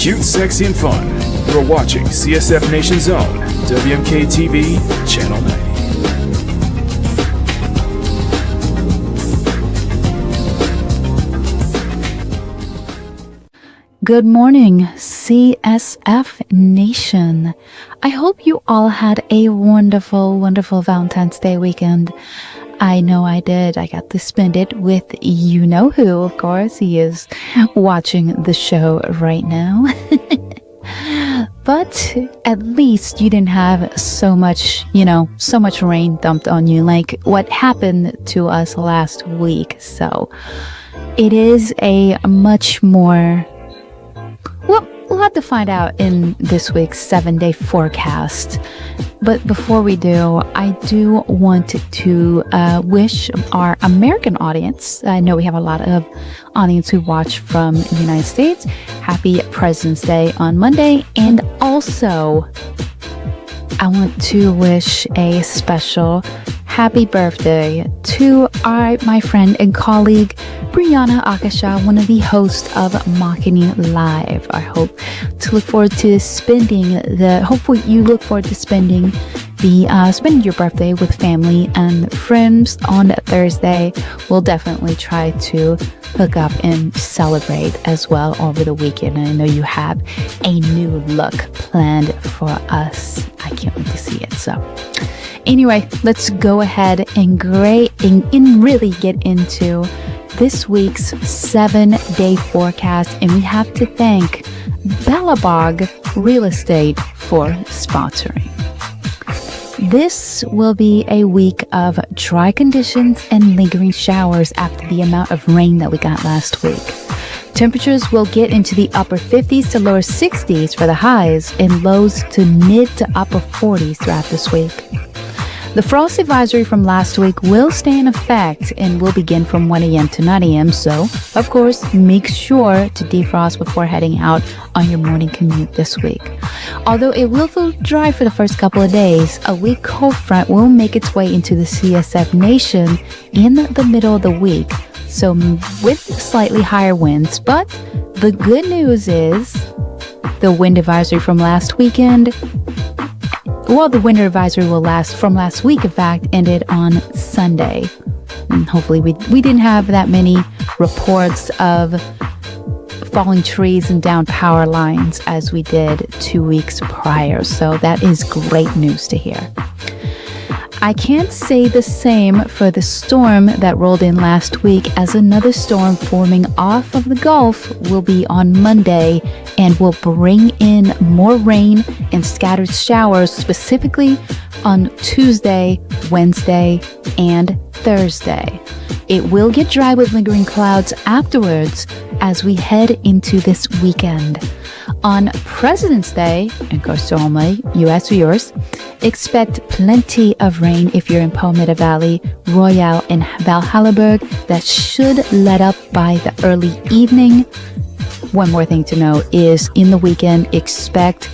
Cute, sexy, and fun. You're watching CSF Nation's own WMK TV, Channel 90. Good morning, CSF Nation. I hope you all had a wonderful, wonderful Valentine's Day weekend. I know I did. I got to spend it with you-know-who, of course. He is watching the show right now. But at least you didn't have so much rain dumped on you like what happened to us last week. So it is a much more... Well, we'll have to find out in this week's 7-day forecast. But before we do, I do want to wish our American audience, I know we have a lot of audience who watch from the United States, happy President's Day on Monday. And also, I want to wish a special happy birthday to my friend and colleague, Briannah, one of the hosts of Makini Live. Hopefully you look forward to spending your birthday with family and friends on Thursday. We'll definitely try to hook up and celebrate as well over the weekend. And I know you have a new look planned for us. I can't wait to see it. So anyway, let's go ahead and really get into this week's 7-day forecast. And we have to thank Bellabog Real Estate for sponsoring. This will be a week of dry conditions and lingering showers after the amount of rain that we got last week. Temperatures will get into the upper 50s to lower 60s for the highs and lows to mid to upper 40s throughout this week. The frost advisory from last week will stay in effect and will begin from 1 a.m. to 9 a.m. So, of course, make sure to defrost before heading out on your morning commute this week. Although it will feel dry for the first couple of days, a weak cold front will make its way into the CSF Nation in the middle of the week. So, with slightly higher winds. But the good news is the wind advisory from last weekend. Well, the winter advisory will last from last week, in fact, ended on Sunday. And hopefully we didn't have that many reports of falling trees and down power lines as we did 2 weeks prior. So that is great news to hear. I can't say the same for the storm that rolled in last week, as another storm forming off of the Gulf will be on Monday and will bring in more rain and scattered showers, specifically on Tuesday, Wednesday, and Thursday. It will get dry with lingering clouds afterwards as we head into this weekend. On President's Day, and course only U.S. viewers, expect plenty of rain if you're in Palmetto Valley, Royale, and Valhallaberg. That should let up by the early evening. One more thing to note is in the weekend, expect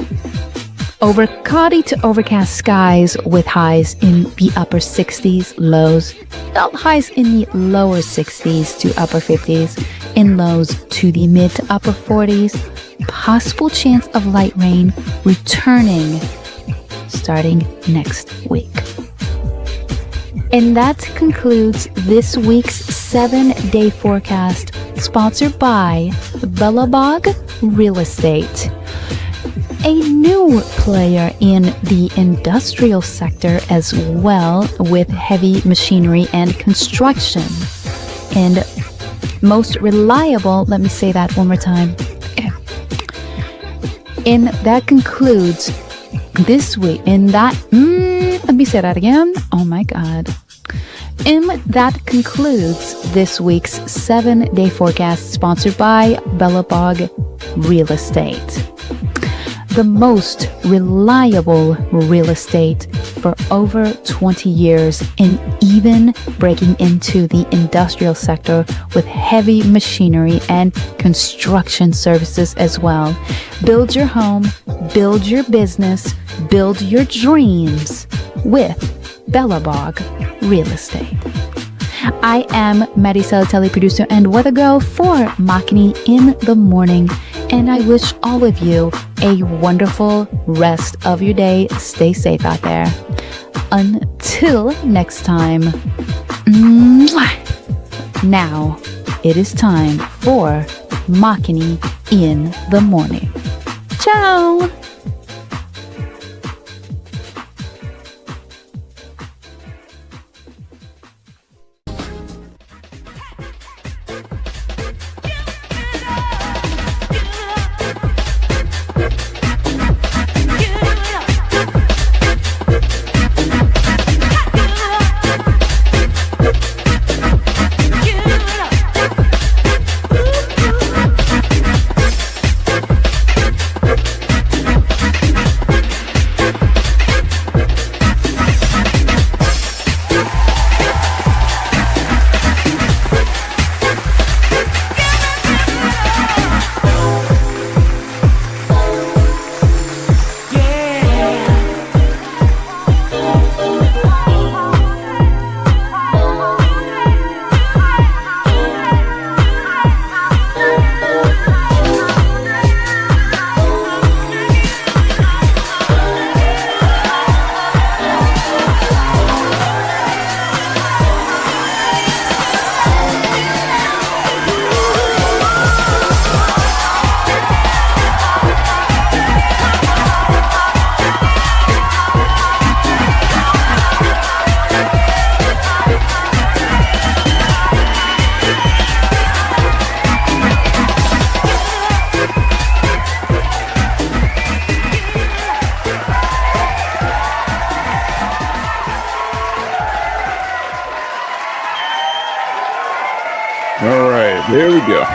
cloudy to overcast skies with highs in the upper 60s, highs in the lower 60s to upper 50s, and lows to the mid to upper 40s. Possible chance of light rain returning starting next week. And that concludes this week's 7-day forecast, sponsored by Bellabog Real Estate, a new player in the industrial sector as well, with heavy machinery and construction. And most reliable, let me say that one more time. And that concludes this week. Let me say that again. Oh my God. And that concludes this week's 7-day forecast, sponsored by Bellabog Real Estate. The most reliable real estate for over 20 years, and even breaking into the industrial sector with heavy machinery and construction services as well. Build your home, build your business, build your dreams with Bellabog Real Estate. I am Maricel, teleproducer and weather girl for Makini in the Morning, And I wish all of you a wonderful rest of your day. Stay safe out there. Until next time, now it is time for Makini in the morning. Ciao! All right, there we go.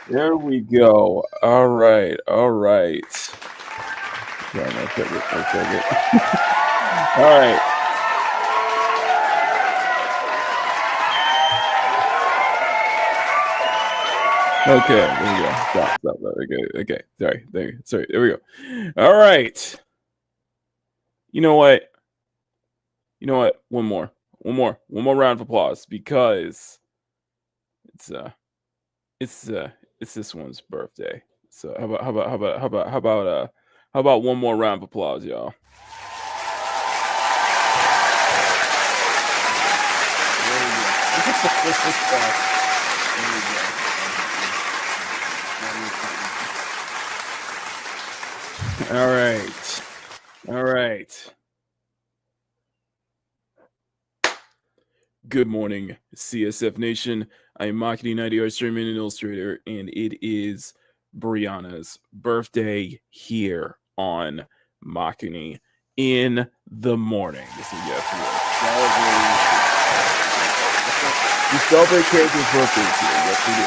There we go. All right. Yeah, no, check it. All right. Okay, there we go. Stop. Okay, sorry. There we go. All right. You know what? One more round of applause because it's this one's birthday. So how about one more round of applause, y'all? All right. Good morning, CSF Nation. I am Makini, 90 art streamer and illustrator, and it is Briannah's birthday here on Makini in the morning. This is we celebrate characters' birthdays here. Yes, we do.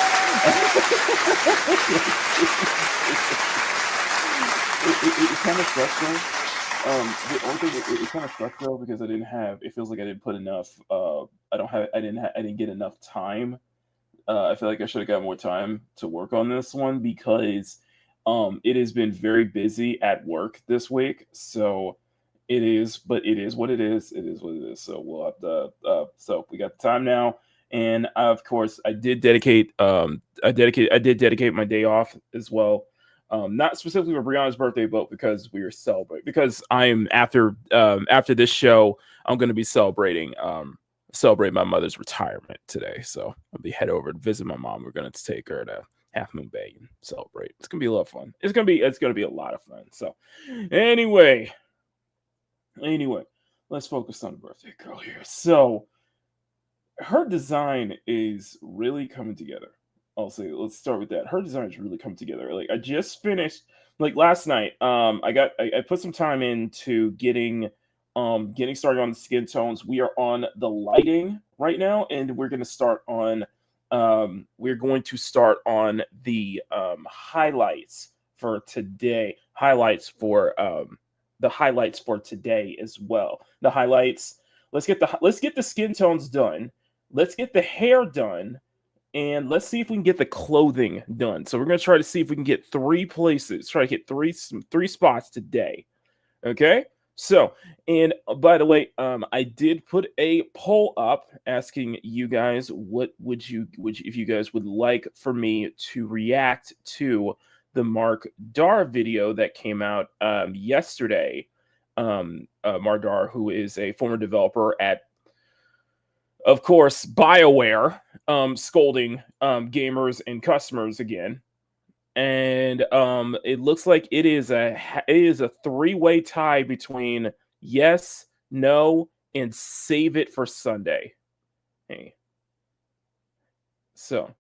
It kind of sucks though. The only thing it kind of sucks though because I didn't have. It feels like I didn't put enough. I didn't get enough time. I feel like I should have got more time to work on this one because it has been very busy at work this week. So it is what it is. So we'll have to. So we got the time now, and of course I did dedicate. I did dedicate my day off as well. Not specifically for Brianna's birthday, but because we were celebrating. Because I'm after this show, I'm going to be celebrate my mother's retirement today. So I'll be head over to visit my mom. We're going to take her to Half Moon Bay and celebrate. It's going to be a lot of fun. It's going to be a lot of fun. So anyway, let's focus on the birthday girl here. So her design is really coming together. Let's start with that. Her design is really coming together. Like I just finished, like last night. I put some time into getting started on the skin tones. We are on the lighting right now, and we're going to start on the highlights for today. The highlights for today as well. The highlights let's get the skin tones done. Let's get the hair done, and let's see if we can get the clothing done. So we're gonna try to see if we can get 3 places. Try to get three spots today. Okay. So, and by the way, I did put a poll up asking you guys what if you guys would like for me to react to the Mark Dar video that came out yesterday. Mardar, who is a former developer at, of course, BioWare, scolding gamers and customers again. And it looks like it is a 3-way tie between yes, no, and save it for Sunday. Hey. So,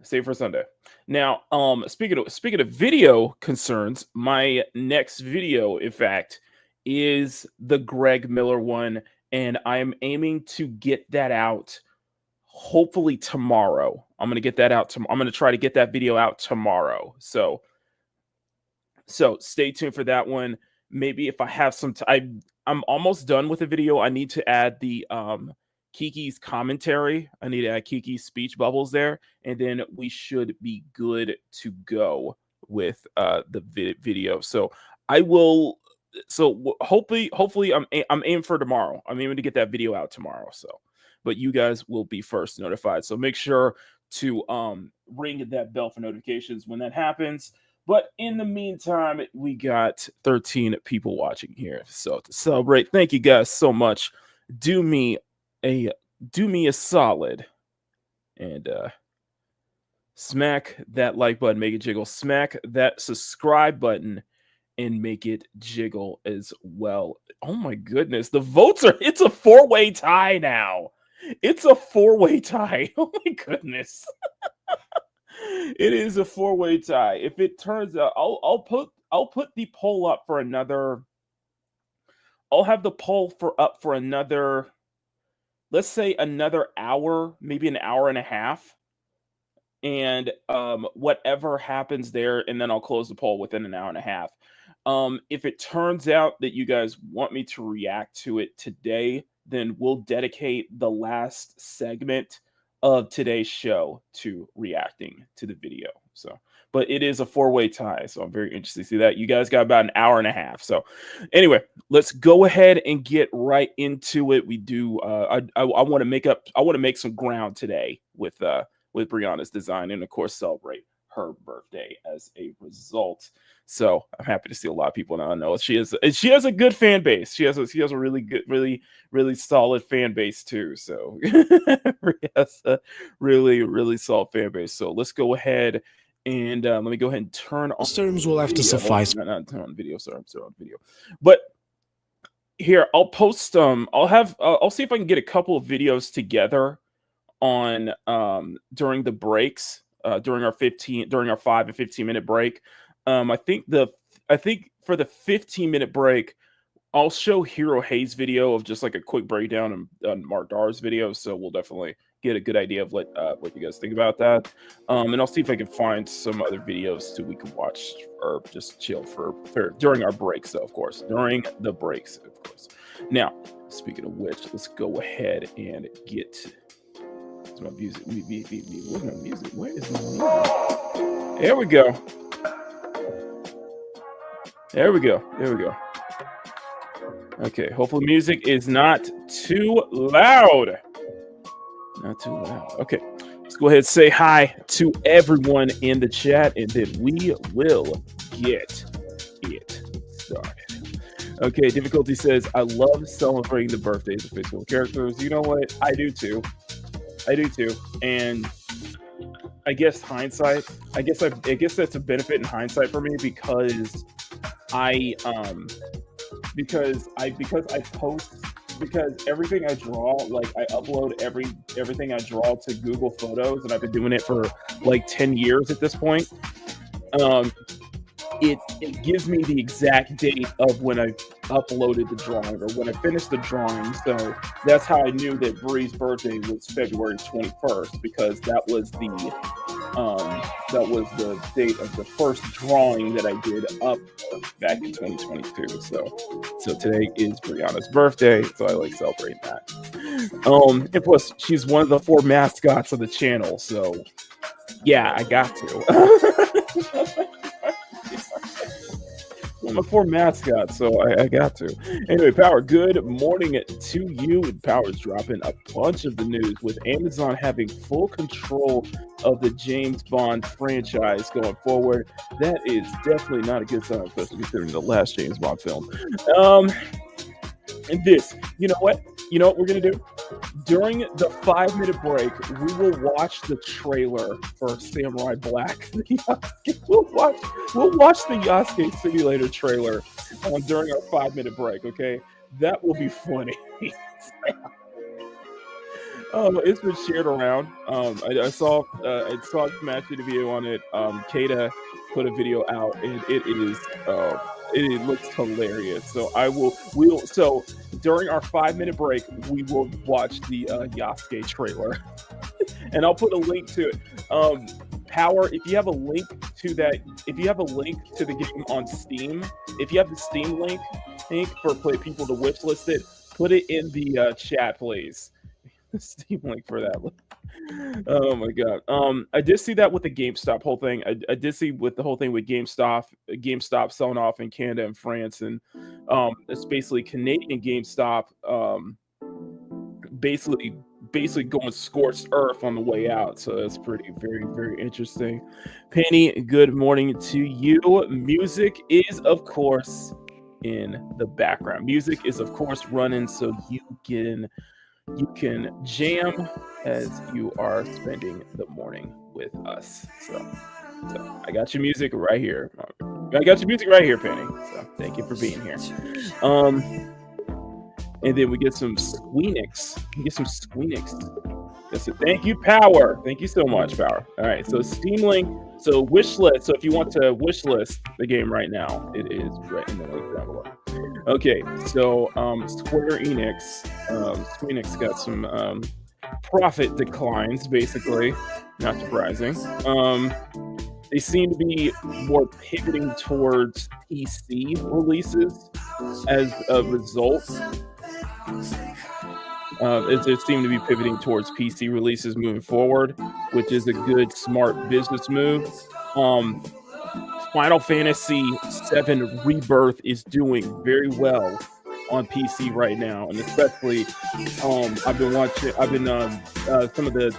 save for Sunday. Now, speaking of video concerns, my next video, in fact, is the Greg Miller one, and I'm aiming to get that out hopefully tomorrow. I'm going to get that out. I'm going to try to get that video out tomorrow. So stay tuned for that one. Maybe if I have some time, I'm almost done with the video. I need to add the Kiki's commentary. I need to add Kiki's speech bubbles there, and then we should be good to go with the video. So I will. So hopefully I'm aiming for tomorrow. I'm aiming to get that video out tomorrow. So, but you guys will be first notified. So make sure to ring that bell for notifications when that happens. But in the meantime, we got 13 people watching here. So to celebrate, thank you guys so much. Do me a solid and smack that like button, make it jiggle. Smack that subscribe button and make it jiggle as well. Oh my goodness, the votes are, it's a 4-way tie now. It's a 4-way tie. Oh my goodness. It is a 4-way tie. If it turns out, I'll put the poll up for another. I'll have the poll up for another, let's say another hour, maybe an hour and a half. And whatever happens there, and then I'll close the poll within an hour and a half. If it turns out that you guys want me to react to it today, then we'll dedicate the last segment of today's show to reacting to the video. So, but it is a 4-way tie, so I'm very interested to see that. You guys got about an hour and a half. So anyway, let's go ahead and get right into it. We do I want to make some ground today with Brianna's design, and of course celebrate her birthday as a result. So I'm happy to see a lot of people now know she has a good fan base. She has a really good, really solid fan base too. So has a really solid fan base. So let's go ahead and let me go ahead and turn on terms will have to suffice. Not turn on video. Sorry, I'm still on video. But here I'll post I'll see if I can get a couple of videos together on during the breaks, during our 5 and 15 minute break. I think for the 15-minute break, I'll show Hero Hayes' video of just like a quick breakdown on Mark Dar's video. So we'll definitely get a good idea of what you guys think about that. And I'll see if I can find some other videos we can watch or just chill for during our breaks, though, of course. During the breaks, of course. Now, speaking of which, let's go ahead and get my music. Where's my music? Where is my music? There we go. There we go. Okay, hopefully music is not too loud. Not too loud. Okay, let's go ahead and say hi to everyone in the chat, and then we will get it started. Okay, Difficulty says, I love celebrating the birthdays of fictional characters. You know what? I do too. And I guess hindsight, I guess that's a benefit in hindsight for me because everything I draw, like I upload everything I draw to Google Photos, and I've been doing it for like 10 years at this point. It gives me the exact date of when I uploaded the drawing or when I finished the drawing. So that's how I knew that Bree's birthday was February 21st, because that was That was the date of the first drawing that I did up back in 2022. So today is Brianna's birthday, so I like celebrating that. And plus she's one of the 4 mascots of the channel, so yeah, I got to. I'm a 4 mascot, so I got to. Anyway, Power, good morning to you. Power's dropping a bunch of the news with Amazon having full control of the James Bond franchise going forward. That is definitely not a good sign, especially considering the last James Bond film. And this, you know what we're gonna do? During the 5-minute break, we will watch the trailer for Samurai Black. We'll watch the Yasuke Simulator trailer during our 5-minute break. Okay, that will be funny. It's been shared around. I saw Smash did a video on it. Kata put a video out, and it is it looks hilarious. So so during our 5-minute break, we will watch the Yasuke trailer, and I'll put a link to it. Power, if you have a link to the game on Steam, if you have the Steam link for people to wishlist it, put it in the chat, please. Steam link for that. Oh my god. I did see that with the GameStop whole thing. I did see with the whole thing with GameStop selling off in Canada and France, and it's basically Canadian GameStop basically going scorched earth on the way out. So that's pretty very, very interesting. Penny, good morning to you. Music is of course in the background. Music is of course running so you can jam as you are spending the morning with us. So I got your music right here. Penny. So thank you for being here. And then we get some Squeenix. That's it. Thank you, Power. Thank you so much, Power. All right, so Steam link. So wish list. So if you want to wish list the game right now, it is right in the link down below. Okay, so Square Enix, Squeenix got some profit declines, basically. Not surprising. They seem to be more pivoting towards PC releases as a result. It seemed to be pivoting towards PC releases moving forward, which is a good, smart business move. Final Fantasy VII Rebirth is doing very well on PC right now, and especially I've been some of the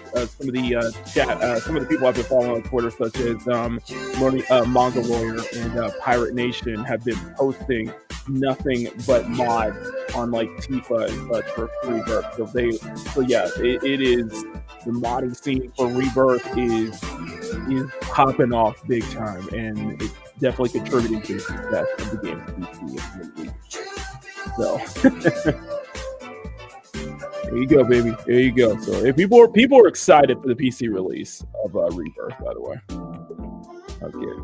people I've been following on Twitter, such as Manga Lawyer and Pirate Nation, have been posting nothing but mods on like Tifa and such for Rebirth. It is the modding scene for Rebirth is popping off big time, and it's definitely contributing to the success of the game's PC. So there you go, baby. There you go. So if people are excited for the PC release of Rebirth, by the way. Okay.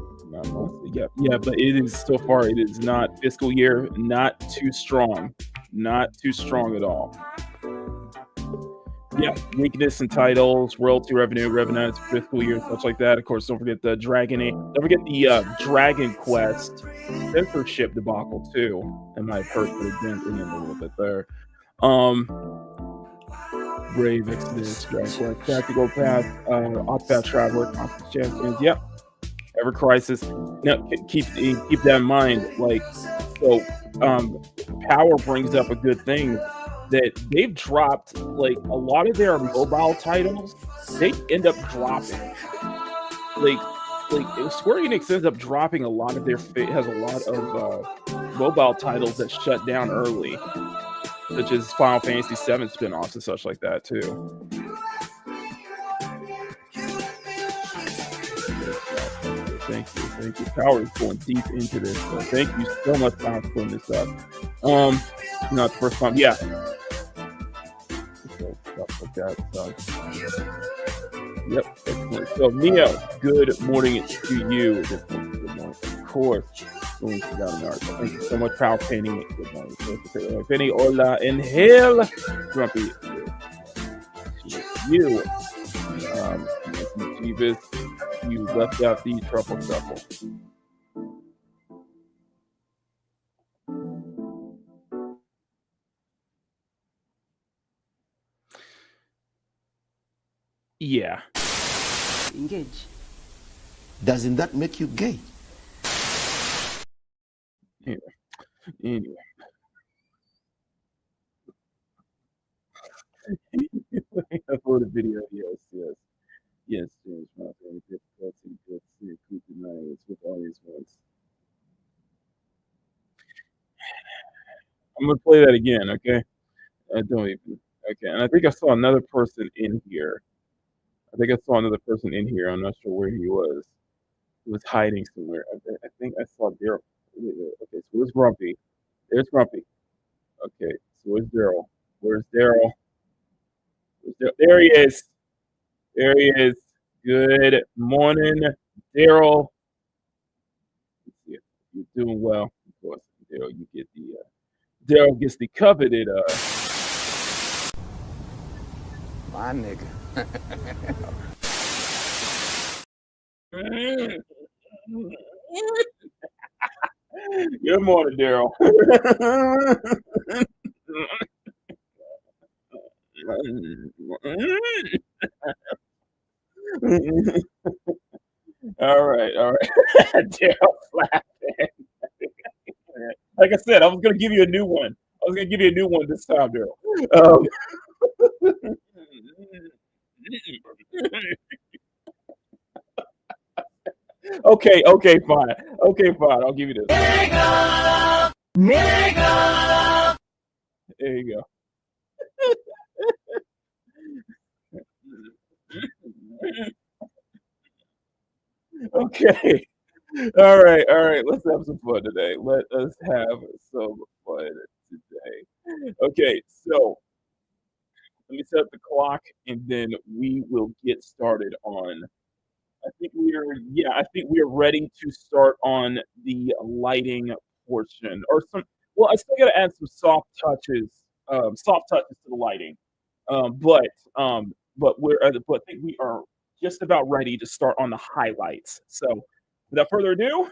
Yeah, but it is so far. It is not fiscal year. Not too strong. Not too strong at all. Yeah, weakness in titles, royalty revenue, fiscal year, such like that. Of course, don't forget the Dragon Quest censorship debacle too. That might hurt the dent in a little bit there. Brave Exodus, Dragon Quest, Tactical Path, Octopath Traveler, Octopath Champions. Yep. Ever Crisis. Now, keep that in mind. Like, so, Power brings up a good thing. That they've dropped, like, a lot of their mobile titles, they end up dropping. Like Square Enix ends up dropping a lot of has a lot of mobile titles that shut down early, such as Final Fantasy VII spin-offs and such like that too. Thank you. Power is going deep into this. So thank you so much, Power, for putting this up. Not the first time. Yeah. Stuff like that. Yep. Excellent. So, Neo, good morning to you. Good morning. Of course. Thank you so much, Power Penny. Good morning. Penny, hola, and hail. Grumpy. You. Jeebus. You left out the truffle shuffle. Yeah. Engage. Doesn't that make you gay? Anyway. Upload a video. Yes, James. My favorite difficulty. Good see creepy nights with audience ones. I'm gonna play that again, okay? I don't even. Okay, and I think I saw another person in here. I'm not sure where he was. He was hiding somewhere. I think I saw Daryl. Okay, so where's Grumpy? There's Grumpy. Okay, so where's Daryl? Where's Daryl? There he is. There he is. Good morning, Daryl. You're doing well. Of course, Daryl, you get the Daryl gets the coveted My nigga. Good morning, Daryl. All right. Daryl laughing. Like I said, I was gonna give you a new one. This time, Daryl. Okay, fine. I'll give you this. There you go. Okay. All right. Let's have some fun today. Let us have some fun today. Okay, so let me set up the clock and then we will get started on. I think we are ready to start on the lighting portion or some. Well, I still got to add some soft touches to the lighting. But I think we are just about ready to start on the highlights. So, without further ado,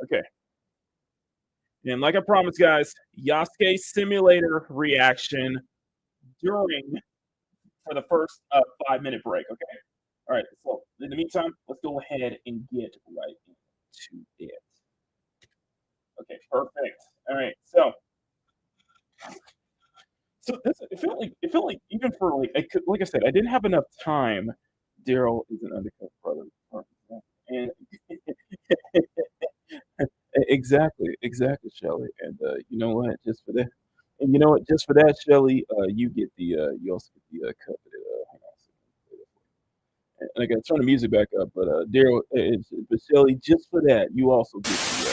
okay. And like I promised, guys, Yasuke simulator reaction for the first 5-minute break. Okay. All right. So in the meantime, let's go ahead and get right into it. Okay. Perfect. All right. So it felt like even for like I said, I didn't have enough time. Daryl is an undercover brother, and exactly, Shelly. And you know what? Just for that, Shelly, you also get the coveted. Hang on a second. And I got to turn the music back up, but Daryl, but Shelly, just for that, you also get the.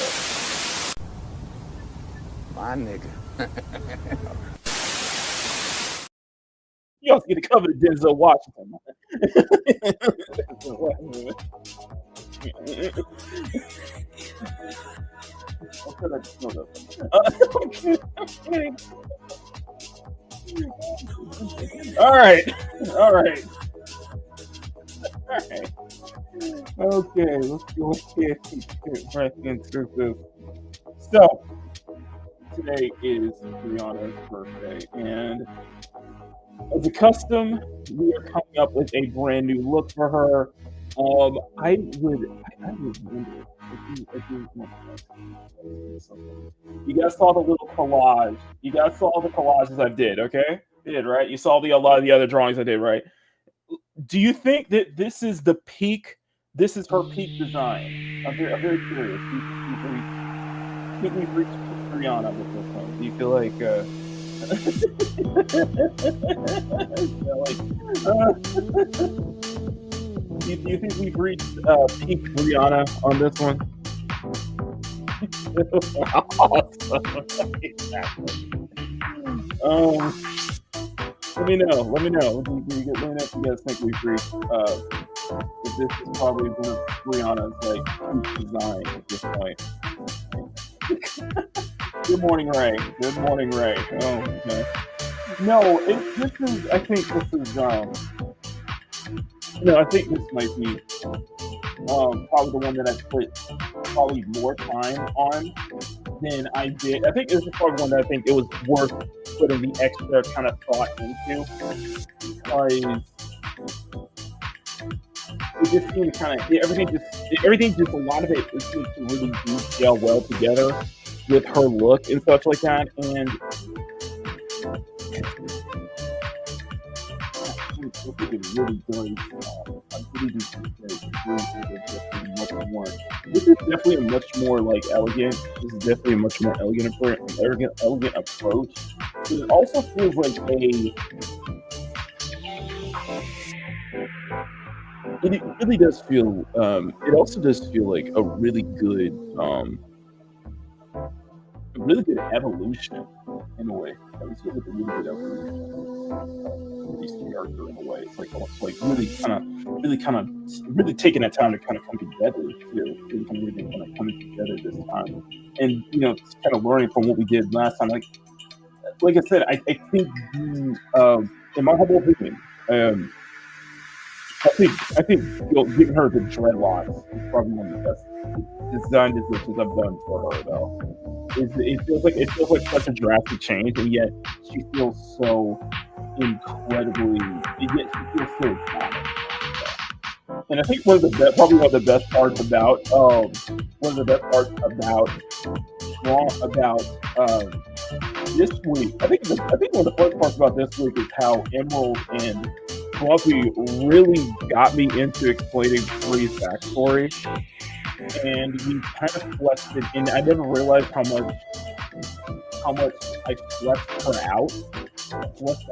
My nigga. You also get the coveted Denzel Washington. All right. Okay, let's go ahead and get right into this. So, today is Brianna's birthday, and as a custom, we are coming up with a brand new look for her. I would wonder if you you guys saw the little collage. You guys saw the collages I did, okay? You did, right? You saw a lot of the other drawings I did, right? Do you think that this is the peak? This is her peak design. I'm very curious. Do you think we've reached Brianna with this one? Do you feel like do you think we've reached peak Brianna on this one? Awesome. Let me know. Let me know if you guys think we've reached. If this is probably one of Brianna's peak design at this point. Good morning, Ray. Oh, okay. No, I think this is I think this might be probably the one that I put probably more time on than I did. I think this is probably one that I think it was worth putting the extra kind of thought into because it just seemed kind of everything just a lot of it seemed to really do gel well together with her look and stuff like that. And I think it really does. I really do think that it really is definitely much more. This is definitely a much more like elegant. This is definitely a much more elegant approach. But it also feels like a. It really does feel. It also does feel like a really good evolution in a way. It feels like a really good evolution of this character in a way. It's like almost like really taking that time to kind of come together too. Really kind of coming together this time, and just kind of learning from what we did last time. Like I said, I think in my humble opinion, I think giving her the dreadlocks is probably one of the best design decisions I've done for her though. It feels like such a drastic change, and yet she feels so incredibly. And yet she feels so exotic. And I think probably one of the best parts about this week. I think one of the first parts about this week is how Emerald and Fluffy really got me into explaining Bree's backstory. And we kind of fleshed it in. I never realized how much I fleshed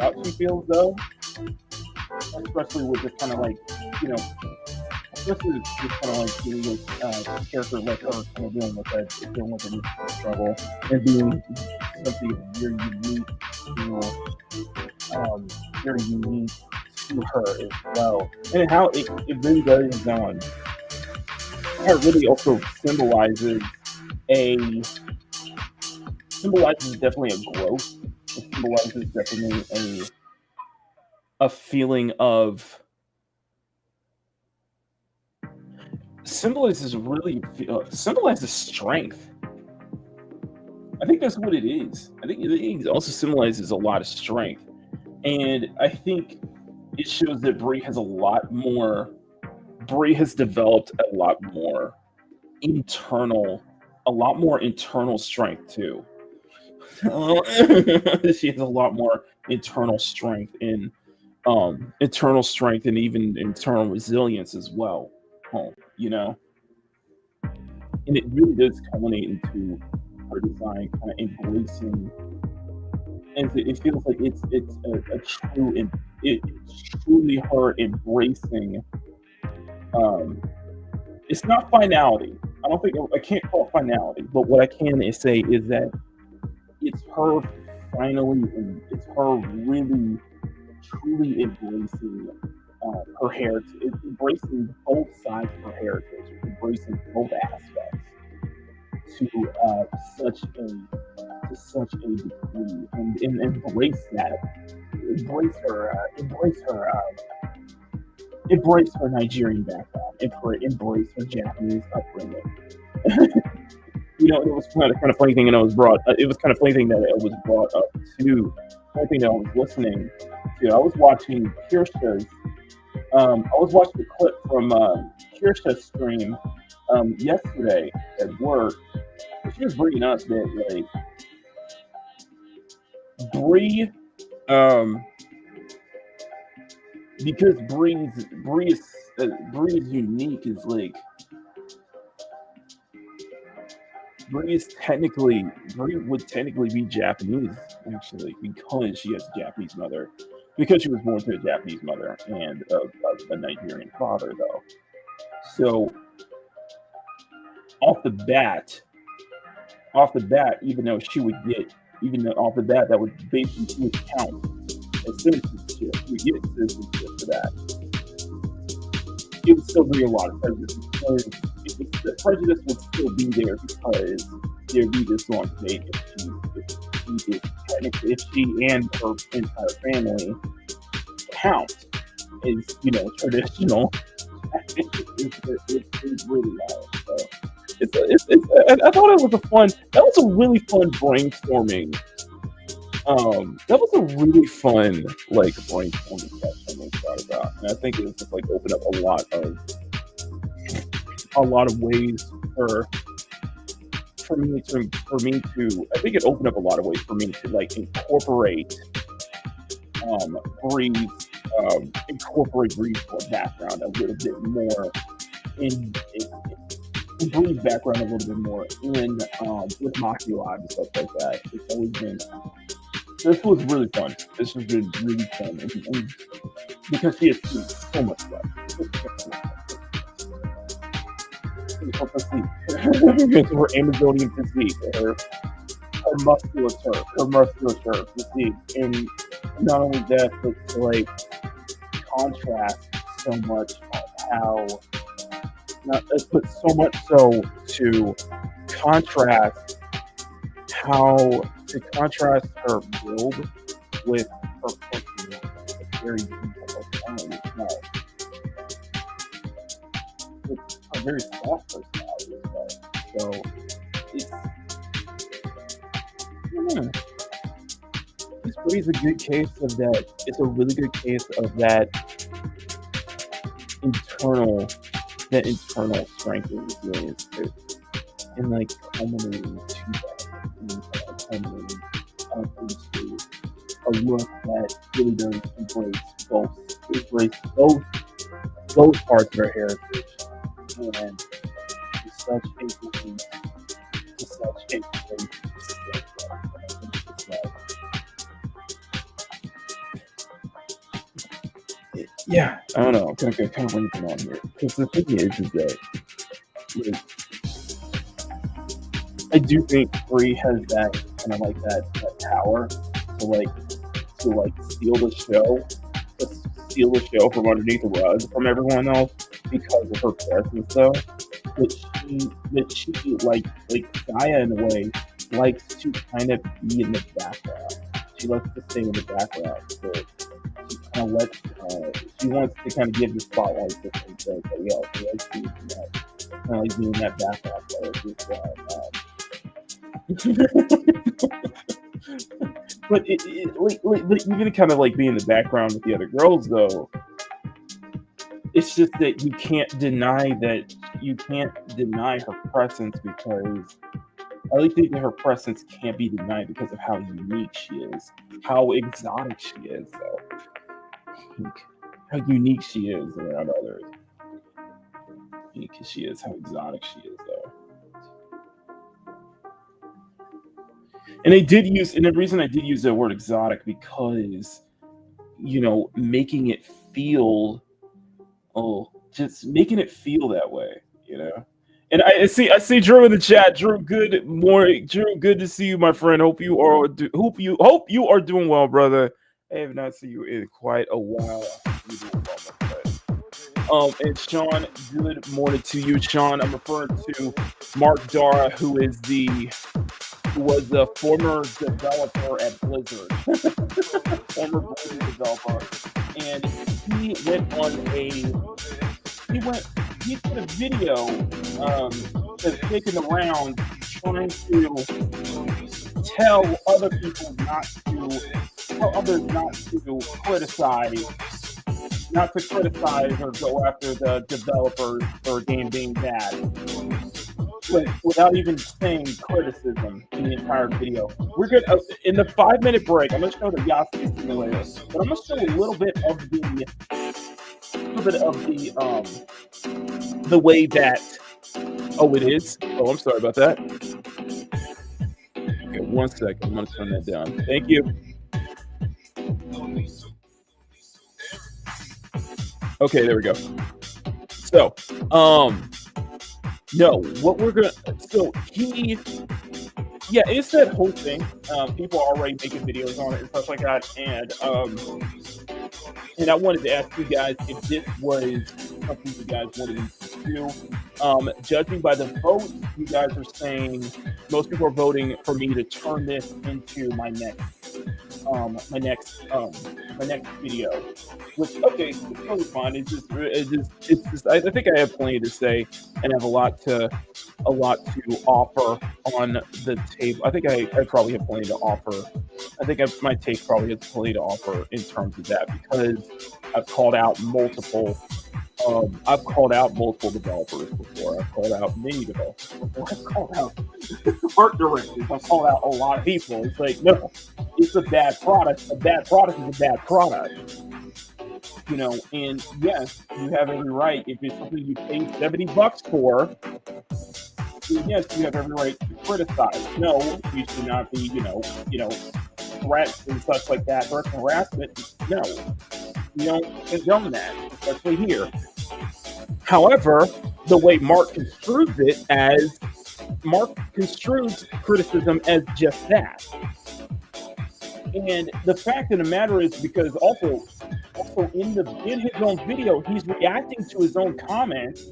out she feels though. Especially with this kind of like, especially with this kind of like dealing with a character like her kind of dealing with an struggle and being something very unique, very unique to her as well. And how it really does how it really also symbolizes definitely a growth. It symbolizes definitely a feeling of symbolizes strength. I think that's what it is. I think it also symbolizes a lot of strength, and I think it shows that Bree has developed a lot more internal strength too. She has a lot more internal strength and even internal resilience as well. And it really does culminate into her design kind of embracing, and it feels like it's truly her embracing. It's not finality. I can't call it finality, but what I can say is that it's her really truly embracing her heritage, embracing both sides of her heritage, embracing both aspects to such a degree, and embrace that, embrace her Nigerian background, embrace her Japanese upbringing. It was kind of funny thing, and it was kind of funny thing that it was brought up too. Funny thing that I was listening to, I was watching the clip from Kirsha's stream yesterday at work. She was bringing up that like Bree, because Bree is unique, is like Bree would technically be Japanese actually, because she has a Japanese mother, because she was born to a Japanese mother and a Nigerian father though. So off the bat, even though off the bat, that would basically count as citizenship. You would get citizenship for that. It would still be a lot of prejudice, because the prejudice would still be there, because there would be this long debate if she and her entire family count. is traditional. It's really loud. So I thought it was a fun. That was a really fun brainstorming. That was a really fun like brainstorming session we thought about, and I think it was just like opened up a lot of ways for me to I think it opened up a lot of ways for me to like incorporate Bree's Bree's background a little bit more in Bree's background a little bit more in with Maki Live and stuff like that. It's always been this was really fun. This has been really fun, and because she has seen so much stuff. Her Amazonian physique, her musculature physique, and not only that, but to like contrast so much on how, but so much so to contrast her build with her personality. It's very personality. It's a very soft personality, so it's this really is a good case of that. It's a really good case of that internal strength and resilience too, and like culminating to that, and into a look that really does embrace both parts of our heritage, and to such a great yeah, I don't know. I'm kind of ranking on here because the thing is that like, I do think Bree has that kind of like that power to steal the show from underneath the rug from everyone else because of her presence, though. That she like Gaia in a way likes to kind of be in the background. She likes to stay in the background. So she kind of she wants to kind of give the spotlight to everybody else. She likes to kind of like being that background player. But but even kind of like being in the background with the other girls, though, it's just that you can't deny her presence, because I really think that her presence can't be denied because of how unique she is, how exotic she is, though. How unique she is around others. Unique as she is, how exotic she is, though. And the reason I did use the word exotic because, making it feel that way, And I see Drew in the chat. Drew, good morning. Drew, good to see you, my friend. Hope you are doing well, brother. I have not seen you in quite a while. And Sean, good morning to you, Sean. I'm referring to Mark Dara, who was the former developer at Blizzard, former Blizzard developer, and he put a video that's taken around trying to tell others not to criticize or go after the developers for a game being bad, without even saying criticism in the entire video. We're good. In the 5-minute break, I'm going to show the Yasuo simulator, but I'm going to show a little bit of the way that. Oh, it is. Oh, I'm sorry about that. Okay, 1 second. I'm going to turn that down. Thank you. Okay, there we go. So, no, what we're gonna. So it's that whole thing. People are already making videos on it and stuff like that, and I wanted to ask you guys if this was something you guys wanted to do. Judging by the vote, you guys are saying most people are voting for me to turn this into my next my next video. Which okay, it's totally fine. I think I have plenty to say and have a lot to offer on the table. I think I probably have plenty to offer. My take probably has plenty to offer in terms of that because I've called out multiple developers before. I've called out many developers before. I've called out art directors. I've called out a lot of people. It's like, no, it's a bad product. A bad product is a bad product. You know, and yes, you have every right. If it's something you paid $70 for, then yes, you have every right to criticize. No, you should not be, threats and such like that, threats and harassment. No, you don't condone that, especially here. However, the way Mark construes it as Mark construes criticism as just that. And the fact of the matter is because also in his own video, he's reacting to his own comments,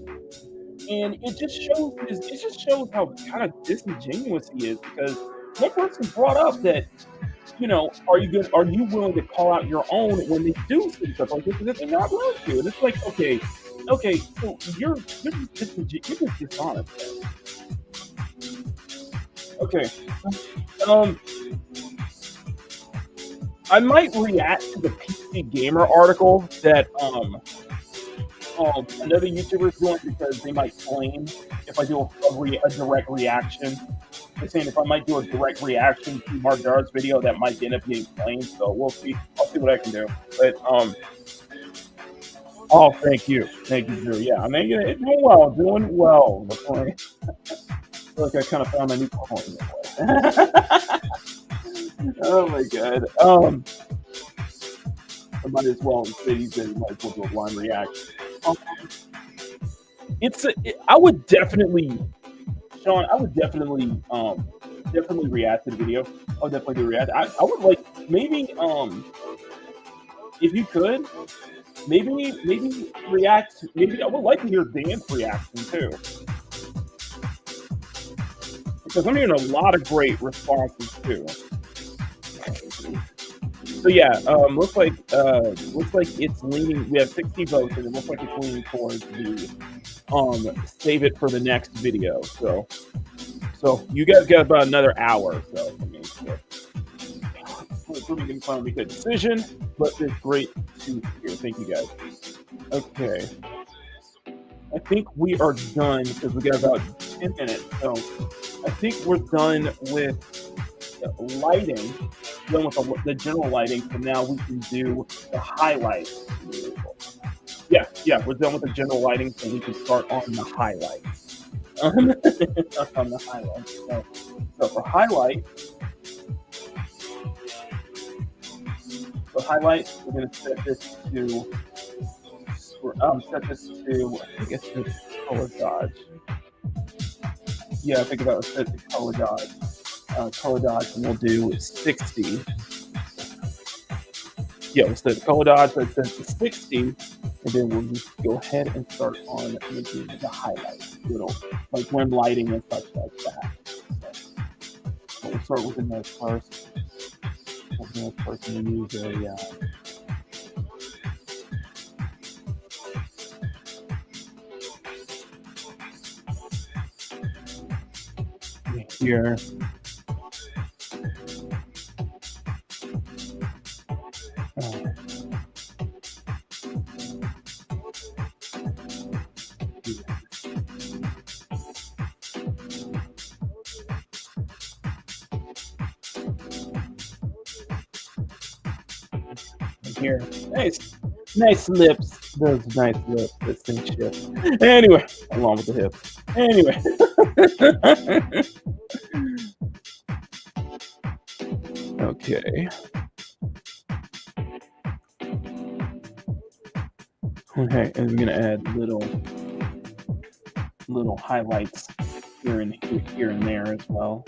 and it just shows how kind of disingenuous he is because one person brought up that are you willing to call out your own when they do stuff like this and they're not willing to? And it's like, okay, so you're just dishonest. Okay. I might react to the PC Gamer article that another YouTuber is doing because they might claim if I do a direct reaction. They're saying if I might do a direct reaction to Mark Dart's video, that might end up getting claimed. So we'll see. I'll see what I can do. But oh, thank you, Drew. Yeah, I mean, it's doing well. I feel like I kind of found a new calling. Oh my god. I might as well say you might as well do a blind reaction. I would definitely, Sean. I would definitely react to the video. I would definitely react. I would like maybe if you could maybe react. Maybe I would like to hear Dan's reaction too. Because I'm hearing a lot of great responses too. So yeah, looks like it's leaning. We have 60 votes, and it looks like it's leaning towards the save it for the next video. So you guys got about another hour. So I mean, it's really going to be a good decision, but it's great to hear. Thank you guys. Okay, I think we are done because we got about 10 minutes. So I think we're done with lighting. Done with the general lighting, so now we can do the highlights. Yeah, we're done with the general lighting, so we can start on the highlights. On the highlights. So for highlight, we're going to set this to. I think it's the color dodge. Yeah, I think about set the color dodge. Color dodge, and we'll do 60. Yeah, we'll set the color dodge, so it's set to 60, and then we'll just go ahead and start on making the highlights, like when lighting and such like that. So we'll start with the notes first. And use a here. Here, nice lips. Those nice lips. This thing shit. Anyway, along with the hips. Anyway. Okay. Okay, and we're gonna add little highlights here and there as well.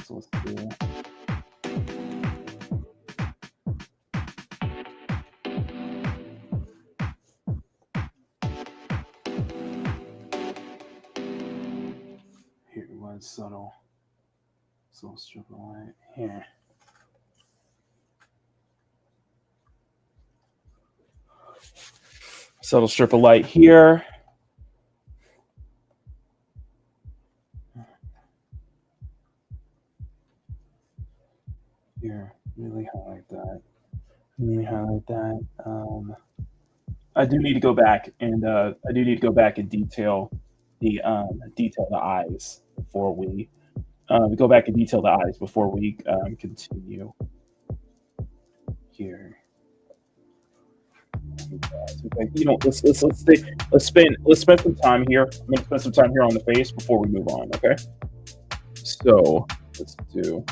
So let's do. Here was subtle strip of light here. Subtle strip of light here. Here, really highlight that. Really highlight that. I do need to go back and detail the eyes before we go back and detail the eyes before we continue here. Okay, let's spend some time here. I'm gonna spend some time here on the face before we move on. Okay. So let's do.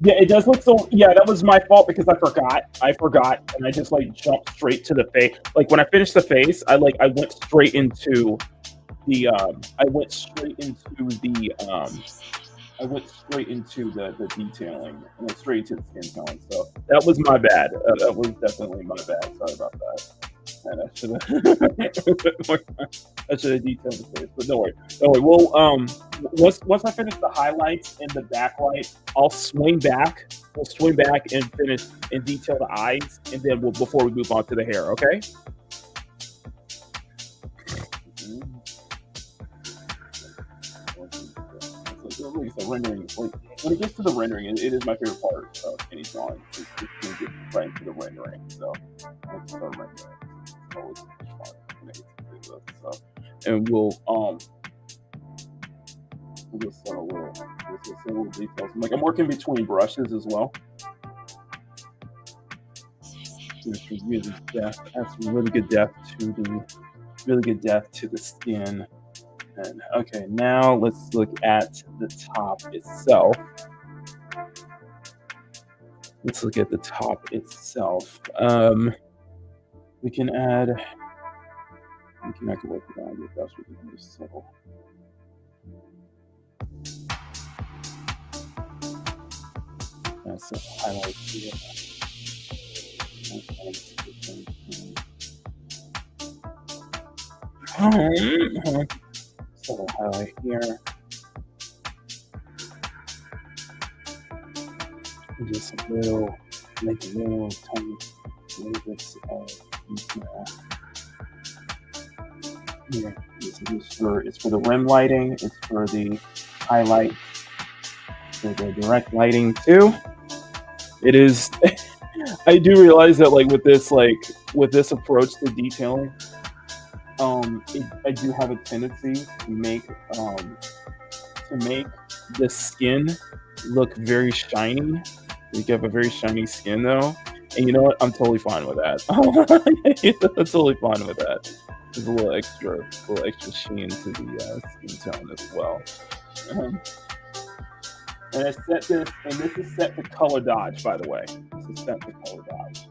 Yeah, it does look so. Yeah, that was my fault because I forgot, and I just like jumped straight to the face. Like when I finished the face, I went straight into the the detailing. I went straight into the skin tone. So that was my bad. That was definitely my bad. Sorry about that. And I should have detailed the face, but don't worry. Well, once I finish the highlights and the backlight, I'll swing back. We'll swing back and finish and detail the eyes, and then before we move on to the hair. Okay. Like I said, rendering. Like when it gets to the rendering, it is my favorite part of any drawing. It's going to get right into the rendering. So let's start rendering. Always fun. So, and we'll just set a little details. Like I'm working between brushes as well. There's really depth. Adds some really good depth to the skin. And okay, now let's look at the top itself. We can add. I can work with that. That's what we can do. So. That's a highlight here. So highlight here. Just a little, make a little tiny little bits of detail. Yeah, it's for the rim lighting. It's for the highlight. For the direct lighting too. It is. I do realize that with this approach to detailing, I do have a tendency to make the skin look very shiny. You have a very shiny skin though, and you know what? I'm totally fine with that. I'm totally fine with that. There's a little extra sheen to the skin tone as well. And I set this, and this is set to color dodge, by the way. This is set to color dodge.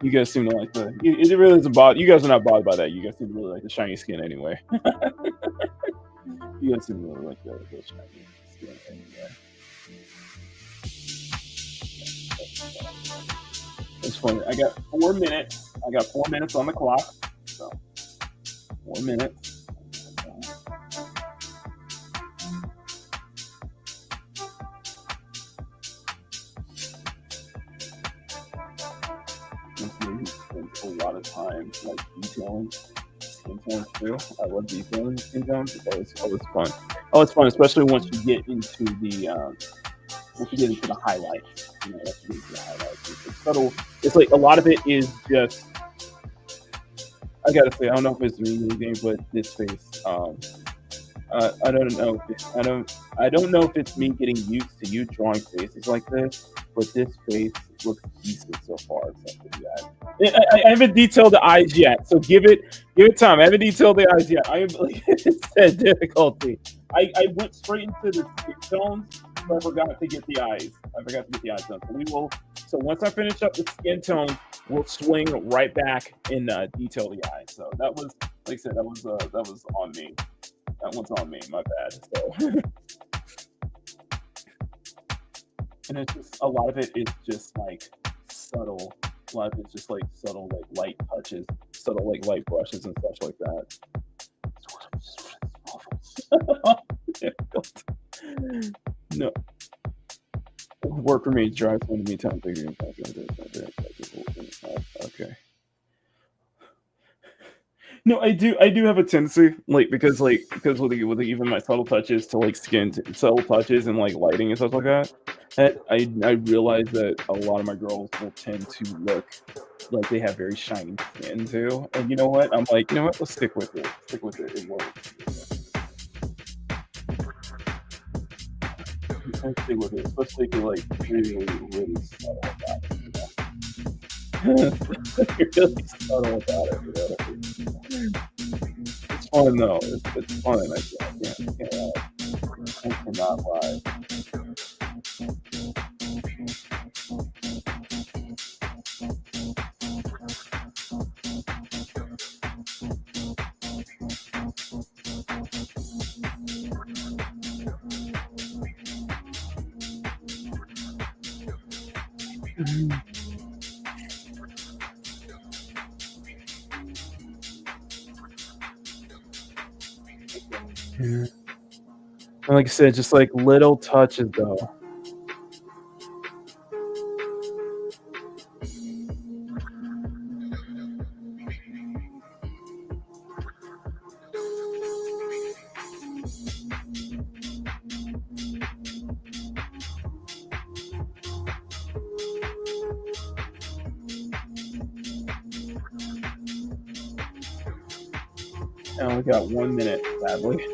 You guys seem to like it really doesn't bother. You guys are not bothered by that. You guys seem to really like the shiny skin anyway. You guys seem to really like the shiny skin anyway. It's funny. I got 4 minutes. I got 4 minutes on the clock. So 4 minutes. A lot of time detailing skin tones too. I love detailing skin tones. It's always fun. It's fun, especially once you get into the highlights. It's subtle. It's like a lot of it is just. I gotta say, I don't know if it's me anything, but this face. I don't know. I don't know if it's me getting used to you drawing faces like this, but this face looks decent so far. I haven't detailed the eyes yet, so give it time. I haven't detailed the eyes yet. I am it's that difficulty. I went straight into the skin tones, but I forgot to get the eyes. Done. So once I finish up the skin tone, we'll swing right back and detail the eyes. So that was, like I said, that was on me. That one's on me. My bad. So. And it's just a lot of it is just like subtle A lot of it's just like subtle, like light touches, subtle, like light brushes and such like that. No. Work remains dry so in the meantime. Okay. No, I do have a tendency, like, because with even my subtle touches to like subtle touches and like lighting and stuff like that. I realize that a lot of my girls will tend to look like they have very shiny skin too. And you know what? I'm like, you know what? Let's stick with it. Stick with it. It works. Let's stick with it. Especially if you're like really, really subtle about it. You know? You're really subtle about it. You know? It's fun though. It's fun. I cannot lie. Yeah. And like I said, just like little touches though. I only got 1 minute, sadly.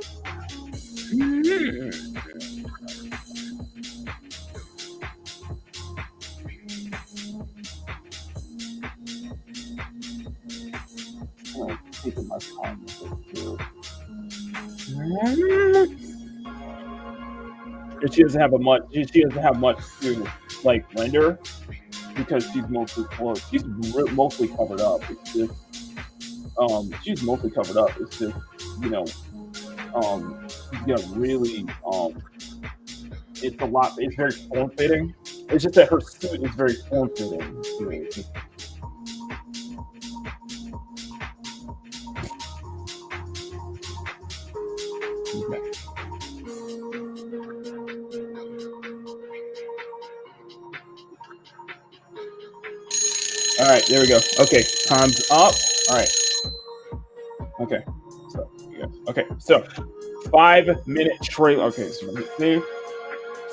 Taking my time with it too. And she doesn't have much to like render because she's mostly closed. She's mostly covered up. It's just she's mostly covered up. It's just really it's a lot. It's very form fitting. It's just that her suit is very form fitting. Okay. All right, there we go. Okay, time's up. All right. Okay. So, yeah. Okay. So, 5-minute trailer. Okay. So, let me see.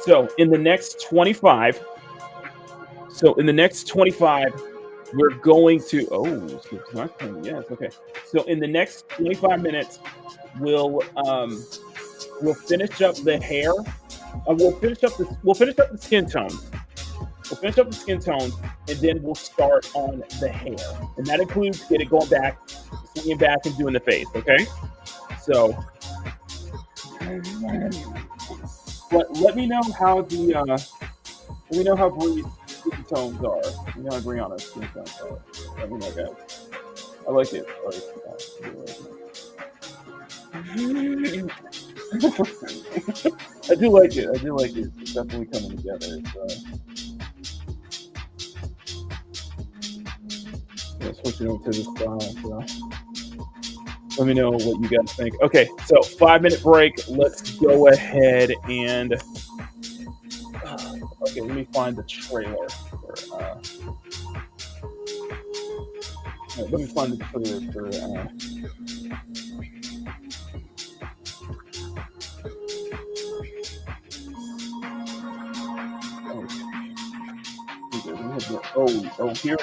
So, in the next 25. We're going to. Yes. Okay. So, in the next 25 minutes, we'll finish up the hair. We'll finish up the skin tone. We'll finish up the skin tone, and then we'll start on the hair, and that includes going back, swinging back, and doing the face. Okay. So, let me know how Bree's skin tones are. Let me know how Briannah's skin tones are. Let me know, guys. I like it. I do like it. It's definitely coming together. Switching over to this style. So let me know what you guys think. Okay, so 5-minute break. Let's go ahead and okay. Let me find the trailer. Let me find the trailer for. Here.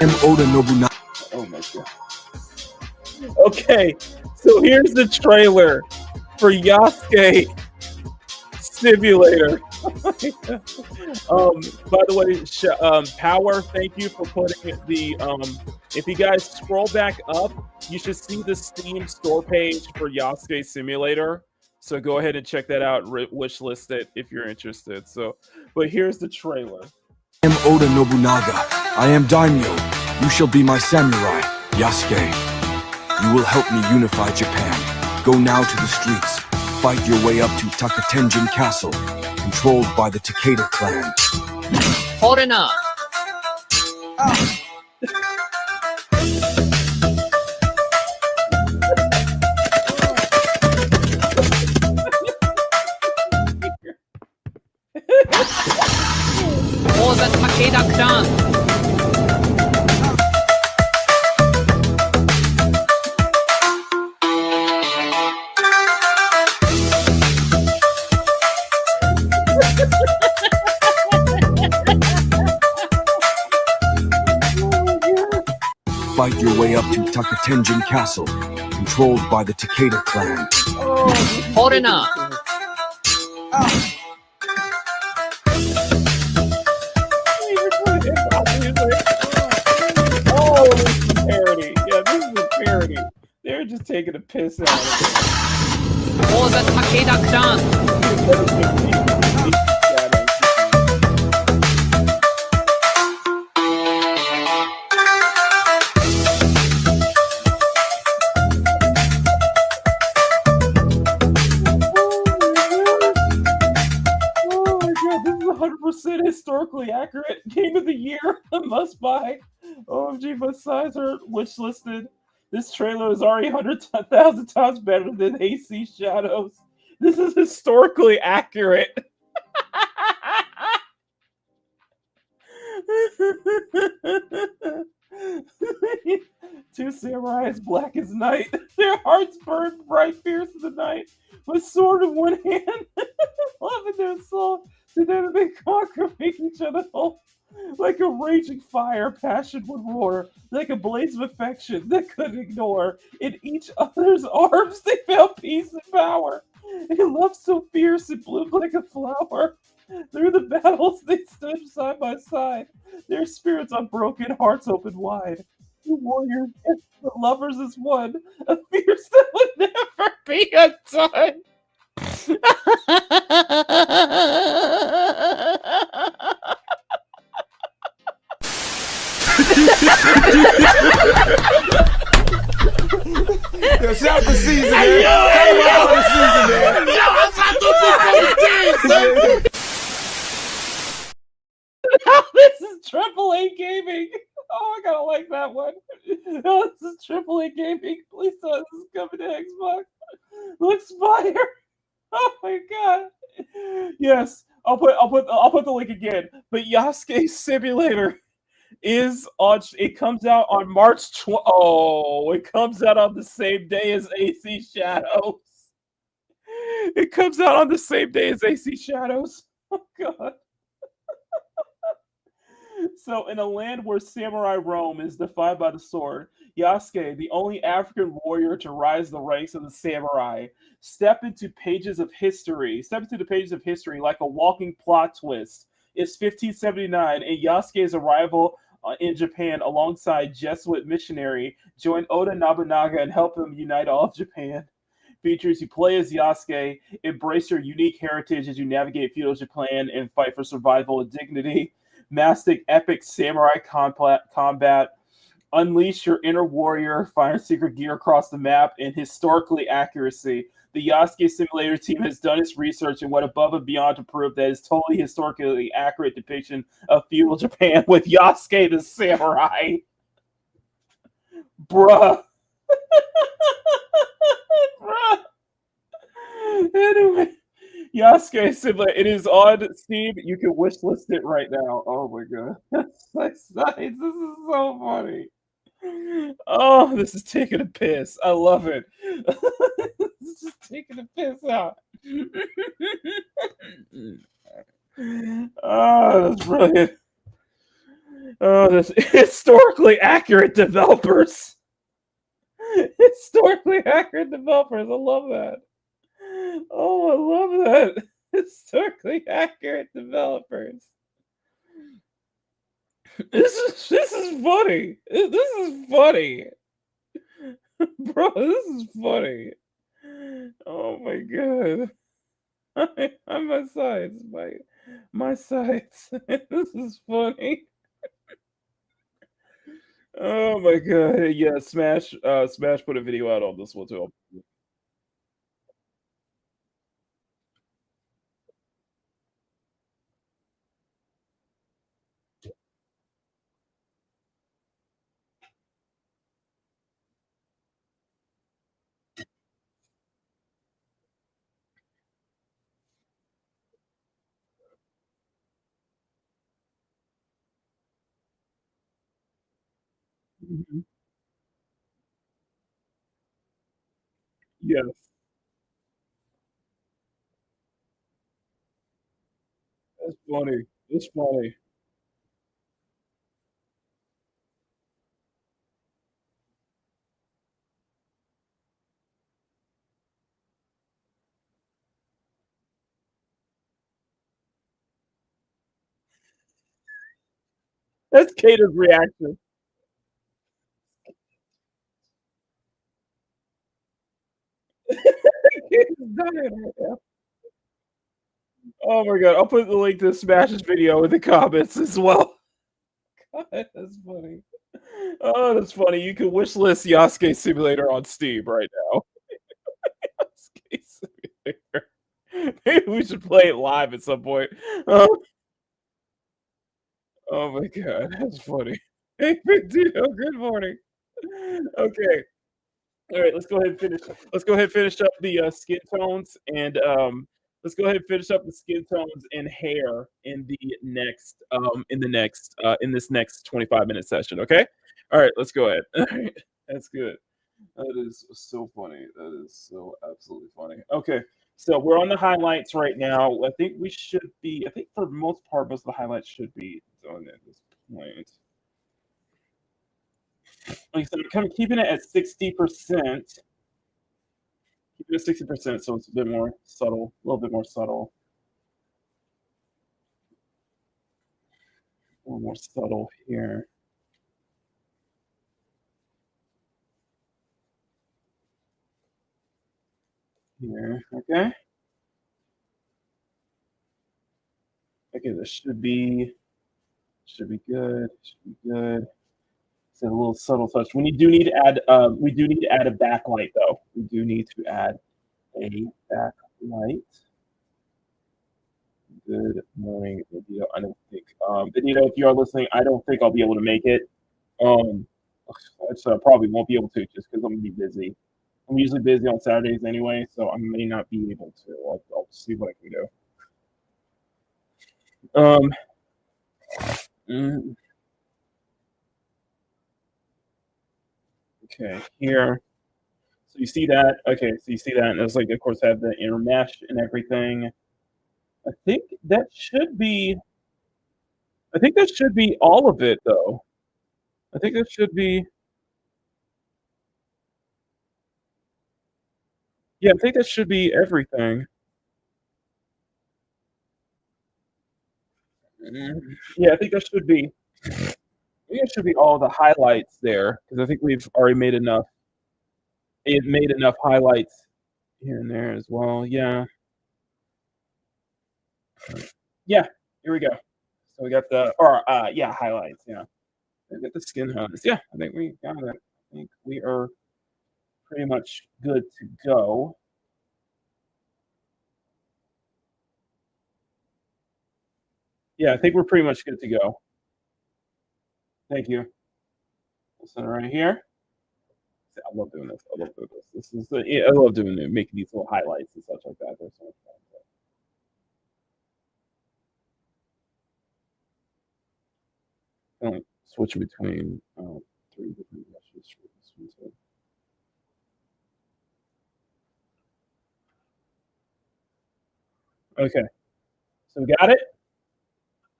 Oh my god. Okay, so here's the trailer for Yasuke Simulator. By the way, Power, thank you for putting the if you guys scroll back up, you should see the Steam store page for Yasuke Simulator. So go ahead and check that out, wish list it if you're interested. So, but here's the trailer. I am Oda Nobunaga. I am Daimyo. You shall be my samurai, Yasuke. You will help me unify Japan. Go now to the streets. Fight your way up to Takatenjin Castle, controlled by the Takeda clan. Hold enough. Fight your way up to Takatenjin Castle, controlled by the Takeda clan. Foreigner. Oh, this is a parody. Yeah, this is a parody. They're just taking a piss out of it. For the Takeda clan. Oh my god, this is 100% historically accurate. Game of the year, must buy. OMG, must size are wish listed. This trailer is already 100,000 times better than AC Shadows. This is historically accurate. Two samurais, black as night. Their hearts burn bright, fierce in the night, with sword in one hand, love in their soul. Together they conquer, make each other whole. Like a raging fire, passion would roar, like a blaze of affection that couldn't ignore. In each other's arms they found peace and power. A love so fierce it bloomed like a flower. Through the battles they stood side by side, their spirits unbroken, hearts open wide. The warriors and the lovers as one, a fierce that would never be undone. Yo, shout out to Season, man. Shout out to Season, man. Yo, This is AAA gaming. Oh, I gotta like that one. Oh, this is AAA gaming. Please tell us this is coming to Xbox. Looks fire. Oh my god. Yes, I'll put the link again. But Yasuke Simulator is on. It comes out on March 12th. Oh, it comes out on the same day as AC Shadows. It comes out on the same day as AC Shadows. Oh god. So, in a land where samurai Rome is defined by the sword, Yasuke, the only African warrior to rise the ranks of the samurai, step into the pages of history like a walking plot twist. It's 1579, and Yasuke's arrival in Japan alongside Jesuit missionary join Oda Nobunaga and help him unite all of Japan. Features you play as Yasuke, embrace your unique heritage as you navigate feudal Japan and fight for survival and dignity. Mastic epic samurai combat, unleash your inner warrior, find secret gear across the map, and historically accuracy. The Yasuke Simulator team has done its research and went above and beyond to prove that it's totally historically accurate depiction of feudal Japan with Yasuke the samurai. Bruh. Bruh. Anyway. Yasuke Simulator. It is on Steam. You can wishlist it right now. Oh my god. That's nice. This is so funny. Oh, this is taking a piss. I love it. This is just taking a piss out. Oh, that's brilliant. Oh, this historically accurate developers. Historically accurate developers. I love that. Oh, I love that. Historically accurate developers. This is funny. This is funny. Bro, this is funny. Oh my god. I'm my sides. My sides. This is funny. Oh my god. Yeah, Smash put a video out on this one too. Mhm. Yes. That's funny. That's funny. That's Kata's reaction. Kata's dying right now. Oh my god, I'll put the link to Smash's video in the comments as well. That's funny. Oh, that's funny. You can wish list Yasuke Simulator on Steam right now. Yasuke Simulator. Maybe we should play it live at some point. Oh, oh my god, that's funny. Hey, big deal. Good morning. Okay. All right, let's go ahead and finish. Let's go ahead and finish up the skin tones, and let's go ahead and finish up the skin tones and hair in this next 25-minute session. Okay. All right, let's go ahead. All right, that's good. That is so funny. That is so absolutely funny. Okay, so we're on the highlights right now. I think we should be. I think for the most part, most of the highlights should be done at this point. Like I said, I'm kind of keeping it at 60%. Keep it at 60%, so it's a bit more subtle, a little bit more subtle, a little more subtle here. Here, okay. Okay, this should be good. Should be good. It's a little subtle touch. We do need to add a backlight though. We do need to add a backlight. Good morning, Benito. I don't think Benito, if you are listening, I don't think I'll be able to make it. Um, so I probably won't be able to just because I'm gonna be busy. I'm usually busy on Saturdays anyway, so I may not be able to. I'll see what I can do. Um, mm, okay, here. So you see that? Okay, so you see that, and it's like, of course, have the inner mesh and everything. I think that should be. I think that should be all of it, though. I think that should be. Yeah, I think that should be everything. Yeah, I think that should be. I think it should be all the highlights there because I think we've already made enough. It made enough highlights here and there as well. Yeah, yeah. Here we go. So we got the or yeah highlights. Yeah, we got the skin highlights. Yeah, I think we got it. I think we are pretty much good to go. Yeah, I think we're pretty much good to go. Thank you. We'll send it right here. I love doing this. I love doing this. This is the, yeah, I love doing it, making these little highlights and such like that. They're so much fun. Kind of like switching between three different brushes for this one. So. Okay, so we got it.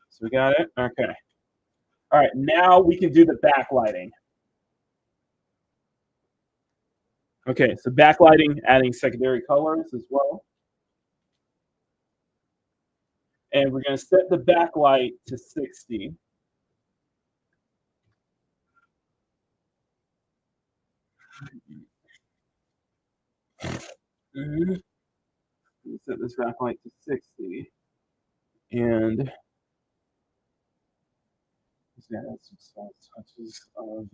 So we got it. Okay. All right. Now we can do the backlighting. Okay, so backlighting, adding secondary colors as well. And we're going to set the backlight to 60. Mm-hmm. Set this backlight to 60. And yeah, that's some small touches of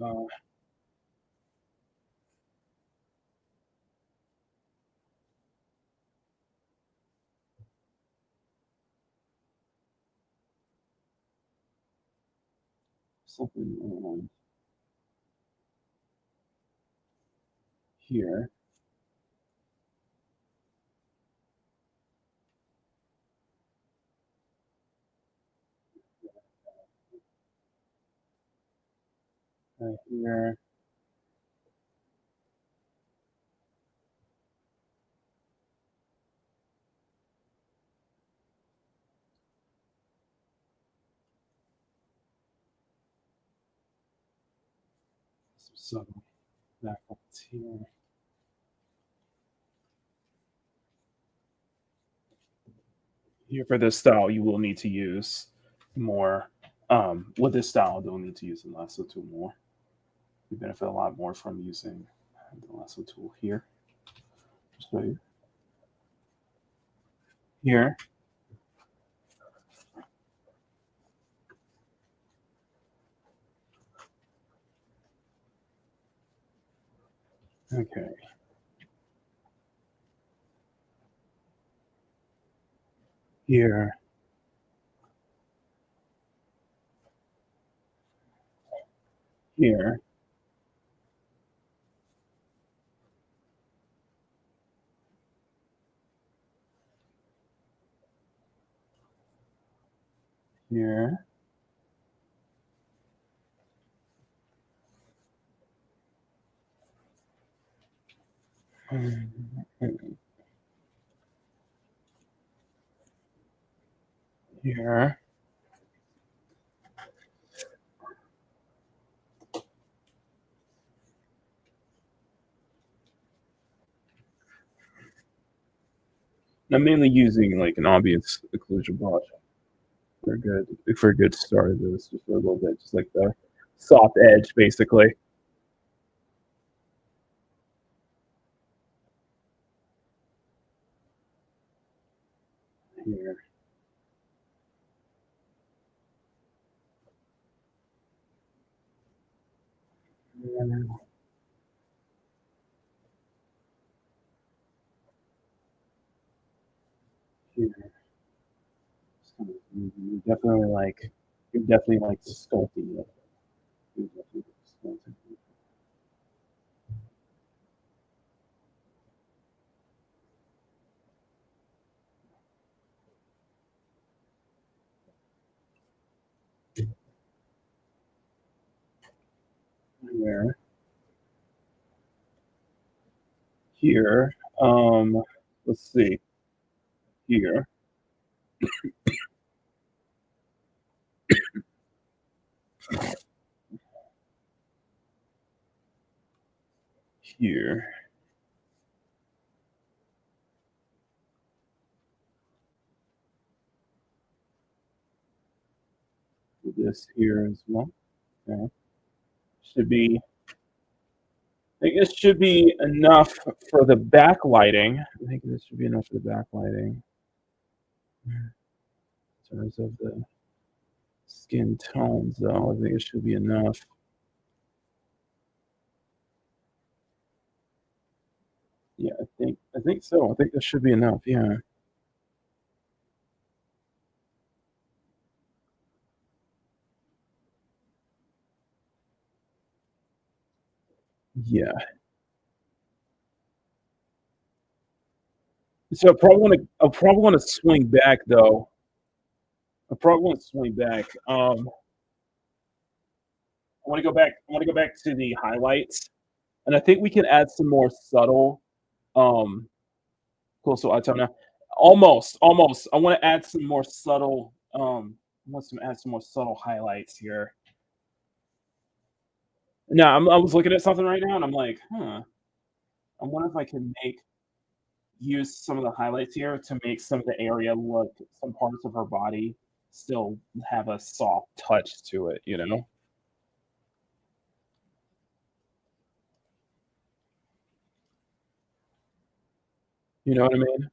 something here. Here. Some subtle backlights here. Here for this style, you will need to use more. With this style, you'll need to use the lasso tool more. You benefit a lot more from using the lasso tool here. So here, okay, here, here, here, here. I'm mainly using like an obvious occlusion brush for a good start of this, just for a little bit, just like the soft edge, basically. Here, here, here. You definitely like, you're definitely like sculpting it. You're definitely sculpting it. Here, here. Let's see. Here, here. This here as well. Okay. Should be. I think this should be enough for the backlighting. I think this should be enough for the backlighting. In terms of the skin tones, though, I think it should be enough. Yeah, I think so. I think this should be enough. Yeah. Yeah. So I probably want to swing back though. I probably want to swing back. I want to go back. I want to go back to the highlights, and I think we can add some more subtle. Um, cool. So I tell now, almost. I want to add some more subtle. I want to add some more subtle highlights here. No, I was looking at something right now, and I'm like, huh. I wonder if I can make use some of the highlights here to make some of the area look, some parts of her body still have a soft touch to it. You know. You know what I mean?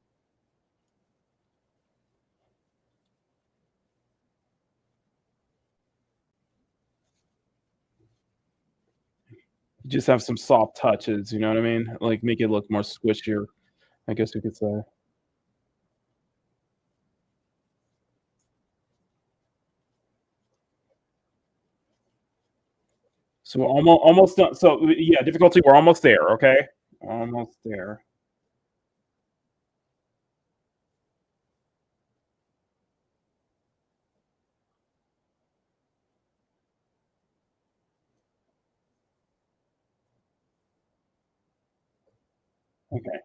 You just have some soft touches. You know what I mean? Like make it look more squishier. I guess you could say. So we're almost done. So yeah, difficulty. We're almost there. Okay, almost there. Okay.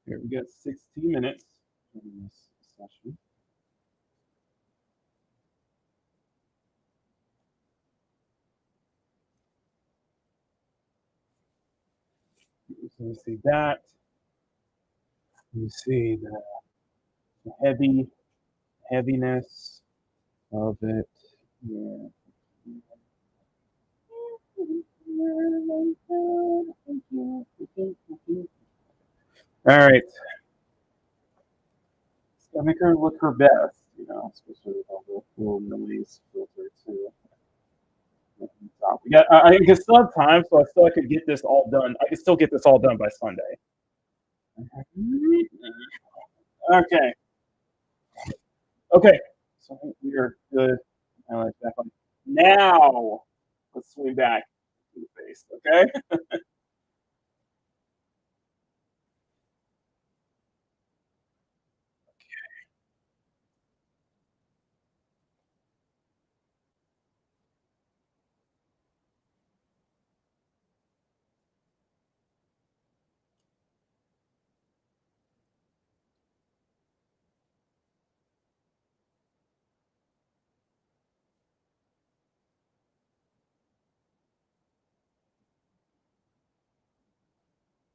Here we got 16 minutes in this session. So let me see that. Let me see the heaviness of it. Yeah. All right. I make her look her best, especially with all the little noise filter too. We got. I can still have time, so I still could get this all done. I can still get this all done by Sunday. Okay. Okay. So I think we are good. Now, let's swing back to the face. Okay.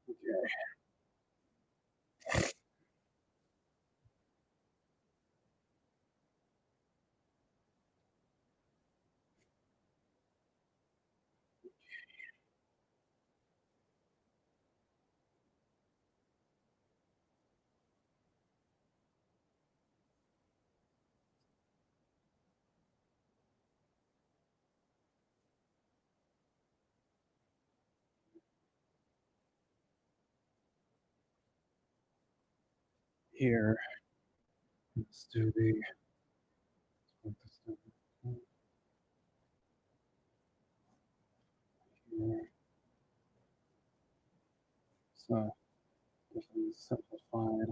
Okay. Here. Let's do the. Here. So definitely simplified.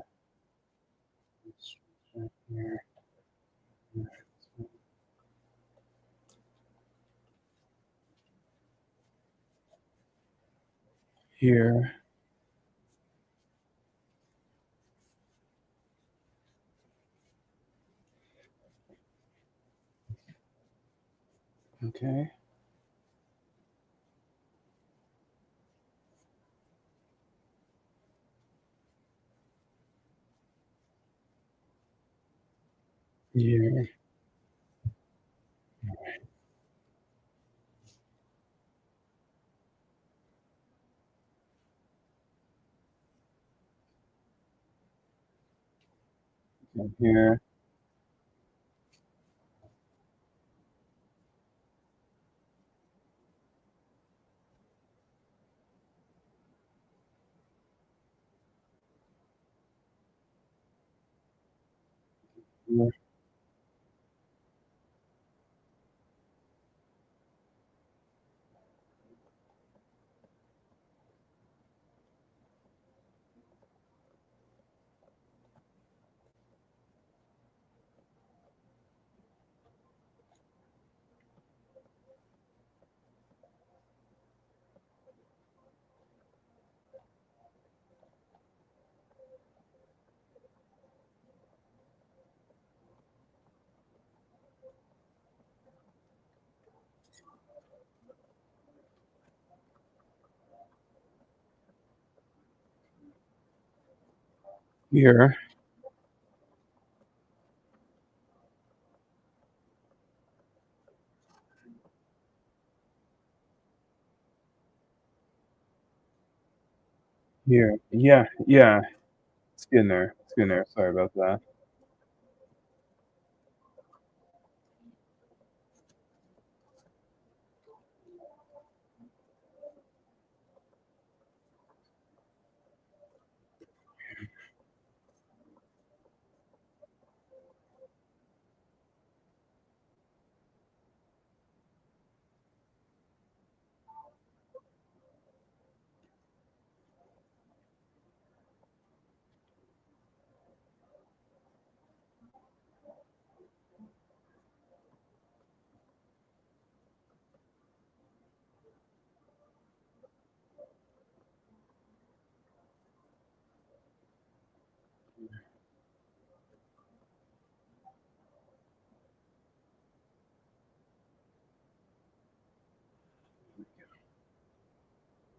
Right here. Here. Okay. Here. And here. Here. Here. Here. Yeah. Yeah. It's getting there. It's getting there. Sorry about that.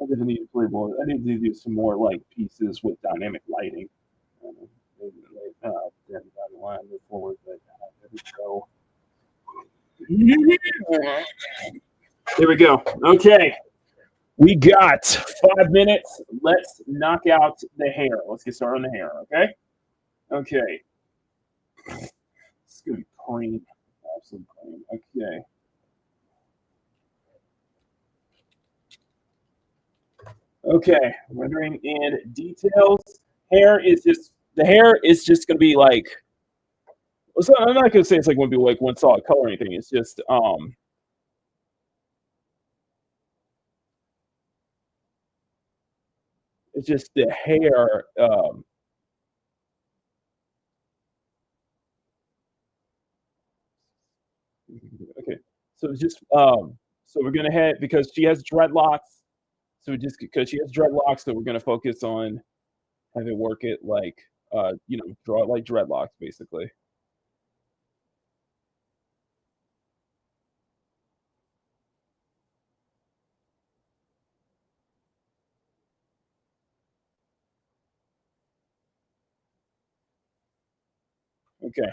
I definitely need to play more. I need to do some more like pieces with dynamic lighting. Maybe down the line, move forward, but there we go. There we go. Okay, we got 5 minutes. Let's knock out the hair. Let's get started on the hair. Okay. Okay. It's gonna be cream. Absolute cream. Okay. Okay. Rendering in details. Hair is just the hair is just gonna be like. So I'm not gonna say it's like gonna be like one solid color or anything. It's just it's just the hair. Okay. So it's just so we're gonna head because she has dreadlocks. So just because she has dreadlocks, so we're gonna focus on having work it like draw it like dreadlocks basically. Okay.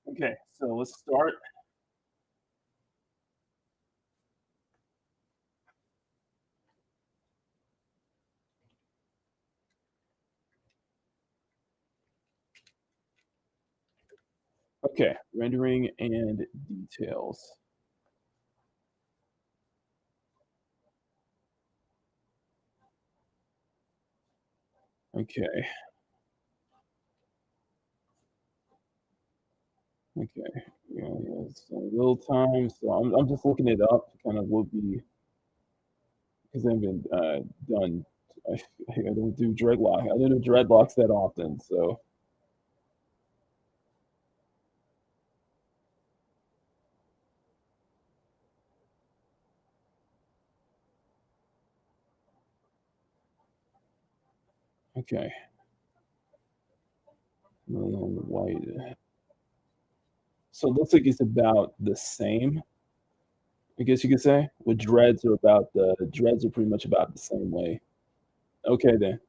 Okay. So let's start. Okay. Rendering and details. Okay. Okay. Yeah, yeah, it's a little time. So I'm just looking it up. Kind of will be because I haven't done. I, I don't do dreadlock. I don't do dreadlocks that often. So okay. White. So it looks like it's about the same. I guess you could say. With dreads are pretty much about the same way. Okay then.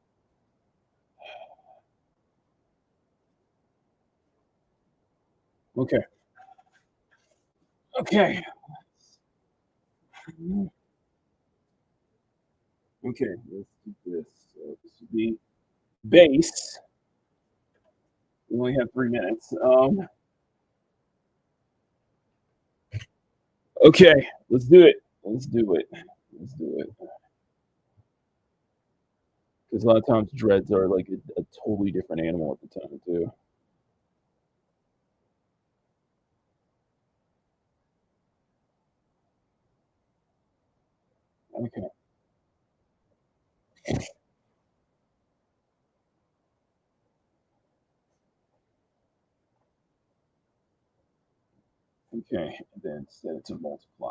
Okay. Okay. Okay. Let's do this. So this would be base. We only have 3 minutes. Okay. Let's do it. Let's do it. Let's do it. Because a lot of times dreads are like a totally different animal at the time too. Okay. Okay. And then set it to multiply.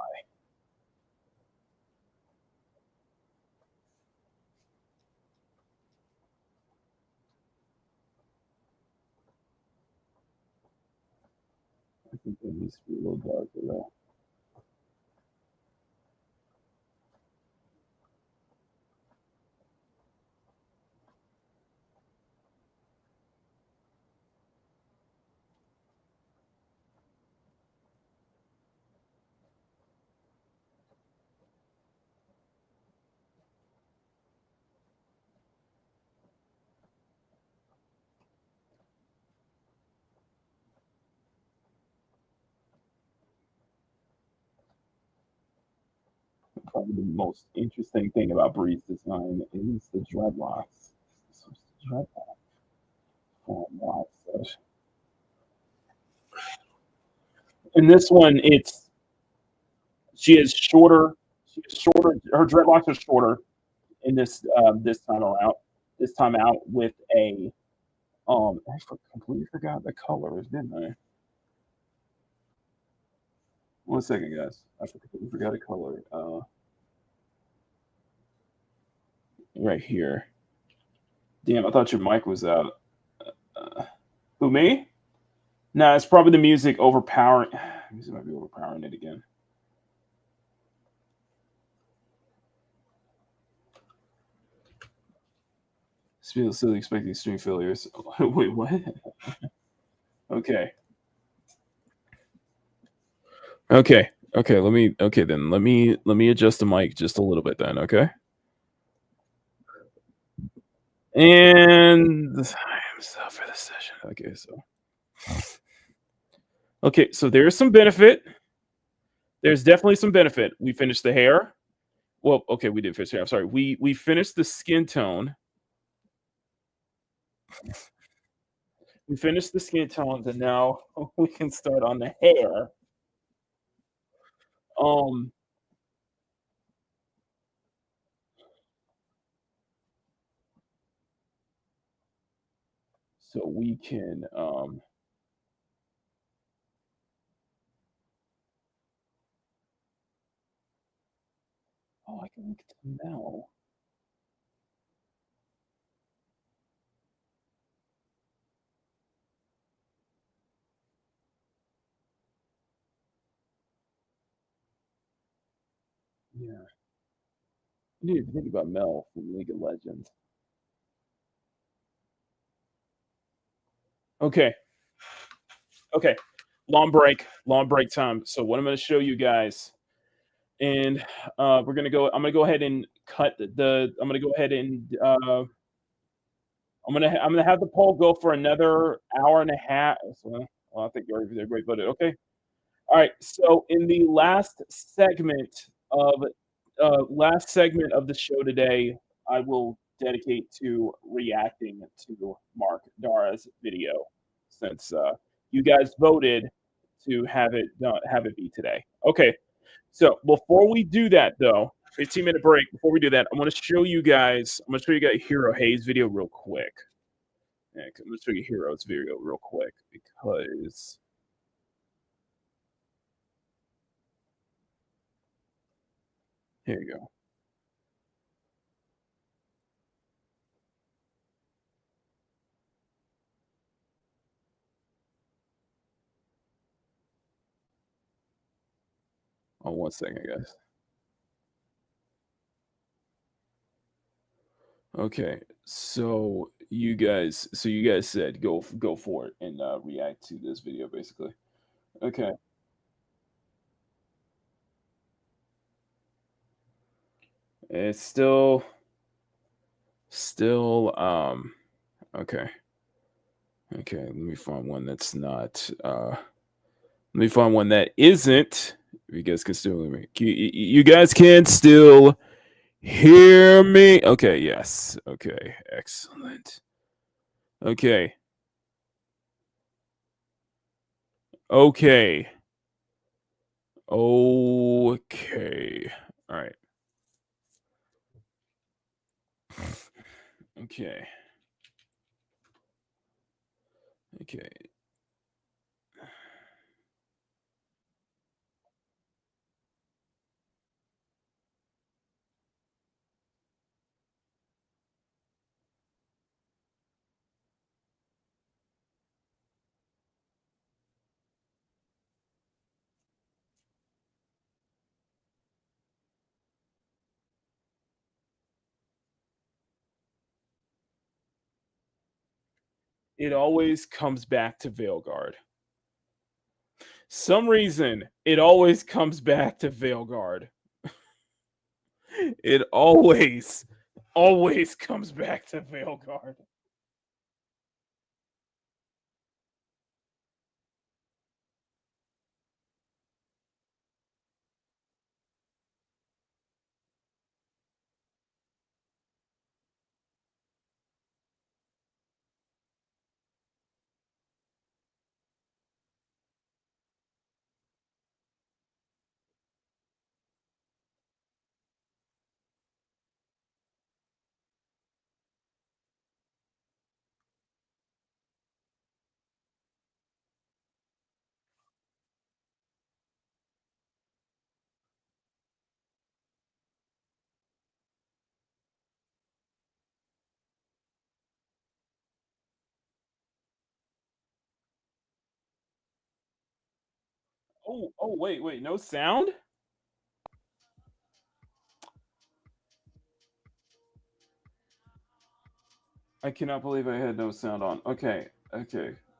I think that needs to be a little darker though. Probably the most interesting thing about Bree's design is the dreadlocks. Dreadlock form lock. So in this one, it's she is shorter. She is shorter. Her dreadlocks are shorter in this this time around. This time out with a Completely forgot the colors, didn't I? One second, guys. Completely forgot a color. Right here. Damn, I thought your mic was out. Uh, who, me? Nah, it's probably the music overpowering. Music might be overpowering it again. Still expecting stream failures. Wait, what? Okay. Okay. Okay. Let me. Okay, then let me adjust the mic just a little bit. Then, okay. And I'm so for the session. Okay, so there's some benefit. There's definitely some benefit. We finished the hair. Well, okay, we did finish hair. I'm sorry. We finished the skin tone. We finished the skin tones, and now we can start on the hair. Um, so we can oh, I can look at them now. Yeah. I didn't even think about Mel from League of Legends. Okay. Okay. Long break time. So what I'm going to show you guys, and we're gonna go. I'm gonna go ahead and cut the. I'm gonna go ahead and I'm gonna have the poll go for another hour and a half. So, well, I think everybody voted. Okay. All right. So in the of last segment of the show today, I will dedicate to reacting to Mark Dara's video, since you guys voted to have it be today. Okay. So before we do that, though, 15-minute break. Before we do that, I'm gonna show you guys Hero Hayes video real quick. Yeah, I'm gonna show you Hero's video real quick because here you go. Oh, one second, guys. Okay, so you guys said go for it and react to this video, basically. Okay, it's still okay. Okay, let me find one that's not let me find one that isn't. You guys can still hear me. You guys can still hear me. Okay, yes. Okay, excellent. Okay. Okay. Okay. All right. Okay. Okay. It always comes back to Veilguard. Some reason it always comes back to Veilguard. It always comes back to Veilguard. Wait, no sound? I cannot believe I had no sound on. Okay.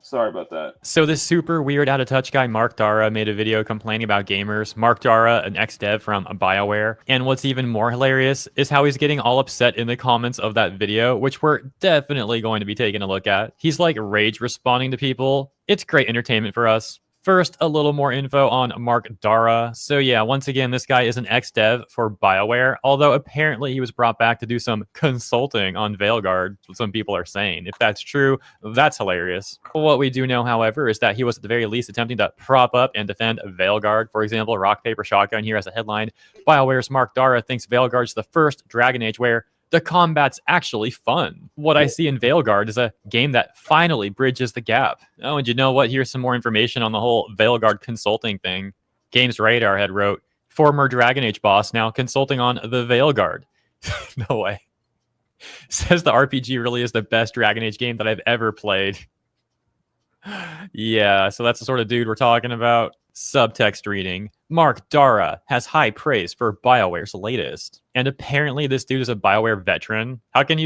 Sorry about that. So this super weird out of touch guy, Mark Dara, made a video complaining about gamers. Mark Dara, an ex-dev from BioWare. And what's even more hilarious is how he's getting all upset in the comments of that video, which we're definitely going to be taking a look at. He's like rage responding to people. It's great entertainment for us. First, a little more info on Mark Dara. So yeah, once again, this guy is an ex-dev for BioWare, although apparently he was brought back to do some consulting on Veilguard, some people are saying. If that's true, that's hilarious. What we do know, however, is that he was at the very least attempting to prop up and defend Veilguard. For example, Rock, Paper, Shotgun here as a headline. BioWare's Mark Dara thinks Veilguard's the first Dragon Age where the combat's actually fun. What I see in Veilguard is a game that finally bridges the gap. Oh, and you know what? Here's some more information on the whole Veilguard consulting thing. Games Radar had wrote, former Dragon Age boss now consulting on the Veilguard. No way. Says the RPG really is the best Dragon Age game that I've ever played. Yeah, so that's the sort of dude we're talking about. Subtext reading. Mark Dara has high praise for BioWare's latest. And apparently this dude is a BioWare veteran. How can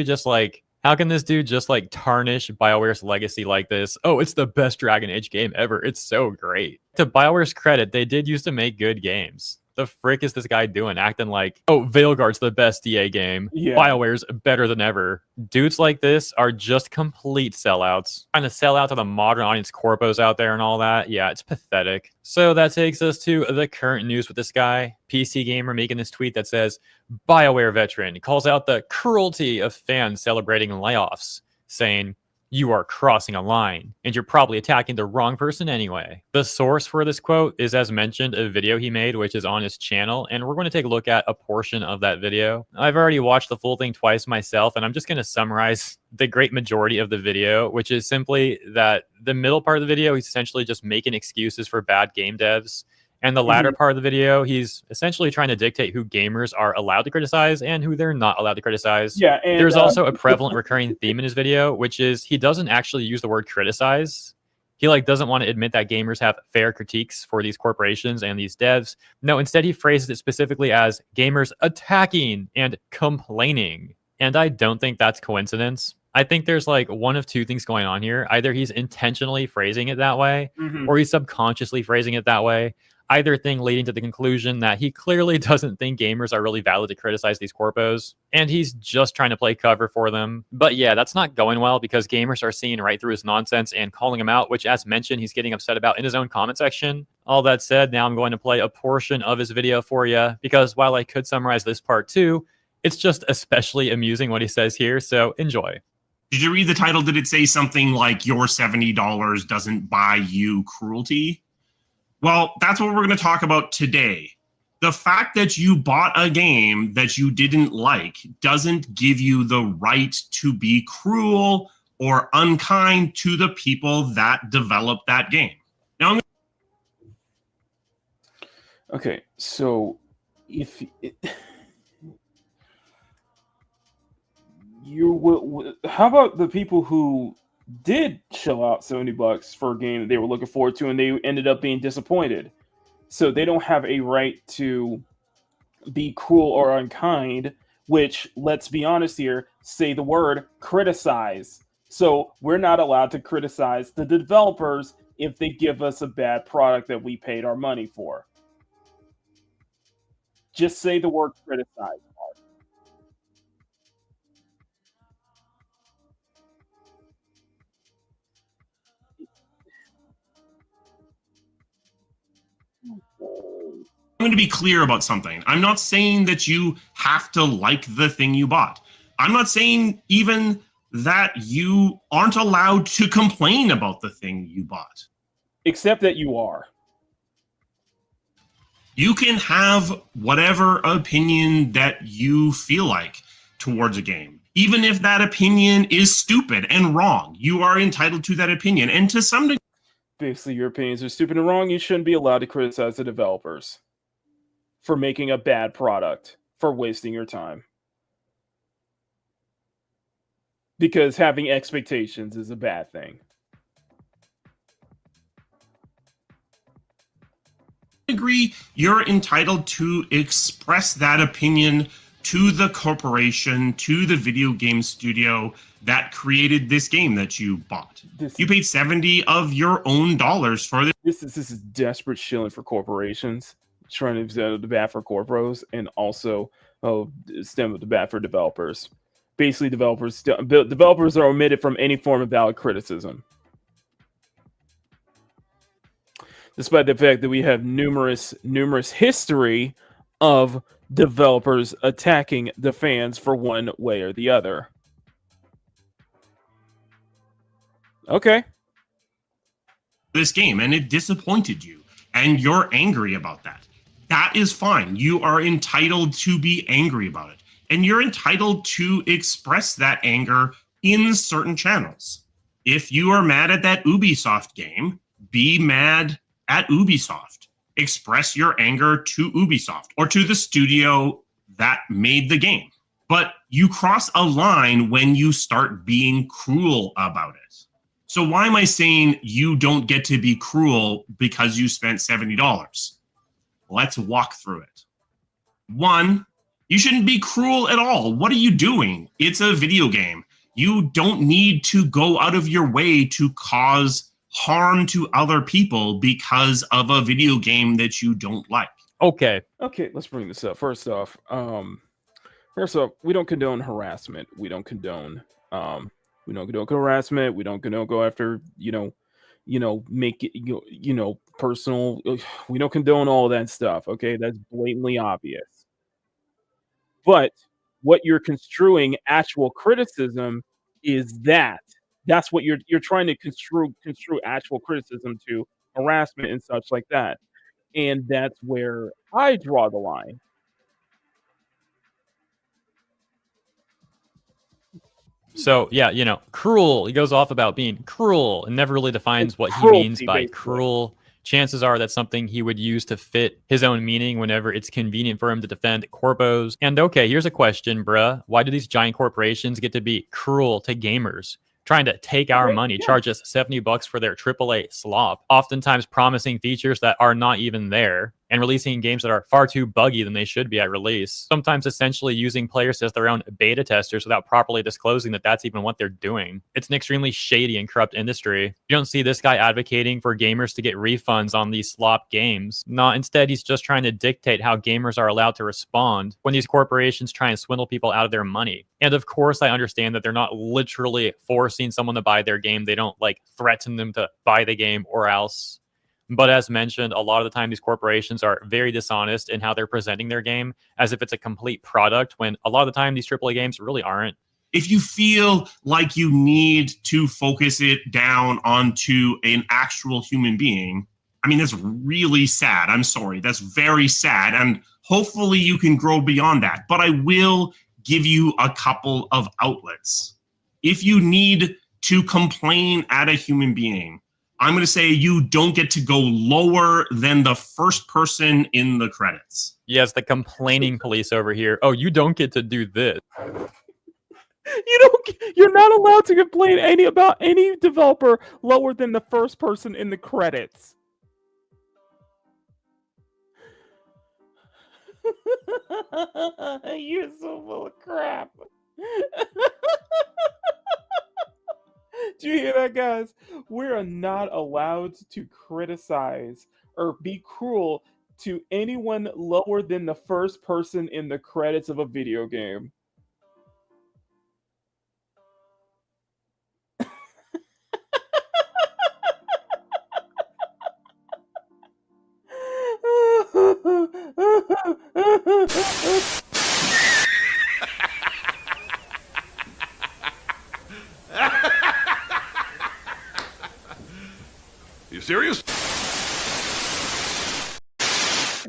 this dude just like tarnish BioWare's legacy like this? Oh, it's the best Dragon Age game ever. It's so great. To BioWare's credit, they did used to make good games. The frick is this guy doing? Acting like, oh, Veilguard's the best DA game. Yeah. BioWare's better than ever. Dudes like this are just complete sellouts. Trying to sell out to the modern audience corpos out there and all that. Yeah, it's pathetic. So that takes us to the current news with this guy. PC Gamer making this tweet that says, BioWare veteran calls out the cruelty of fans celebrating layoffs, saying, you are crossing a line, and you're probably attacking the wrong person anyway. The source for this quote is, as mentioned, a video he made, which is on his channel, and we're going to take a look at a portion of that video. I've already watched the full thing twice myself, and I'm just going to summarize the great majority of the video, which is simply that the middle part of the video, he's essentially just making excuses for bad game devs. And the latter part of the video, he's essentially trying to dictate who gamers are allowed to criticize and who they're not allowed to criticize. Yeah, and there's also a prevalent recurring theme in his video, which is he doesn't actually use the word criticize. He doesn't want to admit that gamers have fair critiques for these corporations and these devs. No, instead he phrases it specifically as gamers attacking and complaining. And I don't think that's coincidence. I think there's one of two things going on here. Either he's intentionally phrasing it that way, or he's subconsciously phrasing it that way. Either thing leading to the conclusion that he clearly doesn't think gamers are really valid to criticize these corpos, and he's just trying to play cover for them. But yeah, that's not going well because gamers are seeing right through his nonsense and calling him out, which, as mentioned, he's getting upset about in his own comment section. All that said, now I'm going to play a portion of his video for you because while I could summarize this part too, it's just especially amusing what he says here, so enjoy. Did you read the title? Did it say something like your $70 doesn't buy you cruelty? Well, that's what we're going to talk about today. The fact that you bought a game that you didn't like doesn't give you the right to be cruel or unkind to the people that developed that game. Now, okay, so if you will, how about the people who did shell out $70 for a game that they were looking forward to and they ended up being disappointed? So they don't have a right to be cruel or unkind, which, let's be honest here, say the word criticize. So we're not allowed to criticize the developers if they give us a bad product that we paid our money for. Just say the word criticize. I'm going to be clear about something. I'm not saying that you have to like the thing you bought. I'm not saying even that you aren't allowed to complain about the thing you bought. Except that you are. You can have whatever opinion that you feel like towards a game. Even if that opinion is stupid and wrong, you are entitled to that opinion. And to some degree, basically, your opinions are stupid and wrong. You shouldn't be allowed to criticize the developers for making a bad product, for wasting your time. Because having expectations is a bad thing. degree, you're entitled to express that opinion to the corporation, to the video game studio that created this game that you bought. You paid 70 of your own dollars for this. This is desperate shilling for corporations, trying to stem the bat for corporos, and also stem the bat for developers. Basically, developers are omitted from any form of valid criticism, despite the fact that we have numerous history of developers attacking the fans for one way or the other. Okay. This game, and it disappointed you, and you're angry about that. That is fine. You are entitled to be angry about it, and you're entitled to express that anger in certain channels. If you are mad at that Ubisoft game, be mad at Ubisoft. Express your anger to Ubisoft or to the studio that made the game. But you cross a line when you start being cruel about it. So why am I saying you don't get to be cruel because you spent $70? Let's walk through it. One, you shouldn't be cruel at all. What are you doing? It's a video game. You don't need to go out of your way to cause harm to other people because of a video game that you don't like. Okay, let's bring this up. First off, we don't condone harassment. We don't condone harassment. We don't go after, make it, personal. We don't condone all that stuff. Okay, that's blatantly obvious. But what you're construing actual criticism is that's what you're trying to construe actual criticism to, harassment and such like that. And that's where I draw the line. So yeah, cruel. He goes off about being cruel and never really defines what he means by basically. cruel. Chances are that's something he would use to fit his own meaning whenever it's convenient for him to defend corpos. And okay, here's a question, bruh. Why do these giant corporations get to be cruel to gamers? Trying to take our money, charge us $70 for their AAA slop, oftentimes promising features that are not even there, and releasing games that are far too buggy than they should be at release. Sometimes essentially using players as their own beta testers without properly disclosing that that's even what they're doing. It's an extremely shady and corrupt industry. You don't see this guy advocating for gamers to get refunds on these slop games. No, instead he's just trying to dictate how gamers are allowed to respond when these corporations try and swindle people out of their money. And of course, I understand that they're not literally forcing someone to buy their game. They don't threaten them to buy the game or else. But as mentioned, a lot of the time these corporations are very dishonest in how they're presenting their game as if it's a complete product, when a lot of the time these AAA games really aren't. If you feel like you need to focus it down onto an actual human being, I mean, that's really sad. I'm sorry. That's very sad. And hopefully you can grow beyond that. But I will give you a couple of outlets. If you need to complain at a human being, I'm going to say you don't get to go lower than the first person in the credits. Yes, the complaining police over here. Oh, you don't get to do this. You're not allowed to complain about any developer lower than the first person in the credits. You're so full of crap. Do you hear that, guys? We are not allowed to criticize or be cruel to anyone lower than the first person in the credits of a video game. You serious?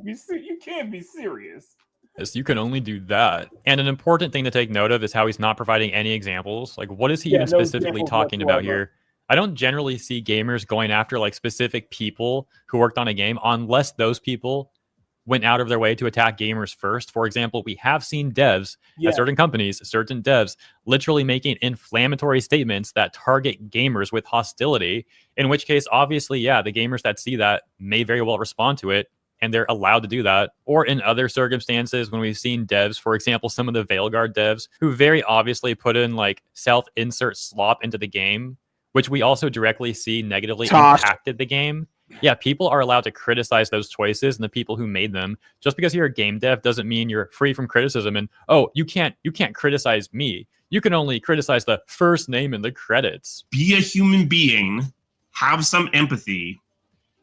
You can't be serious. Yes, you can only do that. And an important thing to take note of is how he's not providing any examples. What is he even no specifically examples talking about whatsoever. here? I don't generally see gamers going after specific people who worked on a game unless those people went out of their way to attack gamers first. For example, we have seen devs at certain companies, certain devs, literally making inflammatory statements that target gamers with hostility, in which case, obviously, the gamers that see that may very well respond to it and they're allowed to do that. Or in other circumstances, when we've seen devs, for example, some of the Veilguard devs who very obviously put in like self-insert slop into the game, which we also directly see negatively impacted the game. Yeah, people are allowed to criticize those choices and the people who made them. Just because you're a game dev doesn't mean you're free from criticism. And oh, you can't criticize me. You can only criticize the first name in the credits. Be a human being, have some empathy,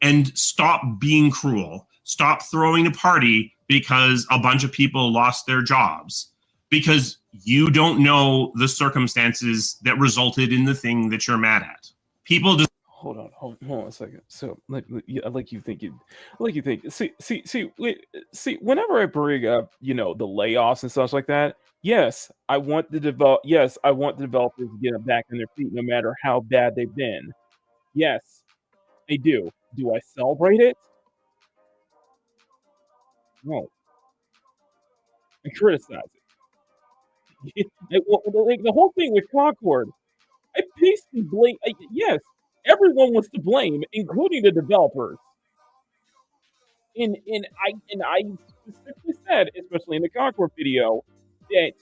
and stop being cruel. Stop throwing a party because a bunch of people lost their jobs. Because you don't know the circumstances that resulted in the thing that you're mad at. People just hold on a second. So like you think. See, whenever I bring up, the layoffs and stuff like that, yes, I want the developers to get back on their feet no matter how bad they've been. Yes, I do. Do I celebrate it? No. I criticize it. Like the whole thing with Concord, I basically blame. Yes, everyone was to blame, including the developers. And I specifically said, especially in the Concord video, that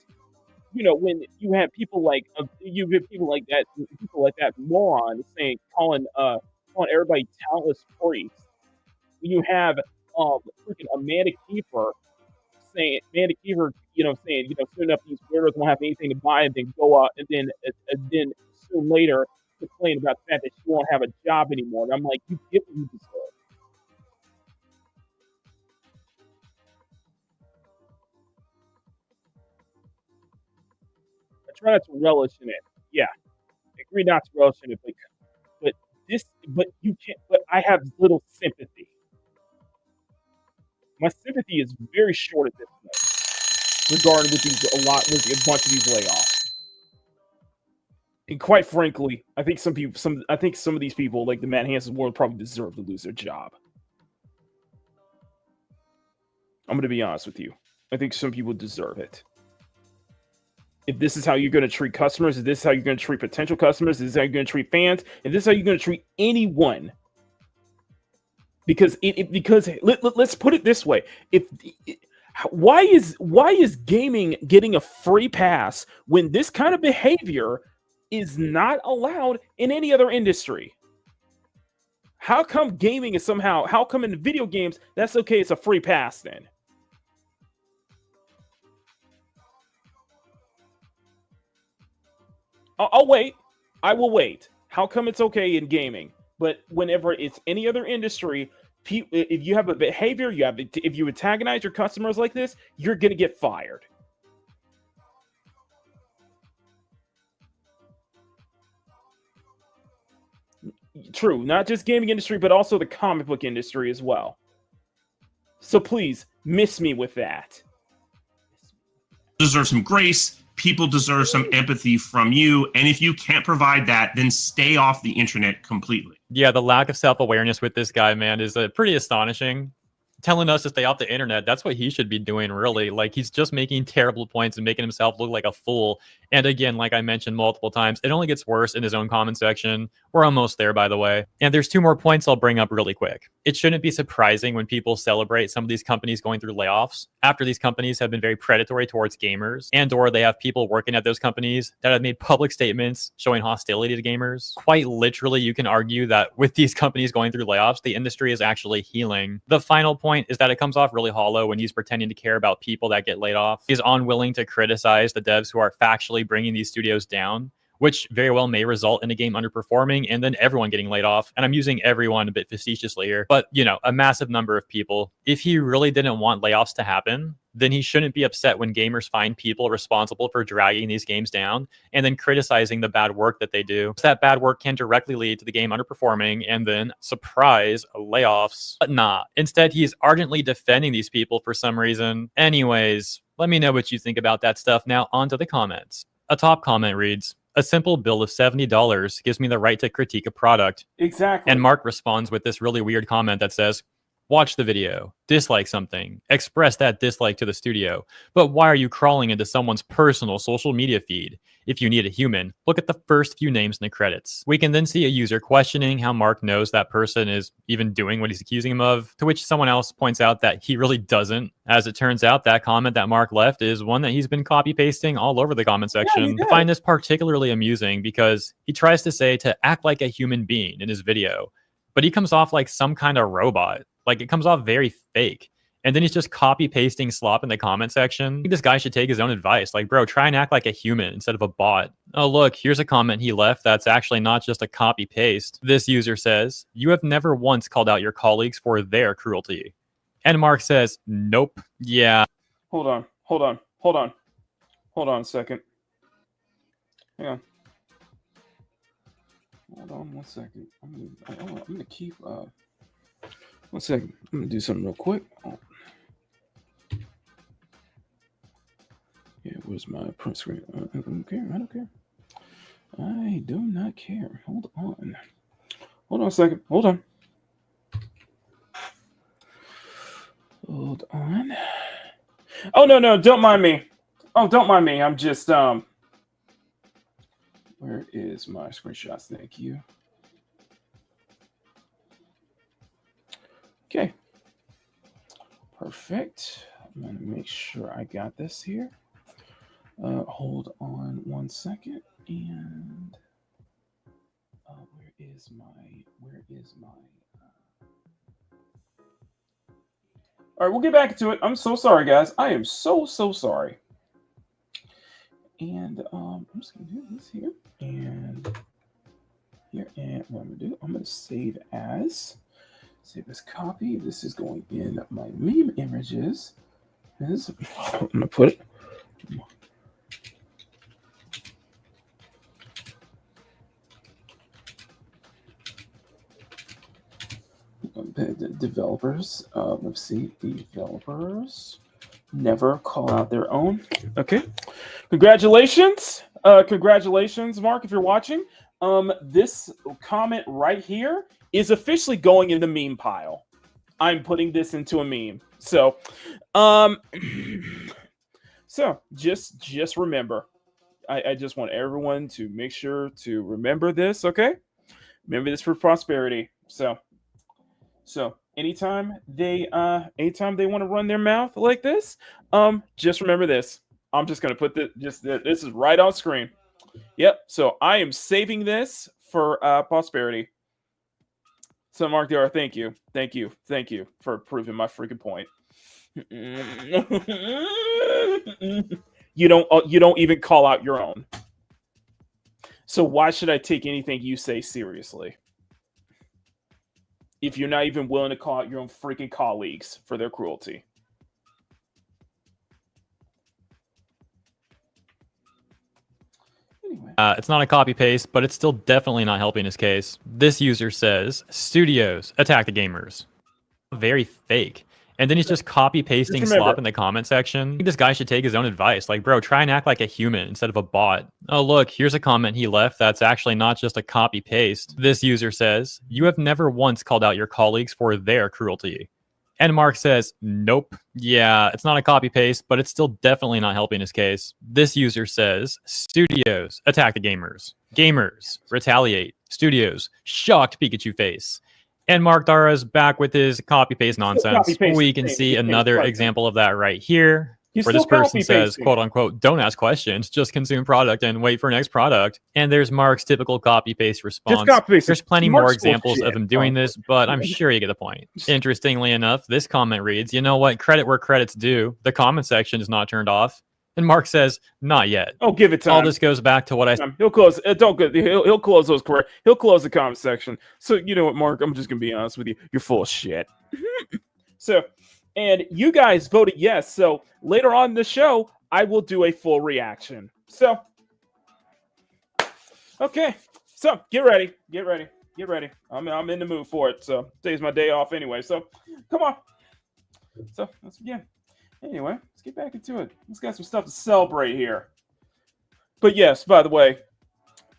when you have people like that moron calling everybody talentless freaks. You have freaking Amanda Kiefer saying, soon enough these weirdos won't have anything to buy, and then go out and then soon later complain about the fact that she won't have a job anymore. And I'm like, you get what you deserve. I try not to relish in it. Yeah, I agree not to relish in it, but you can't. But I have little sympathy. My sympathy is very short at this point, regarding with a bunch of these layoffs. And quite frankly, I think some of these people, like the Matt Hansen world, probably deserve to lose their job. I'm going to be honest with you. I think some people deserve it. If this is how you're going to treat customers, if this is how you're going to treat potential customers, if this is how you're going to treat fans, if this is how you're going to treat anyone. Because let's put it this way: why is gaming getting a free pass when this kind of behavior is not allowed in any other industry? How come gaming is how come in video games that's okay? It's a free pass then. I'll wait. I will wait. How come it's okay in gaming? But whenever it's any other industry, if you have a behavior, if you antagonize your customers like this, you're going to get fired. True, not just gaming industry, but also the comic book industry as well. So please, miss me with that. Deserve some grace. People deserve some empathy from you. And if you can't provide that, then stay off the internet completely. Yeah, the lack of self-awareness with this guy, man, is pretty astonishing. Telling us to stay off the internet, that's what he should be doing, really. Like, he's just making terrible points and making himself look like a fool. And again, like I mentioned multiple times, it only gets worse in his own comment section. We're almost there, by the way. And there's two more points I'll bring up really quick. It shouldn't be surprising when people celebrate some of these companies going through layoffs after these companies have been very predatory towards gamers, and or they have people working at those companies that have made public statements showing hostility to gamers. Quite literally, you can argue that with these companies going through layoffs, the industry is actually healing. The final point is that it comes off really hollow when he's pretending to care about people that get laid off. He's unwilling to criticize the devs who are factually bringing these studios down, which very well may result in a game underperforming and then everyone getting laid off. And I'm using everyone a bit facetiously here, but a massive number of people. If he really didn't want layoffs to happen, then he shouldn't be upset when gamers find people responsible for dragging these games down and then criticizing the bad work that they do. That bad work can directly lead to the game underperforming and then, surprise, layoffs. But nah, instead he's ardently defending these people for some reason. Anyways, let me know what you think about that stuff. Now on to the comments. A top comment reads, "A simple bill of $70 gives me the right to critique a product." Exactly. And Mark responds with this really weird comment that says, watch the video, dislike something, express that dislike to the studio. But why are you crawling into someone's personal social media feed? If you need a human, look at the first few names in the credits. We can then see a user questioning how Mark knows that person is even doing what he's accusing him of, to which someone else points out that he really doesn't. As it turns out, that comment that Mark left is one that he's been copy-pasting all over the comment section. I find this particularly amusing because he tries to say to act like a human being in his video, but he comes off like some kind of robot. Like, it comes off very fake. And then he's just copy-pasting slop in the comment section. I think this guy should take his own advice. Like, bro, try and act like a human instead of a bot. Oh, look, here's a comment he left that's actually not just a copy-paste. This user says, you have never once called out your colleagues for their cruelty. And Mark says, nope, yeah. Hold on a second. Hang on. Hold on 1 second. I'm gonna keep 1 second. I'm gonna do something real quick. Oh. Yeah, where's my print screen? I don't care. I do not care. Hold on a second. Hold on. Oh no, don't mind me. Oh, don't mind me. I'm just where is my screenshots? Thank you. Okay. Perfect. I'm going to make sure I got this here. Hold on 1 second. And where is my all right, we'll get back to it. I'm so sorry, guys. I am so sorry. And I'm just going to do this here. And here. And what I'm going to do, I'm going to save as copy. This is going in my meme images. I'm going to put it. Developers, let's see, developers never call out their own. Okay, congratulations, Mark, if you're watching. This comment right here is officially going in the meme pile. I'm putting this into a meme. So, just remember. I just want everyone to make sure to remember this. Okay, remember this for prosperity. So anytime they want to run their mouth like this, just remember this. I'm just gonna put this is right on screen. Yep. So I am saving this for prosperity. So Mark DR, thank you for proving my freaking point. You don't even call out your own. So why should I take anything you say seriously? If you're not even willing to call out your own freaking colleagues for their cruelty. Anyway. It's not a copy paste, but it's still definitely not helping his case. This user says, studios attack the gamers. Very fake. And then he's just copy pasting slop in the comment section. I think this guy should take his own advice. Like, bro, try and act like a human instead of a bot. Oh, look, here's a comment he left that's actually not just a copy paste. This user says, you have never once called out your colleagues for their cruelty. And Mark says, nope, yeah, it's not a copy paste, but it's still definitely not helping his case. This user says, studios attack the gamers. Gamers retaliate. Studios shocked Pikachu face. And Mark Dara's back with his copy-paste nonsense. We can see another example of that right here, where this person says, quote unquote, don't ask questions, just consume product and wait for next product. And there's Mark's typical copy-paste response. There's plenty more examples of him doing this, but I'm sure you get the point. Interestingly enough, this comment reads, you know what, credit where credit's due. The comment section is not turned off. And Mark says, not yet. Oh, give it time. All this goes back to what I said. He'll close. He'll close those. He'll close the comment section. So you know what, Mark? I'm just gonna be honest with you. You're full of shit. So, and you guys voted yes. So later on in the show, I will do a full reaction. So, okay. So get ready. I'm in the mood for it. So today's my day off anyway. So come on. So let's begin. Anyway, let's get back into it. Let's got some stuff to celebrate here. But yes, by the way,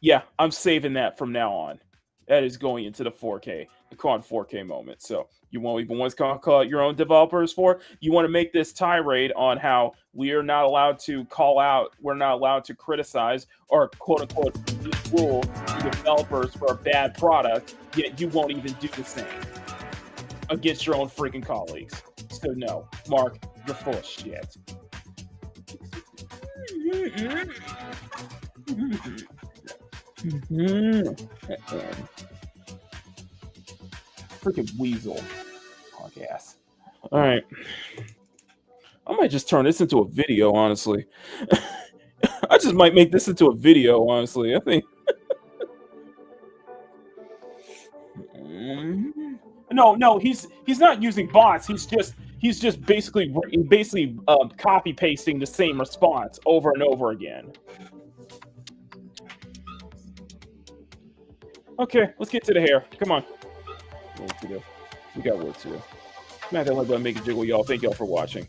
yeah, I'm saving that from now on. That is going into the 4K. quad 4K moment. So you won't even want to call out your own developers for. You want to make this tirade on how we are not allowed to call out, we're not allowed to criticize or quote unquote rule the developers for a bad product, yet you won't even do the same against your own freaking colleagues. So no, Mark, you're full of shit. Freaking weasel. Punk ass. All right. I might just turn this into a video, honestly. I just might make this into a video, honestly. I think. No, he's not using bots. He's just basically copy pasting the same response over and over again. Okay, let's get to the hair. Come on. We got work to do. Not that let make a jiggle, y'all. Thank y'all for watching.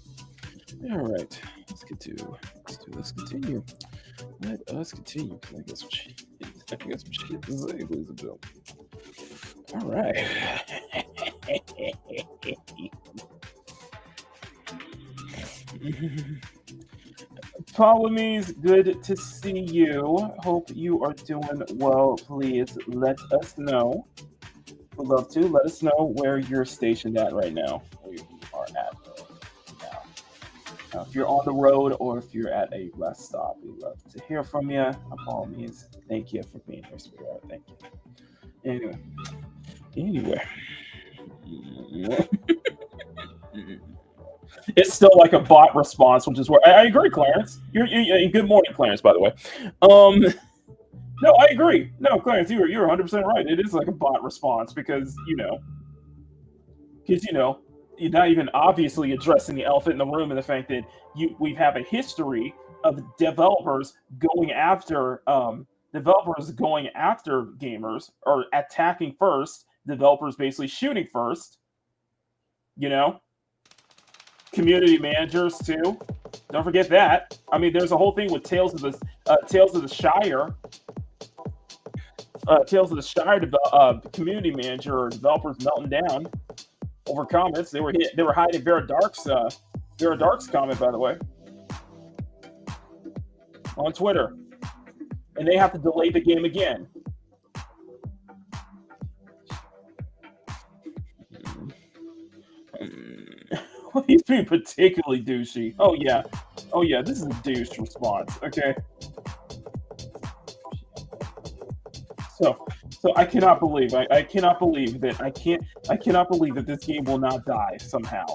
All right, let's continue. Let us continue. I got some shit. To say, ladies and gentlemen. All right. Ptolemy's, good to see you. Hope you are doing well. Please let us know. Would love to. Let us know where you're stationed at right now. Where you are at now. Now, if you're on the road or if you're at a rest stop, we'd love to hear from you. Ptolemy's, thank you for being here, sweetheart. Thank you. Anyway. It's still like a bot response, which is where I agree, Clarence. You're good morning, Clarence, by the way. No, I agree. No, Clarence, you're 100% right. It is like a bot response because you're not even obviously addressing the elephant in the room and the fact that we have a history of developers going after gamers or attacking first, developers basically shooting first. Community managers too. Don't forget that. I mean, there's a whole thing with Tales of the Shire. Tales of the Shire community manager or developers melting down over comments. They were hiding Vera Dark's comment, by the way, on Twitter, and they have to delay the game again. He's being particularly douchey. Oh yeah, this is a douche response. Okay. So I cannot believe that this game will not die somehow.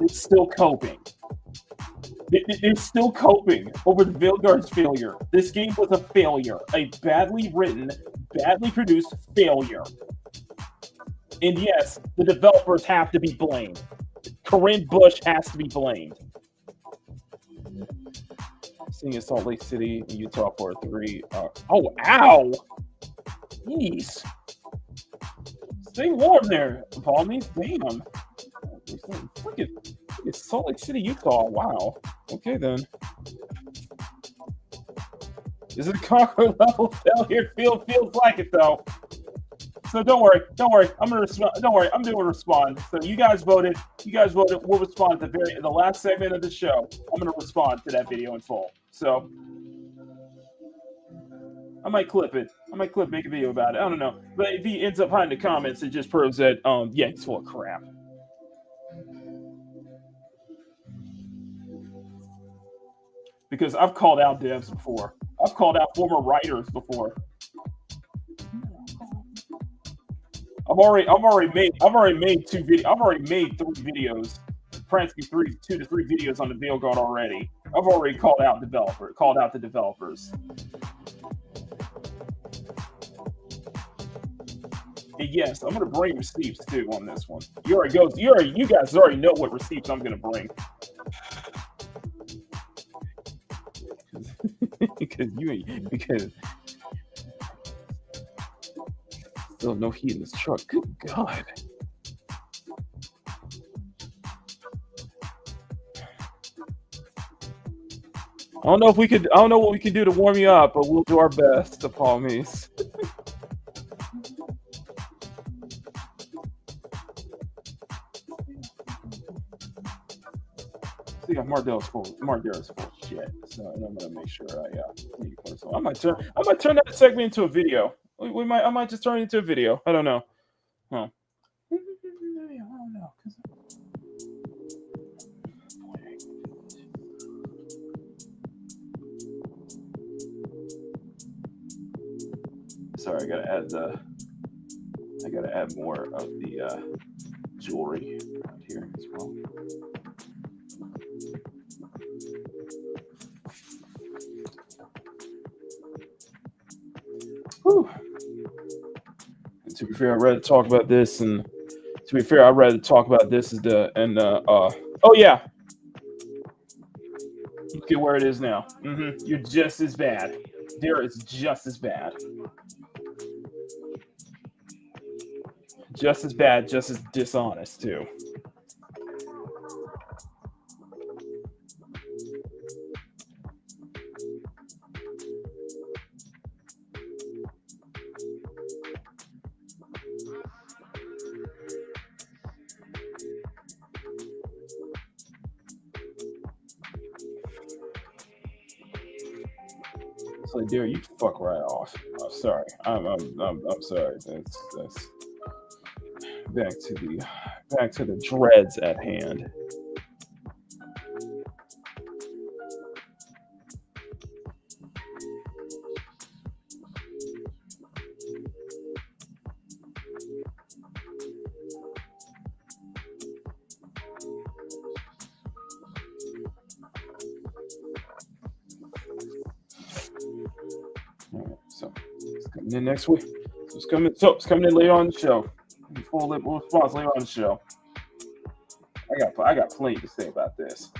It's still coping. They're still coping over the Veilguard's failure. This game was a failure, a badly written, badly produced failure. And yes, the developers have to be blamed. Corinne Bush has to be blamed. Seeing in Salt Lake City, Utah for 3. Oh, ow! Jeez. Stay warm there, Palmy. Damn. Look at Salt Lake City, Utah. Wow. Okay, then. Is it a conquer level failure? Feels like it, though. So don't worry. I'm gonna respond. Don't worry. I'm gonna respond. So you guys voted. We'll respond at the last segment of the show. I'm gonna respond to that video in full. So I might clip it. Make a video about it. I don't know. But if he ends up hiding the comments, it just proves that he's full of crap. Because I've called out devs before. I've called out former writers before. I've already made 3 videos, Pransky 2 to 3 videos on the Veilguard already. I've already called out the developers. And yes, I'm gonna bring receipts too on this one. You guys already know what receipts I'm gonna bring. because still no heat in this truck. Good God. I don't know what we can do to warm you up, but we'll do our best, the Palmies. yeah, Mardel's full shit. So and I'm gonna make sure I might turn that segment into a video. I might just turn it into a video. I don't know. Huh. I don't know. Sorry, I gotta add more of the jewelry around here as well. Whew. And to be fair, I'd rather talk about this, and to be fair, I'd rather talk about this as oh yeah, look at where it is now. You're just as bad. There is just as bad. Just as bad, just as dishonest too. It's like, dude, you fuck right off. Oh, sorry, I'm sorry. That's back to the dreads at hand. All right, so it's coming in next week. It's coming in later on the show. Full response later on the show. I got plenty to say about this.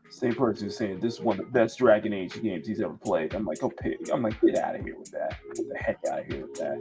Same person who's saying this is one of the best Dragon Age games he's ever played. I'm like, okay. I'm like, get out of here with that. Get the heck out of here with that.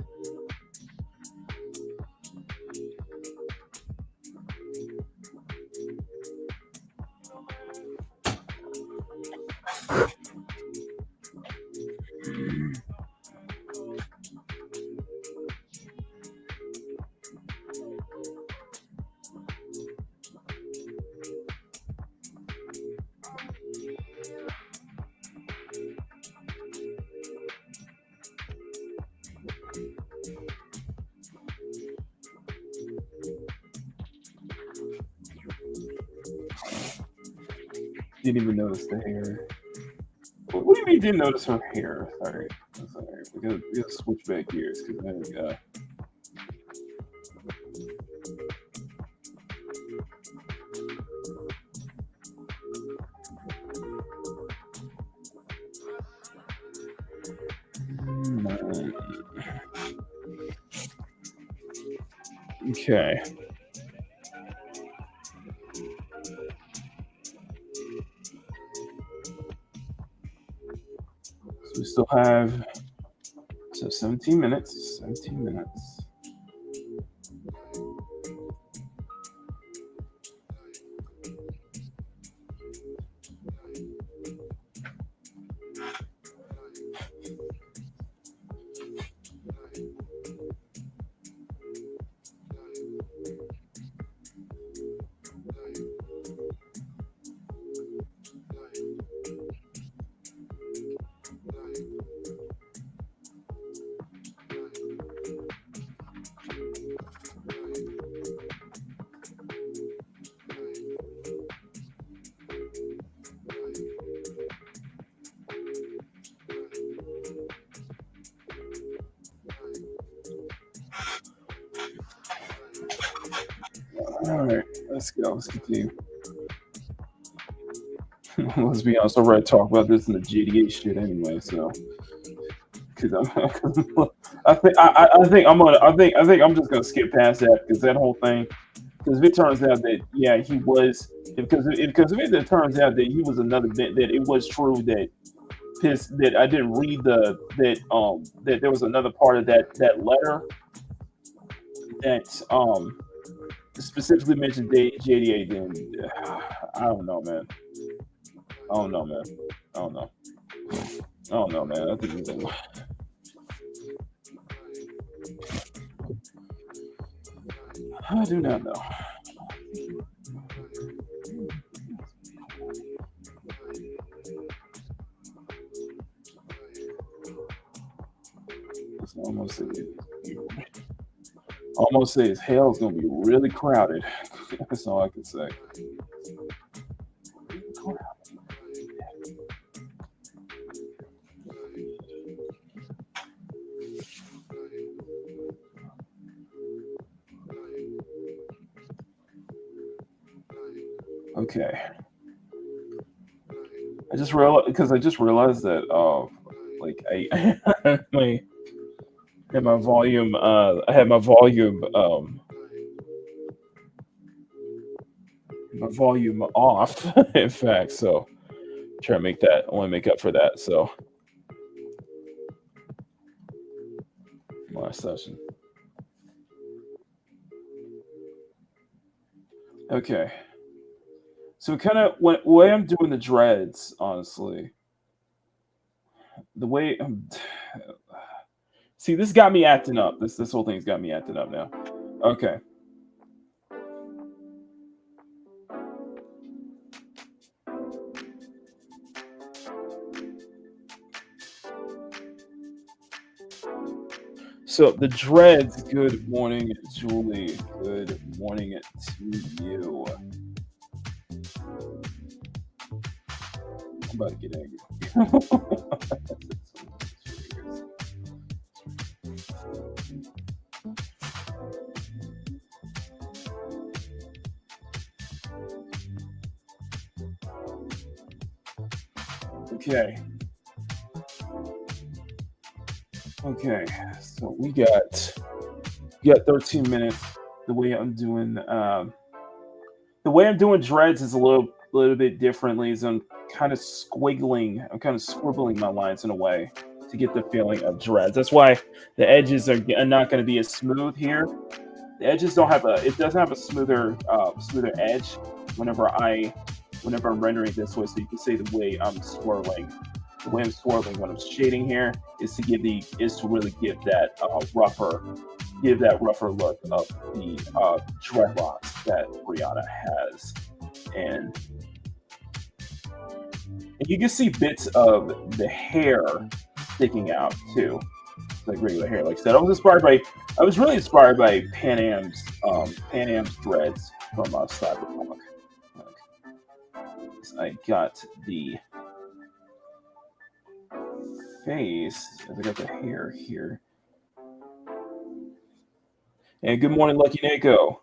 Didn't even notice the hair. What do you mean didn't notice her hair? Sorry. We gotta switch back gears because then okay. So we still have 17 minutes. 17 minutes. All right, let's go. Let's continue. Let's be honest. I'm ready to talk about this in the GDA shit anyway. So, because I think I'm just gonna skip past that because that whole thing. Because if it turns out that he was, because if it turns out that he was another bit, that it was true that that I didn't read that there was another part of that letter that specifically mentioned JDA, then I don't know, man. I don't know, man. I don't know. I don't know, man. I think he's I do not know. It's almost say hell's gonna be really crowded. That's all I can say. Okay. I just realized that like I my volume I had my volume off in fact, so try to make that I want to make up for that, so last session. Okay. So kind of way I'm doing the dreads, honestly, the way see, this got me acting up. This whole thing's got me acting up now. Okay. So the dreads. Good morning, Julie. Good morning to you. I'm about to get angry. Okay. Okay. So we got 13 minutes. The way I'm doing dreads is a little bit differently. Is I'm kind of squiggling. I'm kind of scribbling my lines in a way to get the feeling of dreads. That's why the edges are not going to be as smooth here. The edges don't have it doesn't have a smoother edge whenever I'm rendering this way. So you can see the way I'm swirling. The way I'm swirling when I'm shading here is to really give that rougher look of the dreadlocks that Briannah has, and you can see bits of the hair sticking out too, like regular hair. Like I said, I was really inspired by Pan Am's dreads from Cyberpunk. I got the face, I got the hair here. And good morning, Lucky Neko.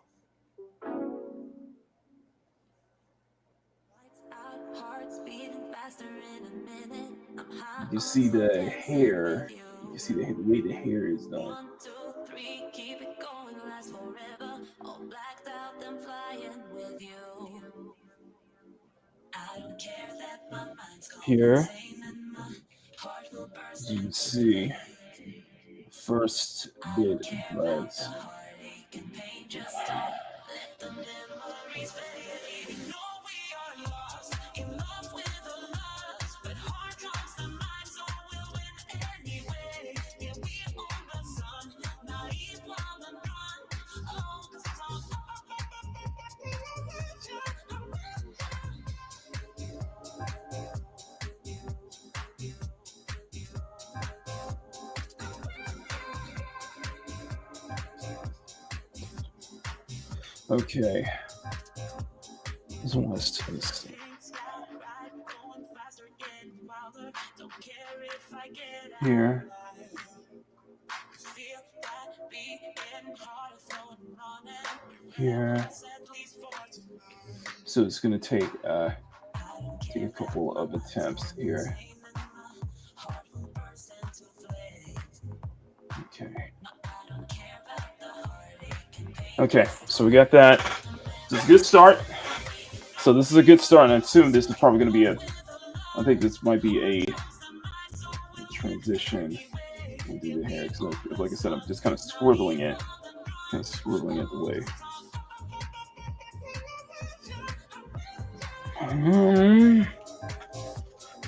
You see the hair. You see the way the hair is done. Here, you can see first bit of dreads. Okay. This one was taste. Here. Here. So it's going to take a couple of attempts here. Okay. Okay, so we got that. This is a good start. So this is a good start, and I assume this is probably going to be I think this might be a transition. We'll do the hair, because like I said, I'm just kind of scribbling it the way.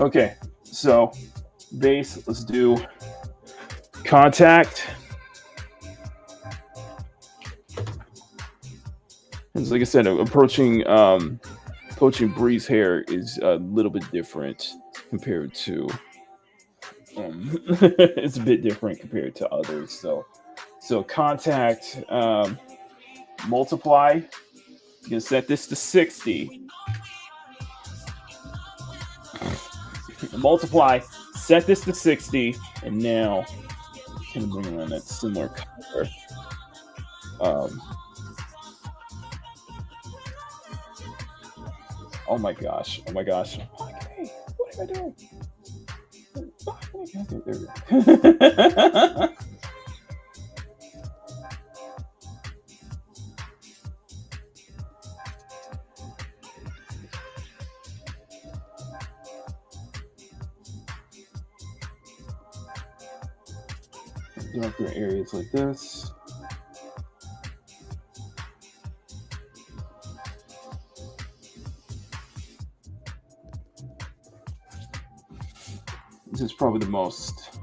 Okay, so base. Let's do contact. It's like I said, approaching Bree's hair is a little bit different compared to. It's a bit different compared to others. So contact, multiply. You can set this to 60. Multiply. Set this to 60, and now I'm gonna bring around that similar color. Oh my gosh! Oh my gosh! Okay, what am I doing? Okay, there we go. Darker areas like this. This is probably the most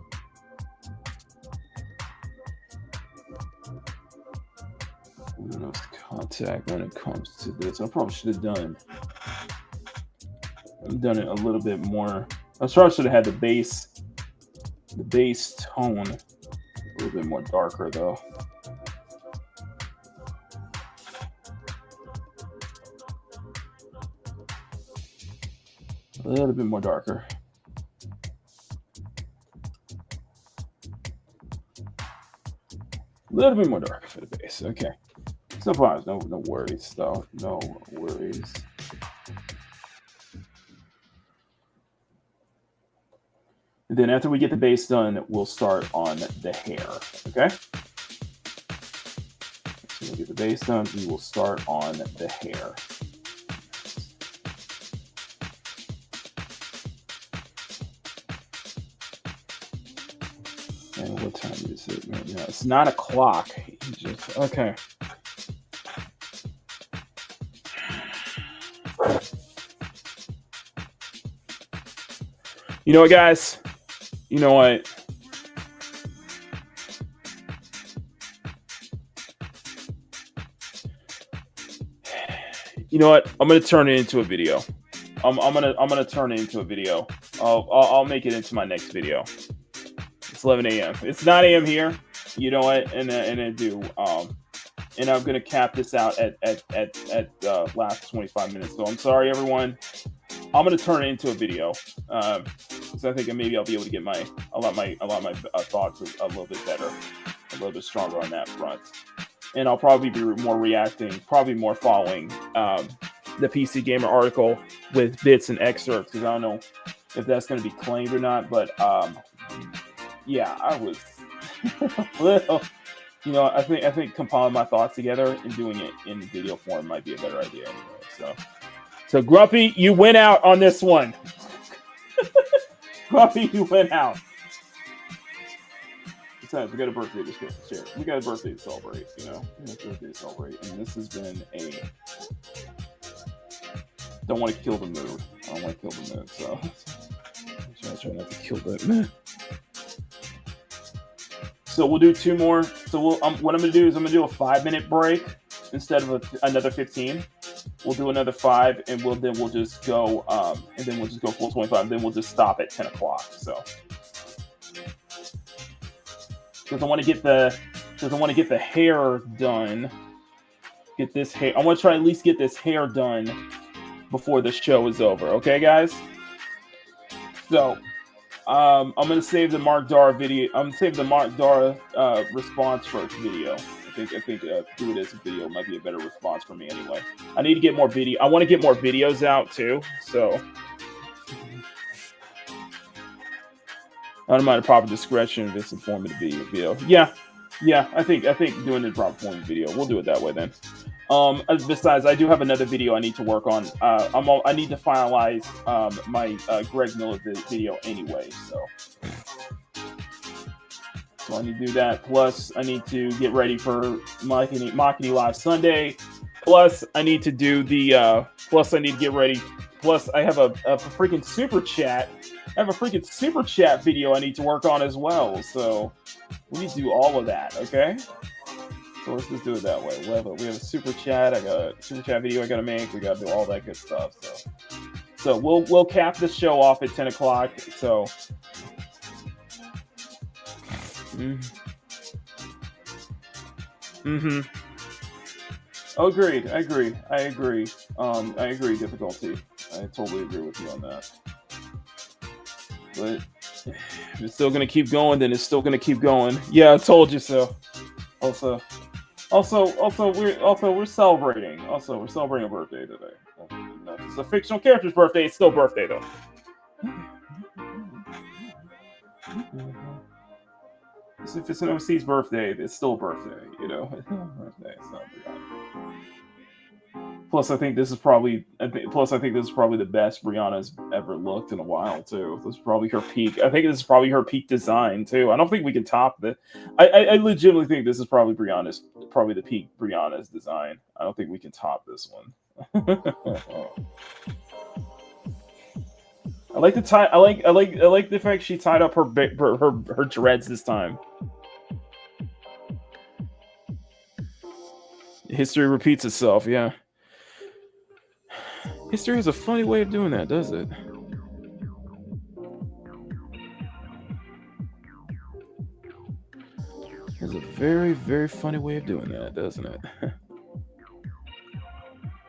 contact when it comes to this. I probably should have done it a little bit more. I probably should have had the base tone a little bit more darker though. A little bit more darker. A little bit more darker for the base. Okay. No problems. No worries though. No worries. And then after we get the base done, we'll start on the hair. Okay. So we'll get the base done. We will start on the hair. And what time is it right now? It's 9 o'clock. Okay. You know what, guys? You know what? You know what? I'm gonna turn it into a video. I'm gonna turn it into a video. I'll make it into my next video. It's 11 a.m. It's 9 a.m. here. You know what? And I do. And I'm gonna cap this out at last 25 minutes. So I'm sorry, everyone. I'm gonna turn it into a video. So I think maybe I'll be able to get a lot of my thoughts a little bit better, a little bit stronger on that front. And I'll probably be more reacting, probably more following the PC Gamer article with bits and excerpts, because I don't know if that's going to be claimed or not. But yeah, I was little. You know, I think compiling my thoughts together and doing it in video form might be a better idea anyway. So Grumpy, you went out on this one. Grumpy, you went out. Besides, we got a birthday to share. We got a birthday to celebrate, you know. We got a birthday to celebrate. And this has been a... Don't want to kill the mood. I don't want to kill the mood, so... I try not to kill the mood. So we'll do 2 more. So what I'm going to do is I'm going to do a 5-minute break instead of another 15. We'll do another 5, and we'll just go, and then we'll just go full 25. And then we'll just stop at 10 o'clock. So, because I want to get the hair done. Get this hair. I want to try at least get this hair done before the show is over. Okay, guys. So, I'm gonna save the Mark Dara video. I'm gonna save the Mark Dara response first video. I think do it as a video might be a better response for me anyway. I need to get more video. I want to get more videos out too. So I don't mind a proper discretion if it's informative video. Yeah. I think doing the proper form video. We'll do it that way then. Besides, I do have another video I need to work on. I need to finalize my Greg Miller video anyway. So I need to do that. Plus, I need to get ready for Makini Live Sunday. Plus, I need to do the. Plus, I need to get ready Plus, I have a freaking super chat. I have a freaking super chat video I need to work on as well. So we need to do all of that, okay? So let's just do it that way. We have a super chat. I got a super chat video I gotta make. We gotta do all that good stuff. So we'll cap this show off at 10 o'clock. So. Mm-hmm. Oh, agreed. I agree. I agree. Difficulty. I totally agree with you on that. But if it's still gonna keep going, then it's still gonna keep going. Yeah, I told you so. Also, we're celebrating. Also, we're celebrating a birthday today. It's a fictional character's birthday. It's still birthday though. If it's an OC's birthday, it's still a birthday, you know. Birthday, it's not Briannah. Plus, I think this is probably the best Brianna's ever looked in a while too. This is probably her peak. I think this is probably her peak design too. I don't think we can top that. I legitimately think this is probably the peak Brianna's design. I don't think we can top this one. I like the tie. I like the fact she tied up her dreads this time. History repeats itself. Yeah. History has a funny way of doing that, does it? There's a very, very funny way of doing that, doesn't it?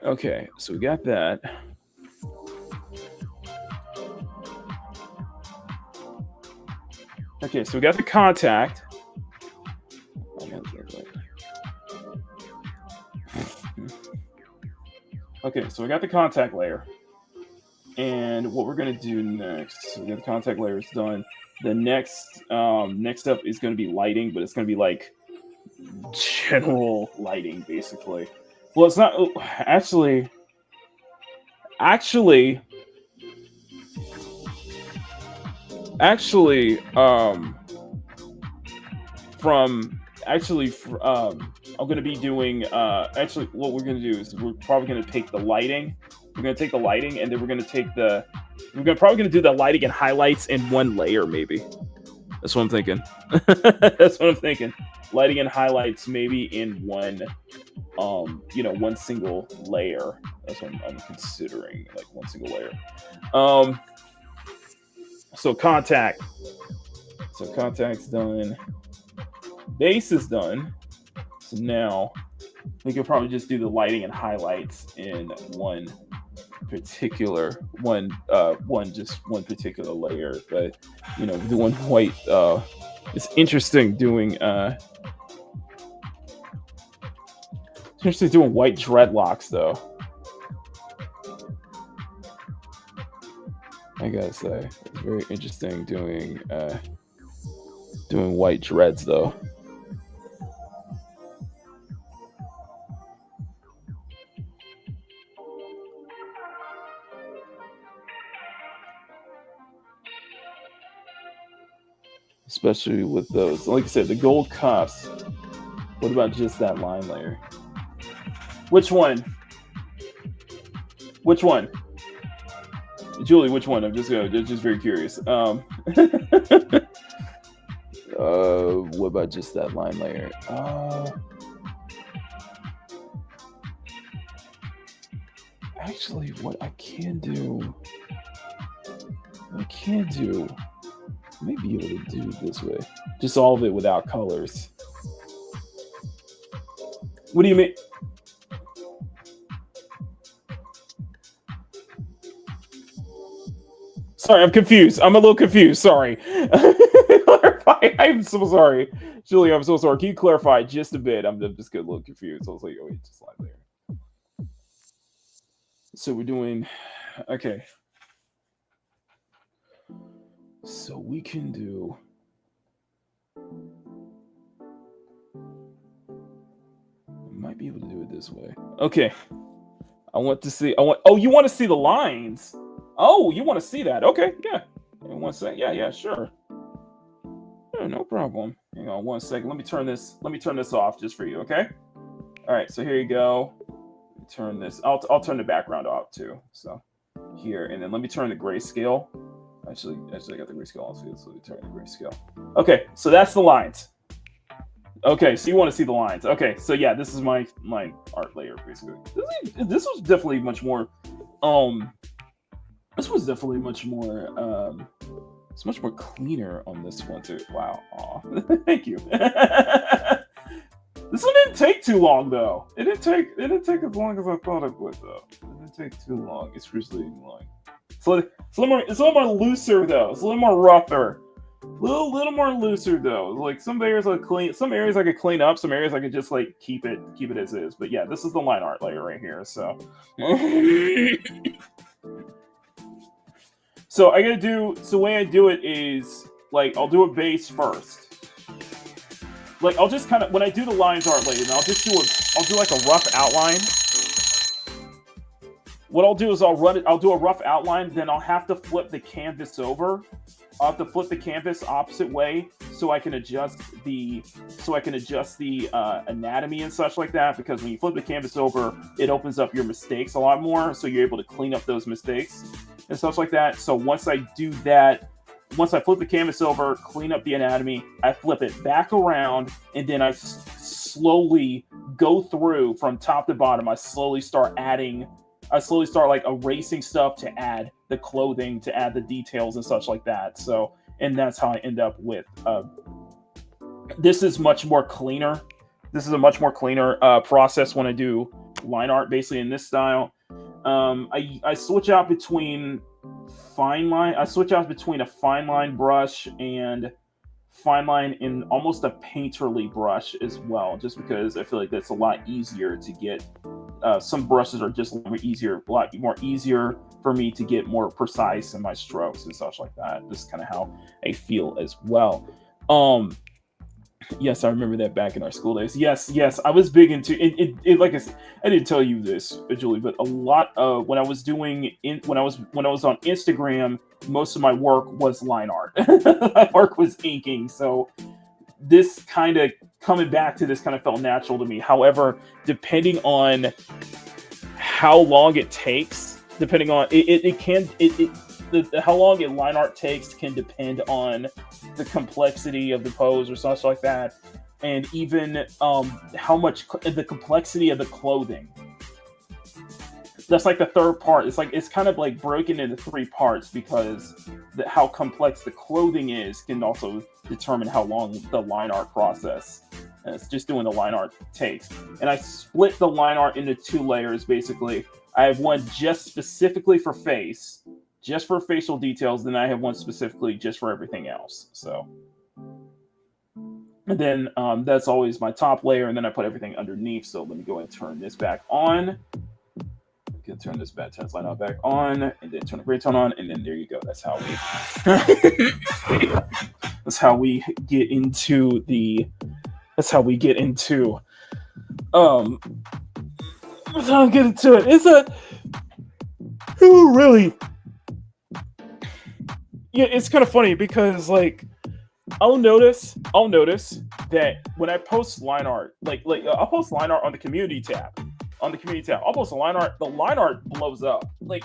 Okay, so we got that. Okay, so we got the contact. Okay, so we got the contact layer. And what we're going to do next, so we got the contact layers done. The next step is going to be lighting, but it's going to be like general lighting, basically. Well, it's not actually I'm going to be doing what we're going to do is we're probably going to take the lighting. We're going to take the lighting, and then we're probably going to do the lighting and highlights in one layer, maybe. That's what I'm thinking. That's what I'm thinking. Lighting and highlights maybe in one single layer. That's what I'm considering, like one single layer. So contact's done. Base is done. So now we could probably just do the lighting and highlights in one particular layer. But doing white. It's interesting doing. It's interesting doing white dreadlocks though. I gotta say, it's very interesting doing white dreads though. Especially with those, like I said, the gold cuffs. What about just that line layer? Which one? Julie, which one? I'm just very curious. What about just that line layer? Actually, what I can do, may be able to do it this way. Just all of it without colors. What do you mean? Sorry, I'm confused. I'm a little confused. Sorry. Clarify. I'm so sorry. Julie, I'm so sorry. Can you clarify just a bit? I'm just getting a little confused. I was like, oh, wait, just slide there. So we're doing... Okay. So we can do... Might be able to do it this way. Okay. Oh, you want to see the lines? Oh, you want to see that? Okay, yeah. One second. Yeah, sure. Yeah, no problem. Hang on 1 second. Let me turn this off just for you, okay? All right, so here you go. Turn this. I'll turn the background off too. So here, and then let me turn the grayscale. Actually, I got the grayscale on, so let me turn the grayscale. Okay, so that's the lines. Okay, so you want to see the lines. Okay, so yeah, this is my line art layer, basically. This was definitely much more, this was definitely much more, it's much more cleaner on this one too. Wow, aw, thank you. This one didn't take too long though. It didn't take as long as I thought it would though. It didn't take too long. It's really long. So it's a little more looser though. It's a little more rougher. Little more looser though. Like some areas I clean, some areas I could clean up, some areas I could just like keep it as is. But yeah, this is the line art layer right here. So so I gotta do. So the way I do it is like I'll do a base first. Like I'll just kind of when I do the lines art layer, I'll do like a rough outline. What I'll do is I'll do a rough outline, then I'll have to flip the canvas over. I'll have to flip the canvas opposite way so I can adjust the anatomy and such like that, because when you flip the canvas over, it opens up your mistakes a lot more, so you're able to clean up those mistakes and stuff like that. So once I do that, once I flip the canvas over, clean up the anatomy, I flip it back around, and then I slowly go through from top to bottom. I slowly start like erasing stuff to add the clothing, to add the details and such like that. So, and that's how I end up with, this is much more cleaner. This is a much more cleaner process when I do line art, basically in this style. I switch out between I switch out between a fine line brush and fine line in almost a painterly brush as well, just because I feel like that's a lot easier to get. Some brushes are just a lot more easier for me to get more precise in my strokes and such like that. This is kind of how I feel as well. Yes, I remember that back in our school days. Yes, I was big into it. Like I said, I didn't tell you this, Julie, but a lot of when I was on Instagram, most of my work was line art. My work was inking, so this kind of coming back to this kind of felt natural to me. However, depending on how long it takes, depending on how long a line art takes can depend on the complexity of the pose or such like that, and even how much the complexity of the clothing. That's like the third part. It's kind of like broken into three parts, because how complex the clothing is can also determine how long the line art process. And it's just doing the line art takes. And I split the line art into two layers, basically. I have one just specifically for face, just for facial details, then I have one specifically just for everything else. So, and then that's always my top layer, and then I put everything underneath. So let me go ahead and turn this back on. Turn this line art back on, and then turn the gray tone on, and then there you go. That's how we get into the. That's how we get into. That's how I get into it. It's a really. Yeah, it's kind of funny because like I'll notice that when I post line art, like I'll post line art on the community tab. I'll post a line art. The line art blows up. Like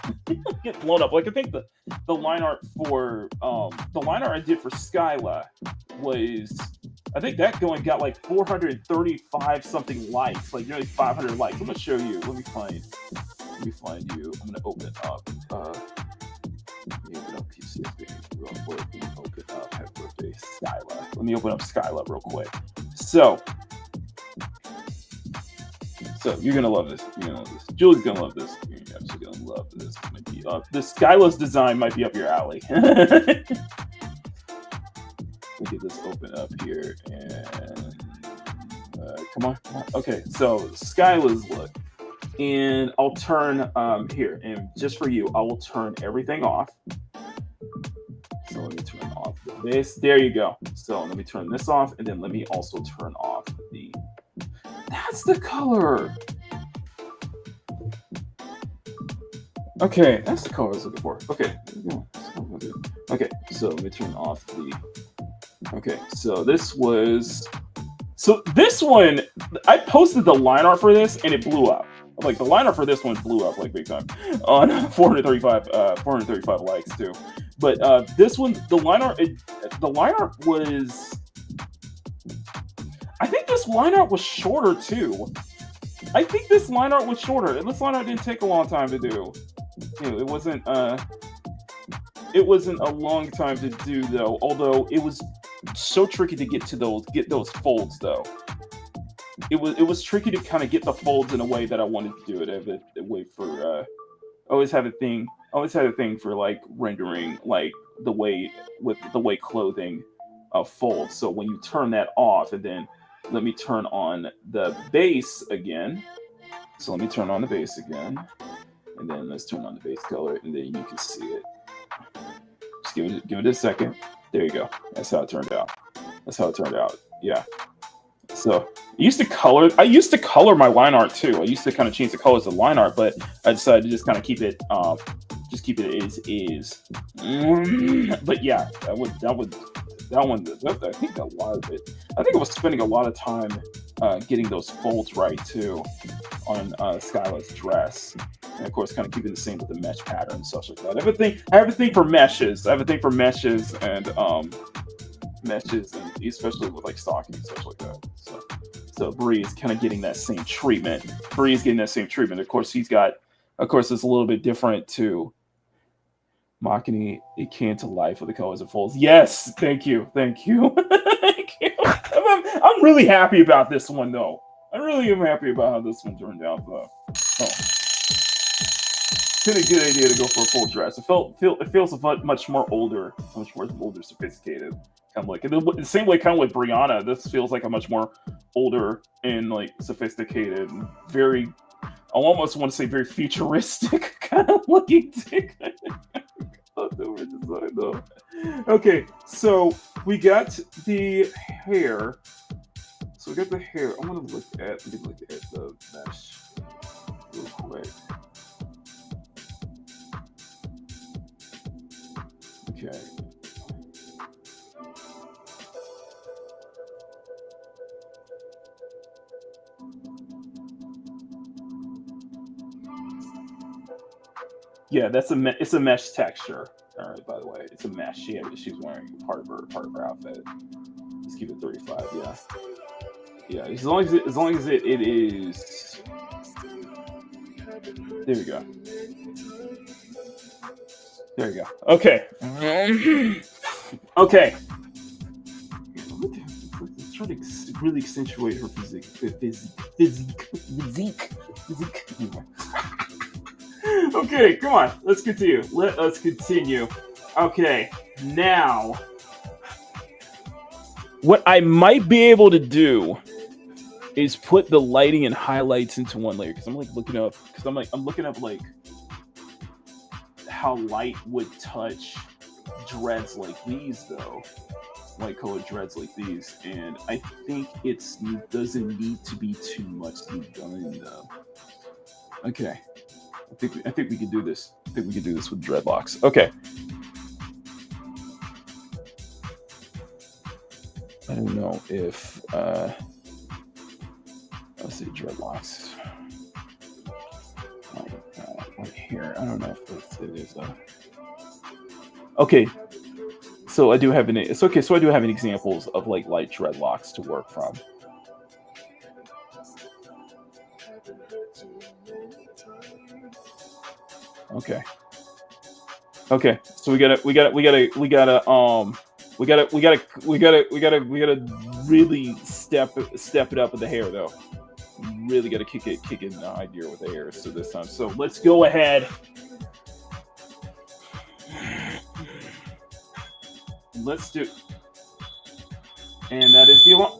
get blown up. Like I think the line art for the line art I did for Skyla was, I think that got like 435 something likes, like nearly 500 likes. I'm gonna show you. Let me find you. I'm gonna open it up. Let me open up PCSB real quick. Let me open up Happy Birthday Skyla. Let me open up Skyla real quick. So you're gonna love this. Julie's gonna love this. You're absolutely gonna love this. This Skyla's design might be up your alley. Let me get this open up here and come on. Okay, so Skyla's look, and I'll turn here, and just for you, I will turn everything off. So let me turn off this. There you go. So let me turn this off, and then let me also turn off the. That's the color. Okay, that's the color I was looking for. Okay, okay. So let me turn off the. Okay, so this one. I posted the line art for this, and it blew up. Like the line art for this one blew up like big time on 435 likes too. But this one, the line art was. I think this line art was shorter too. I think this line art was shorter, and this line art didn't take a long time to do. You know, it wasn't a long time to do though. Although it was so tricky to get those folds though. It was tricky to kind of get the folds in a way that I wanted to do it. I have a way for I always had a thing for like rendering like the way clothing folds. So when you turn that off, and then let me turn on the base again. So let me turn on the base again, and then let's turn on the base color, and then you can see it. Just give it a second. There you go. That's how it turned out. Yeah. So I used to color my line art too. I used to kind of change the colors of line art, but I decided to just kind of keep it as is. But yeah, that one. I think a lot of it. I think I was spending a lot of time getting those folds right too on Skylar's dress, and of course, kind of keeping the same with the mesh pattern and such like that. I have a thing for meshes. and meshes, and especially with like stockings and such like that. So Bree is kind of getting that same treatment. Of course, it's a little bit different too. Makini, it came to life with the colors and folds. Yes, thank you. Thank you. I'm really happy about this one though. I really am happy about how this one turned out though. It's been a good idea to go for a full dress. It feels much more older, sophisticated. Kind of like in the same way, kind of with Briannah. This feels like a much more older and like sophisticated, very. I almost want to say very futuristic kind of looking thing. Okay, so we got the hair. I'm gonna look at the mesh real quick. Okay. Yeah, it's a mesh texture. All right, by the way, it's a mesh. She's wearing part of her outfit. Let's keep it 35. Yeah. As long as it is. There we go. Okay. Okay. Let's try to really accentuate her physique. Okay, come on. Let's continue. Let us continue. Okay, now what I might be able to do is put the lighting and highlights into one layer, because I'm looking up like how light would touch dreads like these though. Light colored dreads like these, and I think it doesn't need to be too much done though. Okay. I think we can do this. I think we can do this with dreadlocks. Okay. I don't know if let's see, dreadlocks. Like here, I don't know if it is. Okay. So I do have So I do have an examples of like light dreadlocks to work from. Okay. So we gotta really step it up with the hair though. Really gotta kick it in high gear with the hair. So this time. So let's go ahead. Let's do. And that is the one.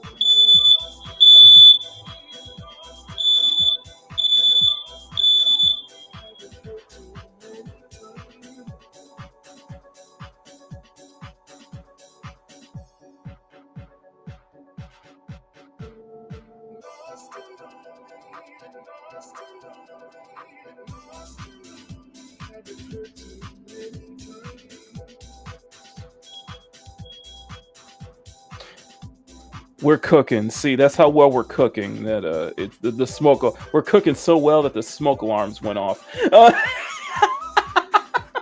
We're cooking. See, that's how well we're cooking. That it's the smoke. We're cooking so well that the smoke alarms went off.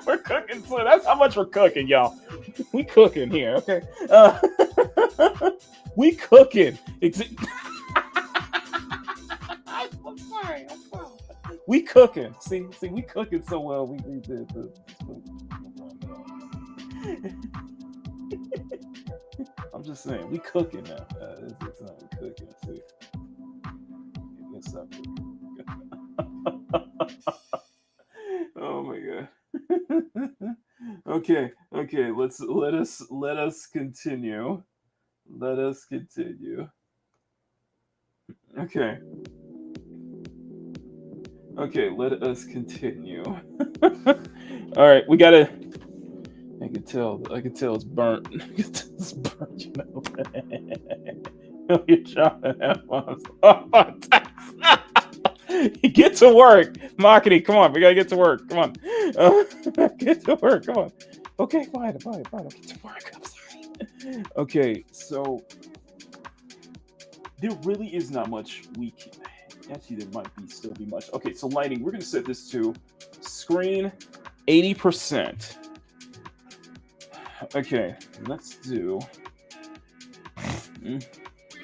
We're cooking. So that's how much we're cooking, y'all. We cooking here, okay? We cooking. I'm sorry. We cooking. See, we cooking so well. We did the. I'm just saying, we cooking now. It's not cooking. See, it's not cooking. Oh my god. Okay. Let us continue. Let us continue. Okay. Okay, let us continue. All right, we gotta. I can tell it's burnt. It's burnt, you know. You're dropping F-bombs. Get to work, Makini. Come on, we gotta get to work. Come on, get to work. Come on. Okay, fine. I'll get to work. I'm sorry. Okay, so there really is not much we can. Actually, there might still be much. Okay, so lighting. We're gonna set this to screen 80%. Okay, let's do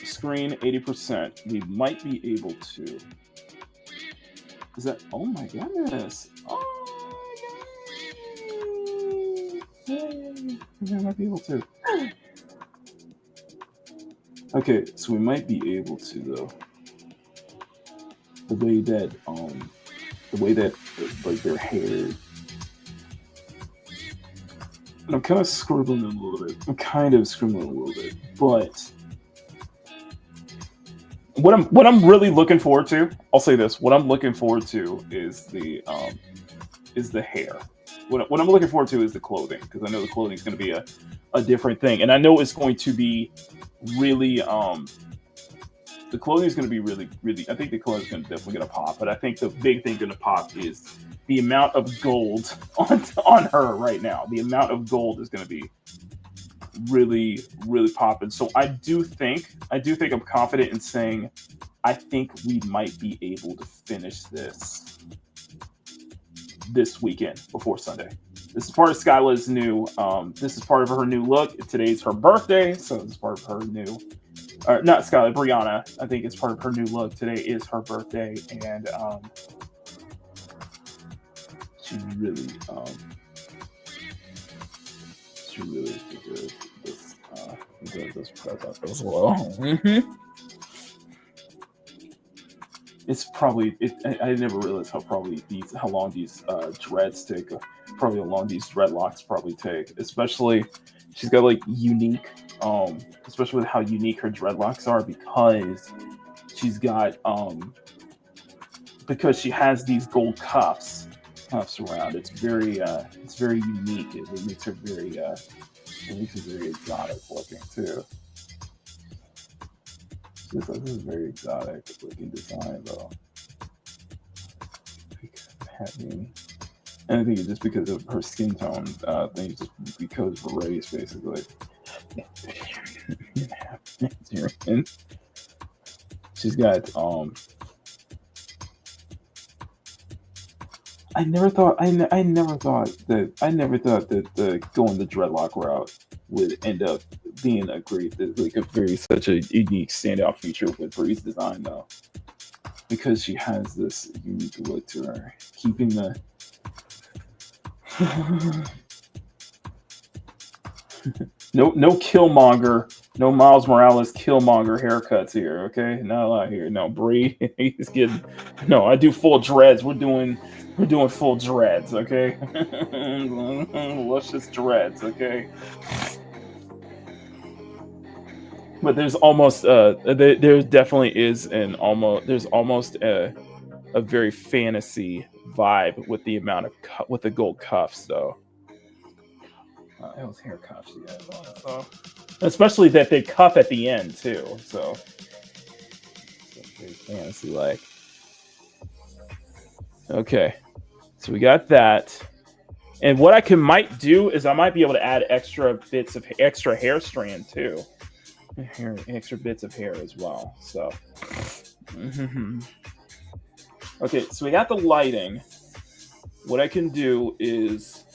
screen 80%. We might be able to. Is that? Oh my goodness! Oh my god! We might be able to. Okay, so we might be able to though. The way that like their hair. And I'm kind of scribbling a little bit. But what I'm really looking forward to, I'll say this: what I'm looking forward to is the hair. What I'm looking forward to is the clothing, because I know the clothing is going to be a different thing, and I know it's going to be really the clothing is going to be really. I think the clothing is definitely going to pop, but I think the big thing going to pop is the amount of gold on her right now. The amount of gold is going to be really popping. So I do think I'm confident in saying I think we might be able to finish this weekend before Sunday. This is part of Skyla's new. This is part of her new look. Today's her birthday, so this is part of her new. Not Skyla, Briannah. I think it's part of her new look. Today is her birthday, and she really deserves this present as well. Mm-hmm. It's probably I never realized how long these dreads take. Probably how long these dreadlocks probably take. Especially, she's got like unique. Especially with how unique her dreadlocks are, because she's got because she has these gold cuffs around. It's very unique. It makes her very exotic looking too. This is very exotic looking design though. And I think it's just because of her skin tone. I think it's just because of her race, basically. She's got I never thought that the going the dreadlock route would end up being such a unique standout feature with Bree's design though, because she has this unique look to her, keeping the no Killmonger, no Miles Morales Killmonger haircuts here, okay? Not a lot here. No, Bree, he's getting. No, I do full dreads. We're doing full dreads, okay? Luscious dreads, okay? But there's almost there definitely is there's almost a very fantasy vibe with the amount of with the gold cuffs though. It was hair cuffs, yeah. So, especially that they cuff at the end too. So very fantasy like. Okay, so we got that, and what might do is I might be able to add extra bits of extra hair strand too. hair, extra bits of hair as well. So, okay, so we got the lighting. What I can do is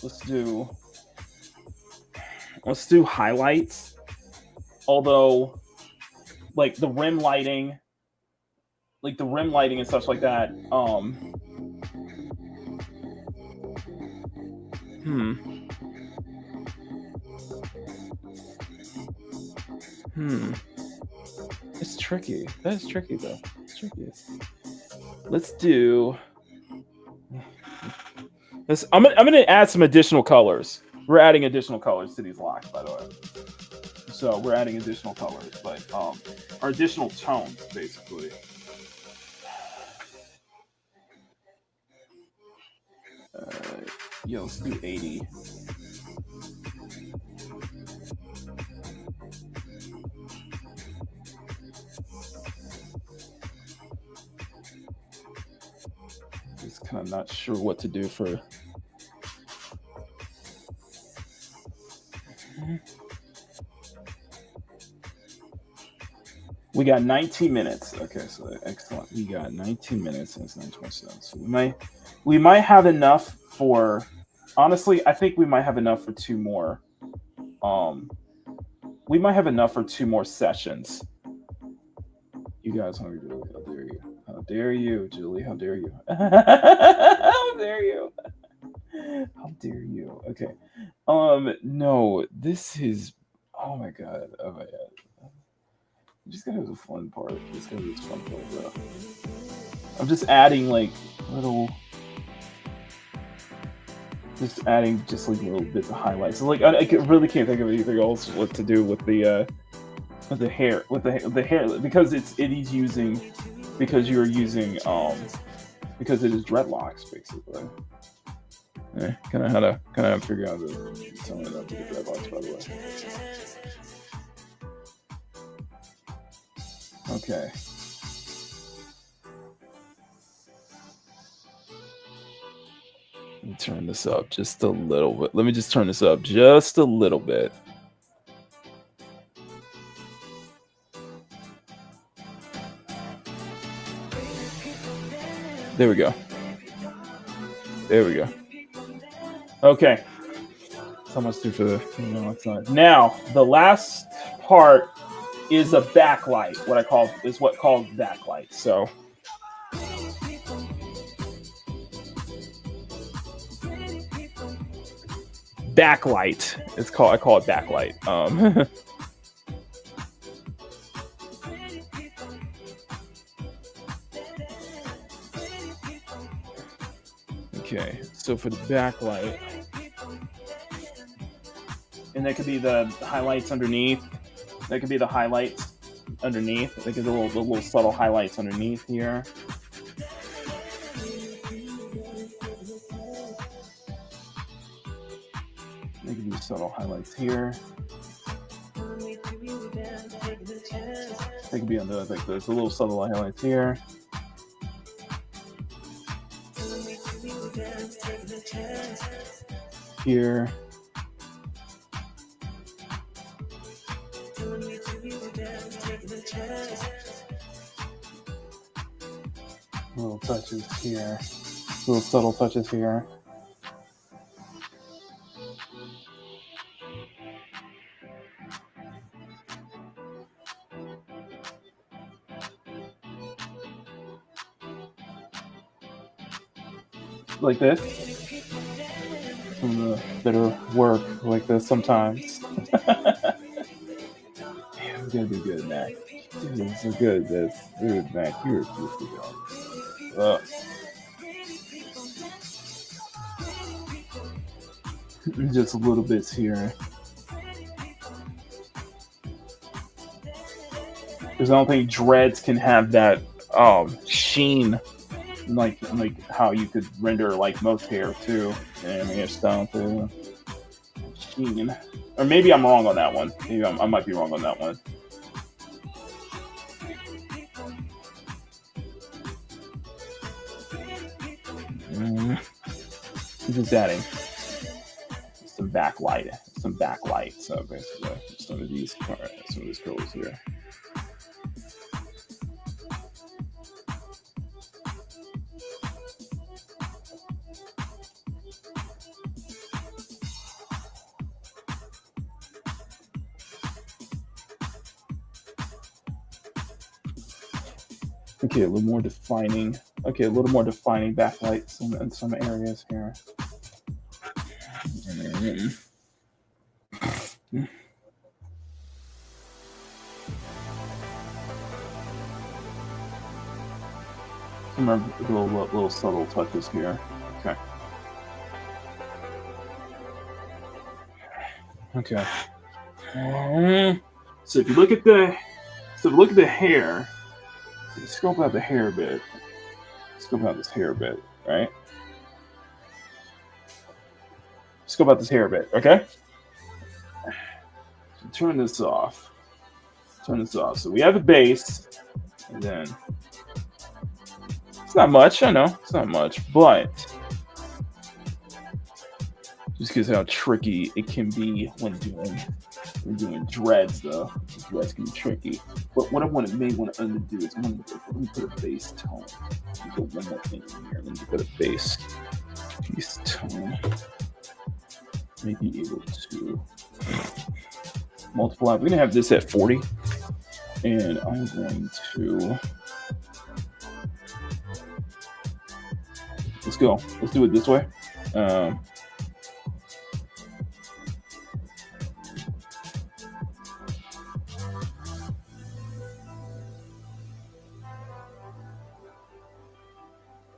let's do highlights. Although, like the rim lighting and stuff like that. It's tricky. That is tricky though. It's tricky. Let's do. I'm gonna add some additional colors. We're adding additional colors to these locks, by the way. So we're adding additional colors, but or additional tones, basically. Yo, let's do 80. Just kind of not sure what to do for. We got 19 minutes. Okay, so excellent. We got 19 minutes and it's 9:27. So we might have enough for. Honestly, I think we might have enough for two more. We might have enough for two more sessions. You guys hungry, Julie? How dare you? How dare you, Julie? How dare you? How dare you? How dare you? Okay. No, this is. Oh my god. Oh my god. Just gotta have the fun part. Just gotta have this fun part, though. I'm just adding like little. Just adding just like little bits of highlights. So, like I really can't think of anything else what to do with the hair because it is using because you're using because it is dreadlocks basically. Kind of how to figure out the tell me about the dreadlocks, by the way. Okay. Let me turn this up just a little bit. Let me just turn this up just a little bit. There we go. There we go. Okay. So much to do for the outside. Now, the last part is a backlight. What called backlight. So backlight. I call it backlight. Okay, so for the backlight, and that could be the highlights underneath. That could be the highlights underneath. That could be the little subtle highlights underneath here. There could be subtle highlights here. They could be on the like there's a little subtle highlights here. Here. Little touches here. Little subtle touches here. Like this. Some of the better work like this sometimes. Damn, we're gonna do good, Mac. Dude, so good. Dude, Mac, you're good. Just a little bits here. Because I don't think dreads can have that sheen like how you could render like most hair too. And hairstyle too. Sheen. Or maybe I'm wrong on that one. Maybe I might be wrong on that one. I'm just adding some backlight. So basically, some of these colors here. Okay, a little more defining. Okay, a little more defining backlights in some areas here. Some little subtle touches here. Okay. Okay. So if you look at the hair, scope out the hair a bit. Scope out this hair a bit, right? Scope out this hair a bit, okay? So turn this off. So we have the base, and then it's not much. I know it's not much, but just because how tricky it can be when doing dreads, though. Dreads can be tricky. But what I may want to do is let me put a bass tone. Let me put one more thing in here. Let me put a bass tone. Maybe able to multiply. We're gonna have this at 40, and I'm going to let's go. Let's do it this way.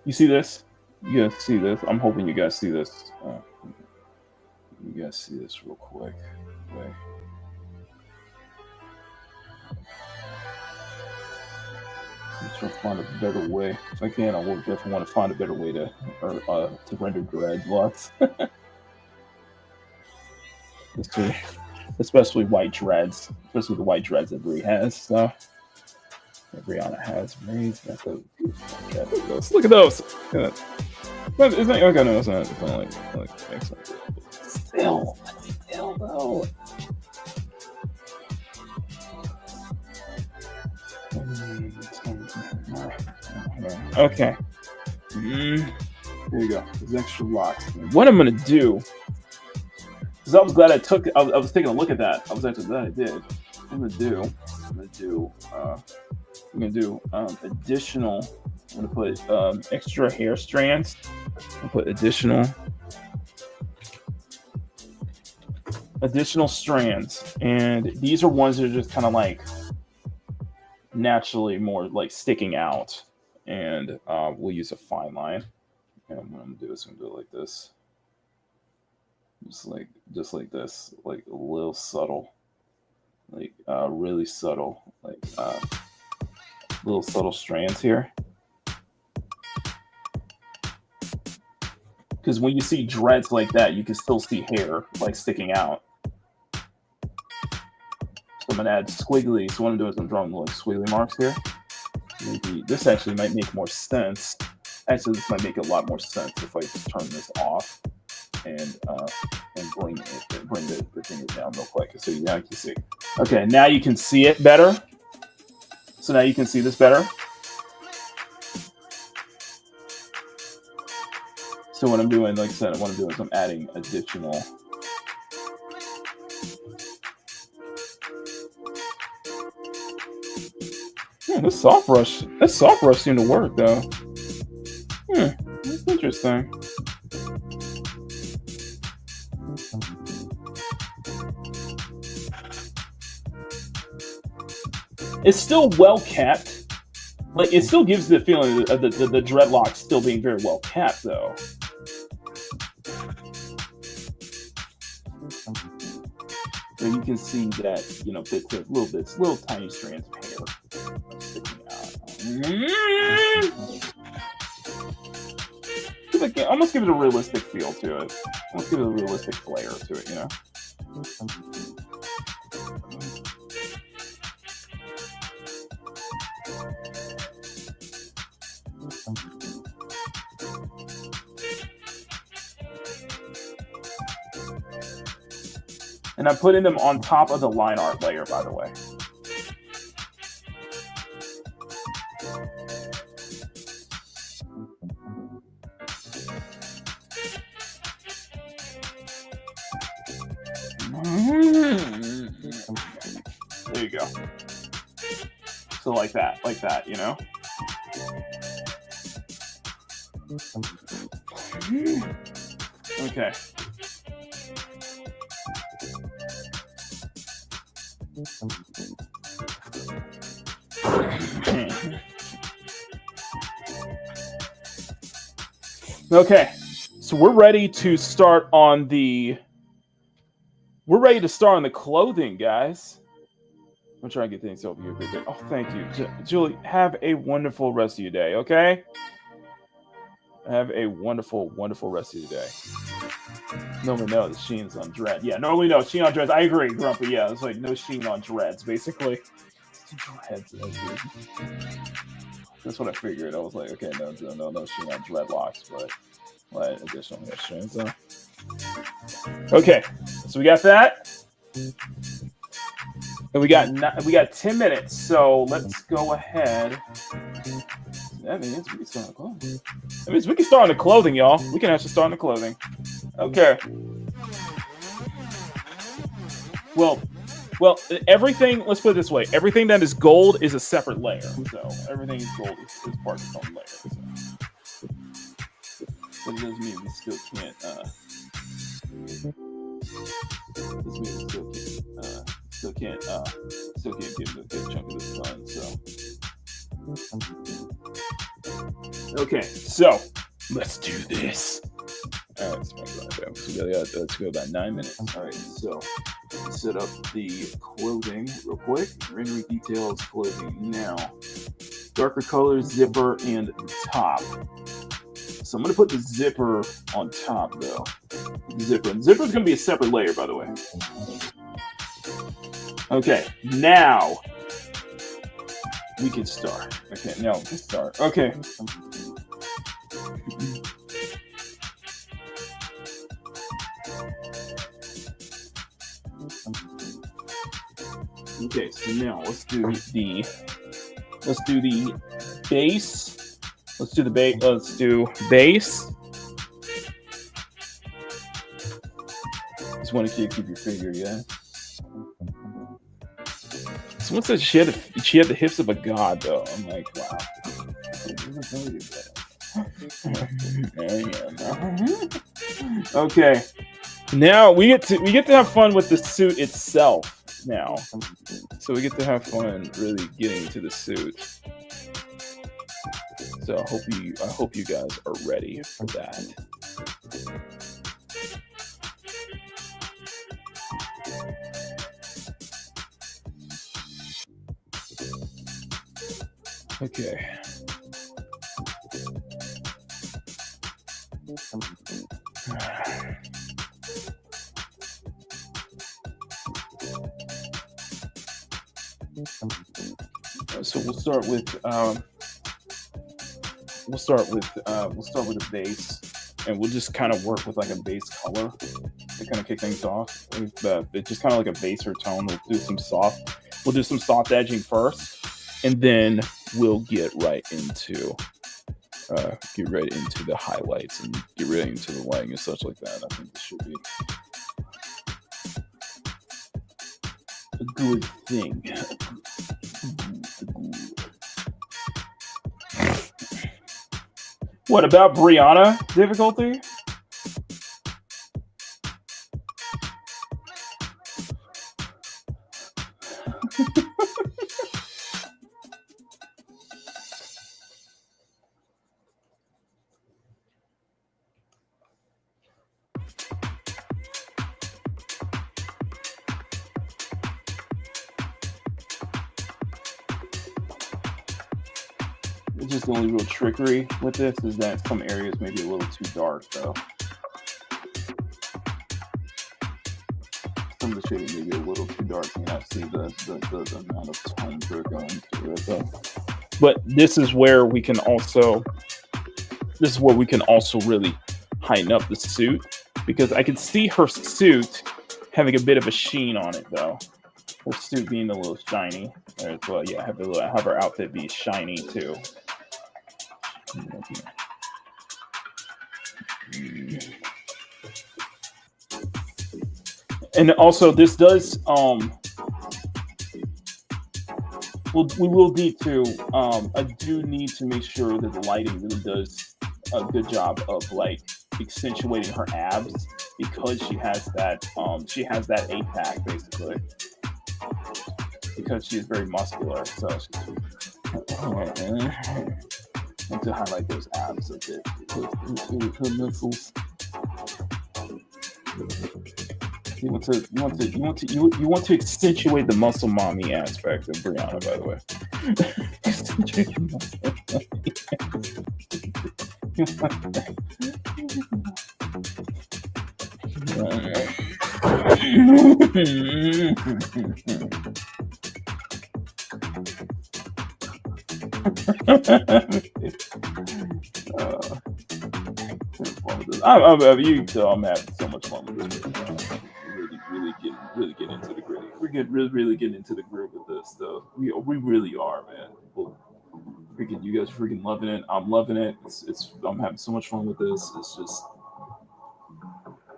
You see this? You guys see this? I'm hoping you guys see this. You guys see this real quick. Okay. I'm trying to find a better way. If I can, I will definitely want to find a better way to render dreadlocks. Especially white dreads. Especially the white dreads that Brie has. So. Briannah has Marie's got those. Look at those. Look at that. But it's not okay. No, it's not like excellent. Still though. Okay. There you go. There's extra locks. What I'm gonna do, because I was glad I was taking a look at that. I was actually glad I did. I'm gonna do additional. I'm gonna put extra hair strands. I'll put additional strands, and these are ones that are just kind of like naturally more like sticking out. And we'll use a fine line. And what I'm gonna do is I'm gonna do it like this, just like this, like a little subtle, like really subtle, like little subtle strands here. Because when you see dreads like that, you can still see hair like sticking out. So I'm gonna add squiggly. So what I'm doing is I'm drawing like squiggly marks here. Maybe this actually might make more sense. Actually, this might make a lot more sense if I just turn this off and bring the finger down real quick. So now you can see. Okay, now you can see it better. So now you can see this better. So what I'm doing, like I said, what I'm doing is I'm adding additional. This soft brush seemed to work though. That's interesting. It's still well kept. Like it still gives the feeling of the dreadlocks still being very well kept though. So you can see that, you know, little tiny strands of hair sticking out. Almost give it a realistic feel to it. Almost give it a realistic flair to it, you know. And I'm putting them on top of the line art layer, by the way. There you go. So like that, you know? Okay. Okay. So we're ready to start on the clothing, guys. I'm trying to get things over here quickly. Oh, thank you. Julie, have a wonderful rest of your day, okay? Have a wonderful, wonderful rest of your day. Normally, no, the Sheen's on Dread. Yeah, normally, no, Sheen on Dreads. I agree, Grumpy. Yeah, it's like no Sheen on Dreads, basically. Dreads. That's what I figured. I was like, okay, no Sheen on Dreadlocks, but additional strings. Okay, so we got that. And we got 10 minutes, so let's go ahead. That means we can start on clothing. That means we can start on the clothing, y'all. We can actually start on the clothing. Okay. Well, everything. Let's put it this way: everything that is gold is a separate layer. So everything is gold is part of its own layer. So. But it doesn't mean we still can't. Doesn't mean we still can't get a good chunk of this done. So, okay, so let's do this. All right, let's go about 9 minutes. All right, so set up the clothing real quick. Rendering details, clothing now. Darker colors, zipper, and the top. So I'm gonna put the zipper on top though. The zipper is gonna be a separate layer, by the way. Okay, now we can start. Okay, now we can start. Okay. Okay, so now let's do the base. Let's do base. Just want to keep your figure, yeah. Someone said she had the hips of a god, though. I'm like, wow. Okay. Now we get to have fun with the suit itself. Now, so we get to have fun really getting to the suit. So I hope you guys are ready for that. Okay. So we'll start with a base, and we'll just kind of work with like a base color to kind of kick things off. It's just kind of like a base or tone. We'll do some soft edging first, and then we'll get right into the highlights and get right into the lighting and such like that. I think this should be a good thing. What about Briannah difficulty? Just the only real trickery with this is that some areas may be a little too dark, though. Some of the shading may be a little too dark. You can see the amount of tones that are going through it, though. But this is where we can also really heighten up the suit, because I can see her suit having a bit of a sheen on it though. Her suit being a little shiny as well. Yeah, have her outfit be shiny too. And also, this does we will need to. I do need to make sure that the lighting really does a good job of like accentuating her abs because she has that 8-pack basically because she is very muscular. So and to highlight those abs a bit, her muscles. You want to accentuate the muscle mommy aspect of Briannah, by the way. Accentuate the I'm having so much fun with this. Really get into the gritty. We're really getting into the groove with this stuff. We really are, man. You guys are freaking loving it. I'm loving it. I'm having so much fun with this.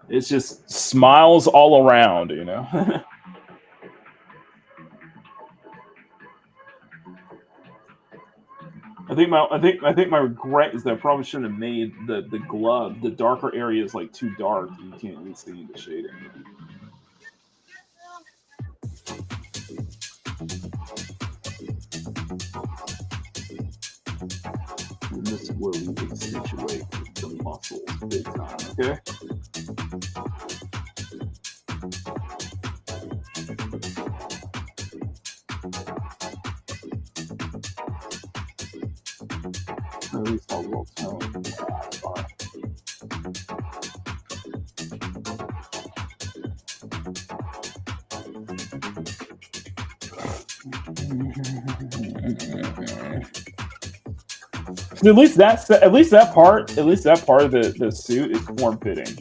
It's just smiles all around, you know. I think my regret is that I probably shouldn't have made the glove, the darker areas like too dark. You can't really see the shading. And this is where we accentuate the muscles big time, okay? At least I'll roll tone. At least that part of the suit is form fitting.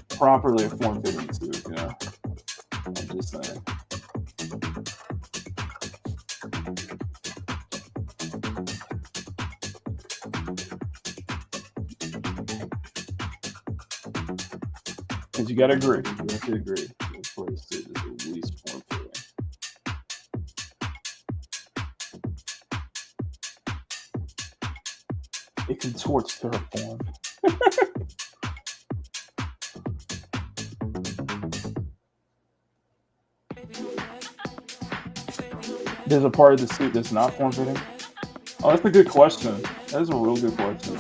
Properly a form fitting suit, you know. I'm just saying. Because you gotta agree. You have to agree. For the suit is at least form fitting. It contorts to her form. There's a part of the suit that's not form fitting. Oh, that's a good question. That is a real good question.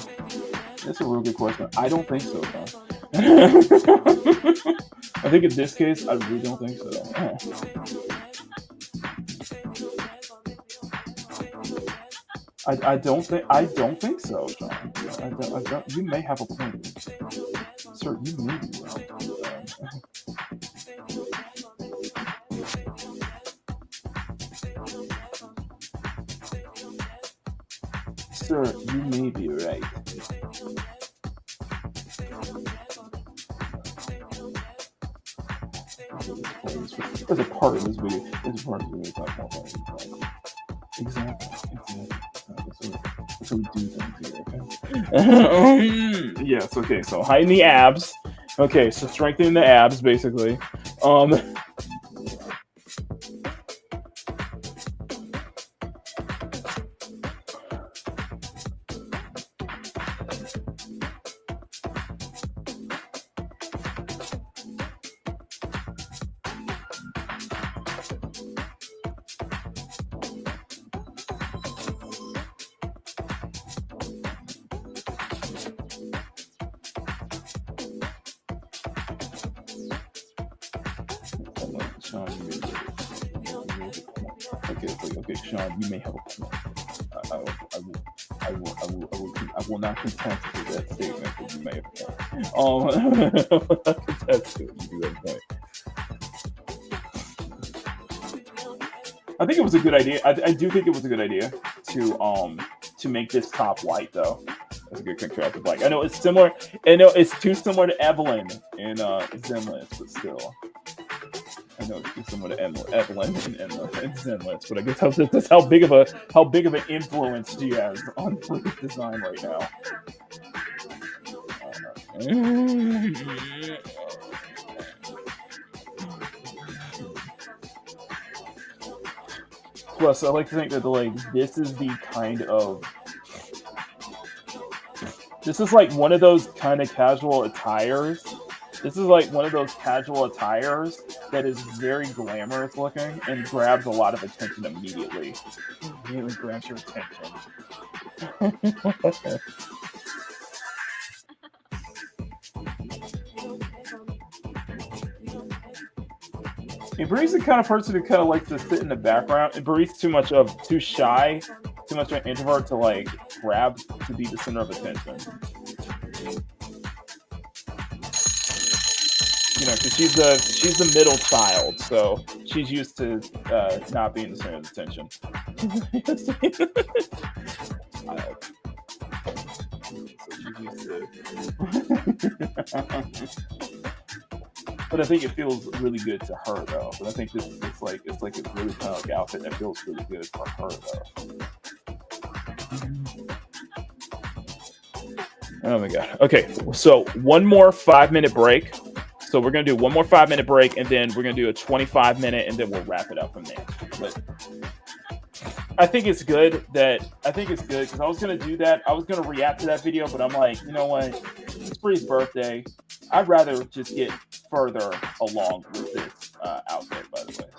That's a real good question. I don't think so, though. I think in this case, I really don't think so. I don't think so, John. I don't, you may have a point, sir. You may be wrong. Sir, you may be right. There's a part of this video. There's a part of this video talking about exactly. So we do things here, okay? Yes, okay, so hiding the abs. Okay, so strengthening the abs, basically. Okay, Sean, you may have a point. I will not contest to that statement, but you may have a point. I will not contest to it. You do have a point. I think it was a good idea. I do think it was a good idea to make this top white though. That's a good contractive like. I know it's similar. I know it's too similar to Evelyn in Zenless, but still. I know it's too similar to Evelyn in Zenless, but I guess that's how big of an influence she has on design right now. Plus, I like to think that this is like one of those kind of casual attires. This is like one of those casual attires that is very glamorous looking and grabs a lot of attention immediately. Immediately grabs your attention. And Bree's the kind of person who kind of likes to sit in the background. And Bree's too shy, too much of an introvert to like grab to be the center of attention. You know, because she's the middle child, so she's used to not being the center of attention. But I think it feels really good to her though. But I think it's like a really kind of like outfit that feels really good for her though. Oh my god. Okay, so one more 5-minute break. So we're gonna do one more 5-minute break, and then we're gonna do a 25-minute, and then we'll wrap it up from there. But I think it's good because I was gonna do that. I was gonna react to that video, but I'm like, you know what? It's Bree's birthday. I'd rather just get further along with this outfit, by the way.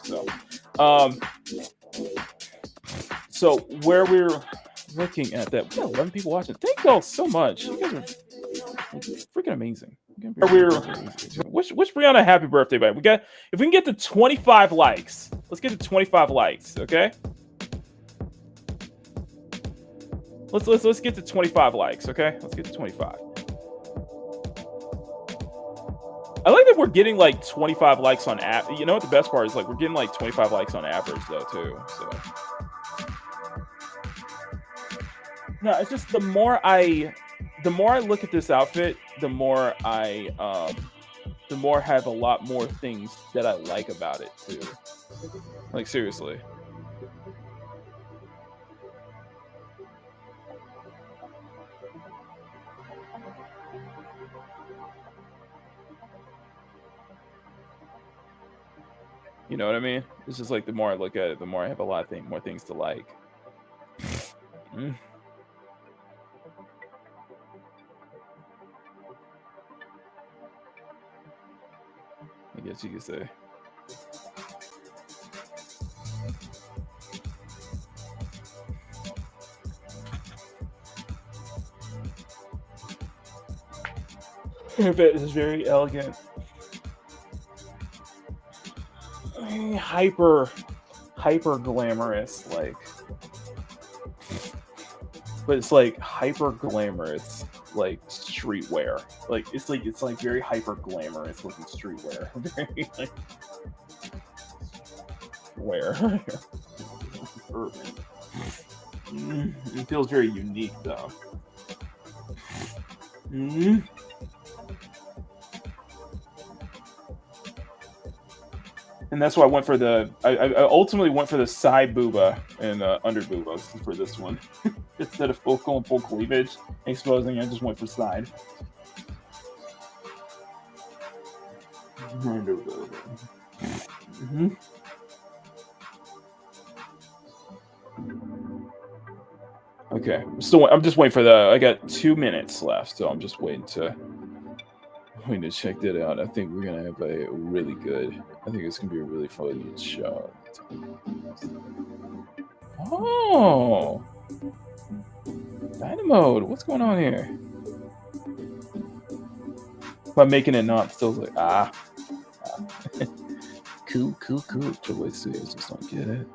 So where we're looking at that, we got 11 people watching. Thank y'all so much. You guys are freaking amazing. Wish Briannah a happy birthday, babe. If we can get to 25 likes, let's get to 25 likes, okay? Let's get to 25 likes, okay? Let's get to 25. I like that we're getting like 25 likes on you know what the best part is? Like we're getting like 25 likes on average though too. So no, it's just the more I look at this outfit, the more I have a lot more things that I like about it too. Like seriously. You know what I mean? It's just like the more I look at it, the more I have a lot of more things to like. I guess you could say. It is very elegant. Hyper glamorous, like, but it's like hyper glamorous, like streetwear. Like it's like very hyper glamorous looking streetwear. Very like wear. It feels very unique though. And that's why I went for I ultimately went for the side booba and under booba for this one. Instead of full cleavage exposing, I just went for side. Under booba. Okay, I'm just waiting for I got 2 minutes left, so I'm just waiting to check that out. I think we're gonna have a really good. I think it's gonna be a really fun show. Oh, Dynamo, what's going on here? By making it not still like cool. Wait, see, I just don't get it.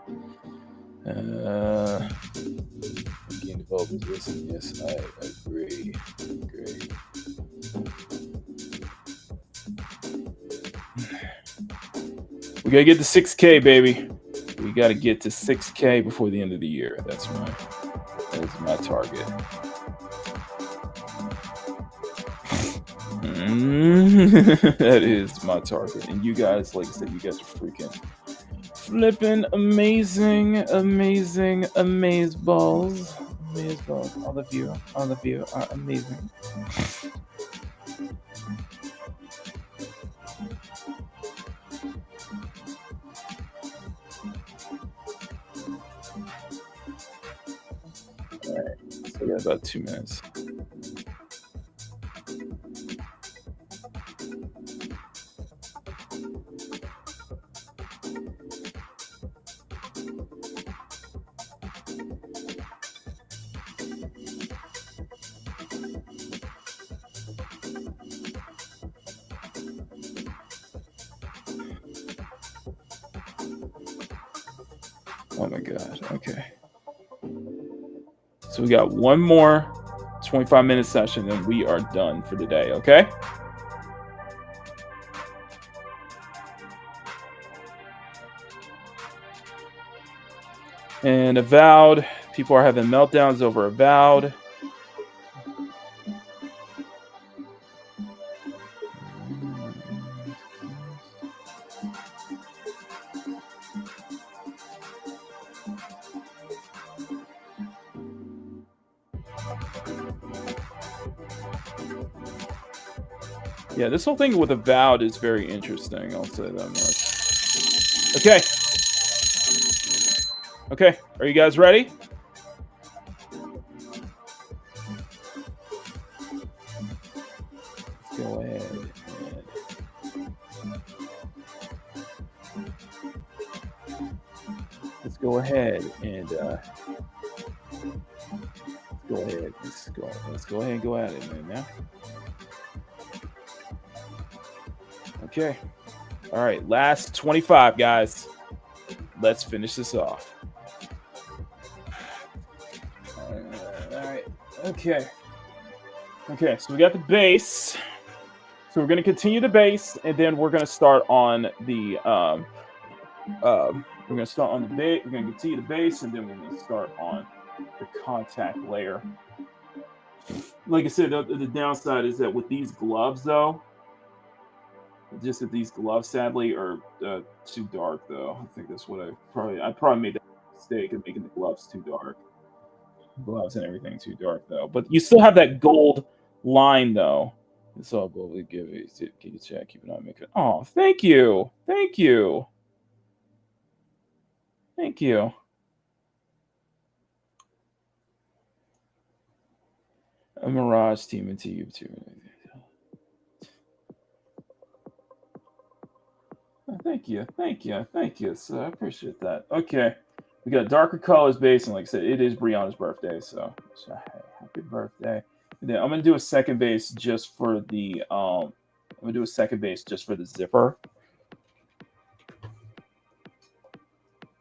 Game developers listen. Yes, I agree. Great. We gotta get to 6K, baby. We gotta get to 6K before the end of the year. That's my target. That is my target. And you guys, like I said, you guys are freaking flipping amazing, amaze balls. Amaze balls. All of you are amazing. Alright, so we got about 2 minutes. Oh my god, okay. So we got one more 25-minute session and we are done for the day, okay? And Avowed, people are having meltdowns over Avowed. Yeah, this whole thing with Avowed is very interesting. I'll say that much. Okay. Okay, are you guys ready? Let's go ahead let's go ahead and let's go ahead and go at it, man. Now. Okay. All right, last 25, guys. Let's finish this off. All right. Okay. Okay, so we got the base. So we're going to continue the base, and then we're going to start on the we're going to start on the base. We're going to continue the base, and then we're going to start on the contact layer. Like I said, the downside is that with these gloves, though, just that these gloves sadly are too dark, though. I think that's what I probably made that mistake of making the gloves too dark. Gloves and everything too dark, though. But you still have that gold line, though. It's all boldly give it. Can you check? Keep an eye on it. Oh, thank you, thank you, thank you. A Mirage team into YouTube. Thank you. So I appreciate that. Okay, we got darker colors base, and like I said, it is Brianna's birthday, so hey, happy birthday. And then I'm gonna do a second base just for the zipper.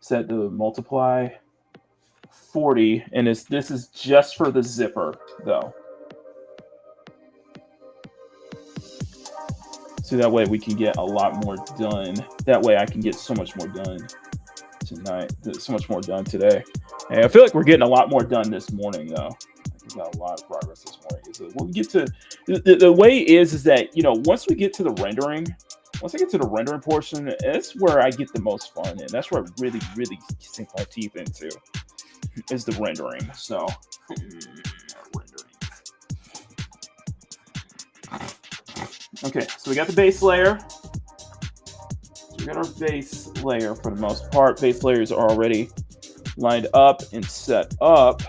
Set the multiply 40, and this is just for the zipper though. So that way we can get a lot more done. That way I can get so much more done tonight. So much more done today. Hey, I feel like we're getting a lot more done this morning, though. We got a lot of progress this morning. So when we get to the way is that, you know, once I get to the rendering portion, that's where I get the most fun, and that's where I really sink my teeth into is the rendering. So rendering. Okay, so we got the base layer. So we got our base layer for the most part. Base layers are already lined up and set up.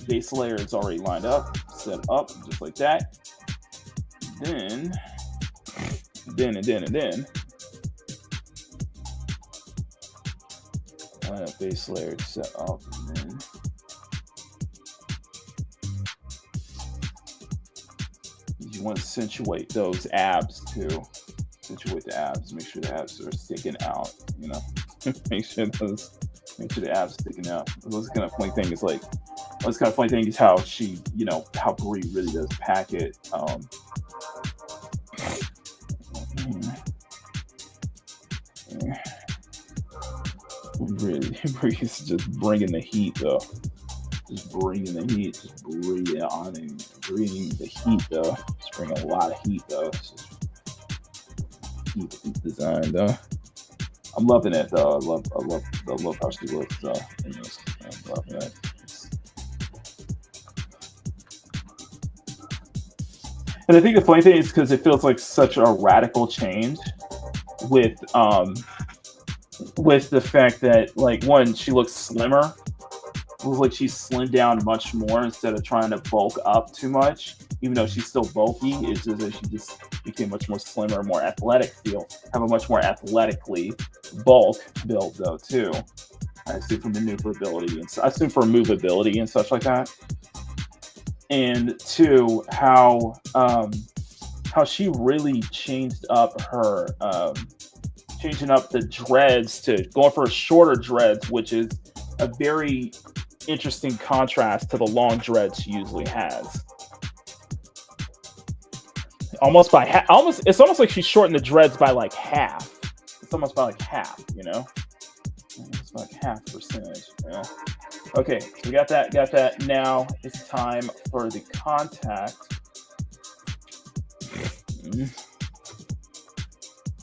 Base layer is already lined up, set up, just like that. Then. Line up base layer set up, and then. You want to accentuate those abs too. Accentuate the abs. Make sure the abs are sticking out. You know, make sure the abs sticking out. What's kind of funny thing is how she, you know, how Brie really does pack it. Really, Brie's just bringing the heat though. Just bringing the heat, just bringing the heat though. Just bringing a lot of heat though. Heat design though. I'm loving it though. I love how she looks in this. I'm loving it. And I think the funny thing is because it feels like such a radical change with the fact that, like, one, she looks slimmer. It looks like she's slimmed down much more instead of trying to bulk up too much. Even though she's still bulky, it's just that she just became much more slimmer, more athletic feel. Have a much more athletically bulk build though too. I assume for maneuverability and I assume for movability and such like that. And two, how she really changed up her changing up the dreads to going for shorter dreads, which is a very interesting contrast to the long dreads she usually has. It's almost like she shortened the dreads by like half. It's almost by like half, you know. It's like half percentage. Yeah. Okay, so we got that. Now it's time for the contact.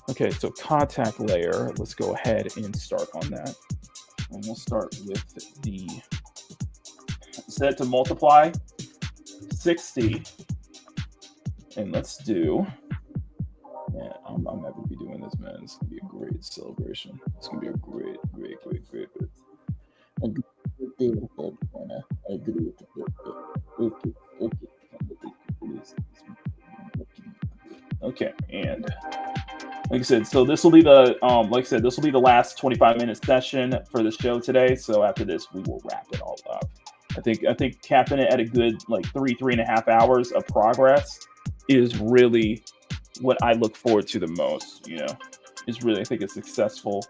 Okay, so contact layer. Let's go ahead and start on that. And we'll start with the set to multiply 60. And let's do. Man, I'm happy to be doing this, man. It's gonna be a great celebration. It's gonna be a great. A good day with that, Briannah. I agree with that. Okay, and like I said, so this will be the last 25-minute session for the show today. So after this, we will wrap it all up. I think capping it at a good like 3.5 hours of progress is really what I look forward to the most. You know, is really, I think, a successful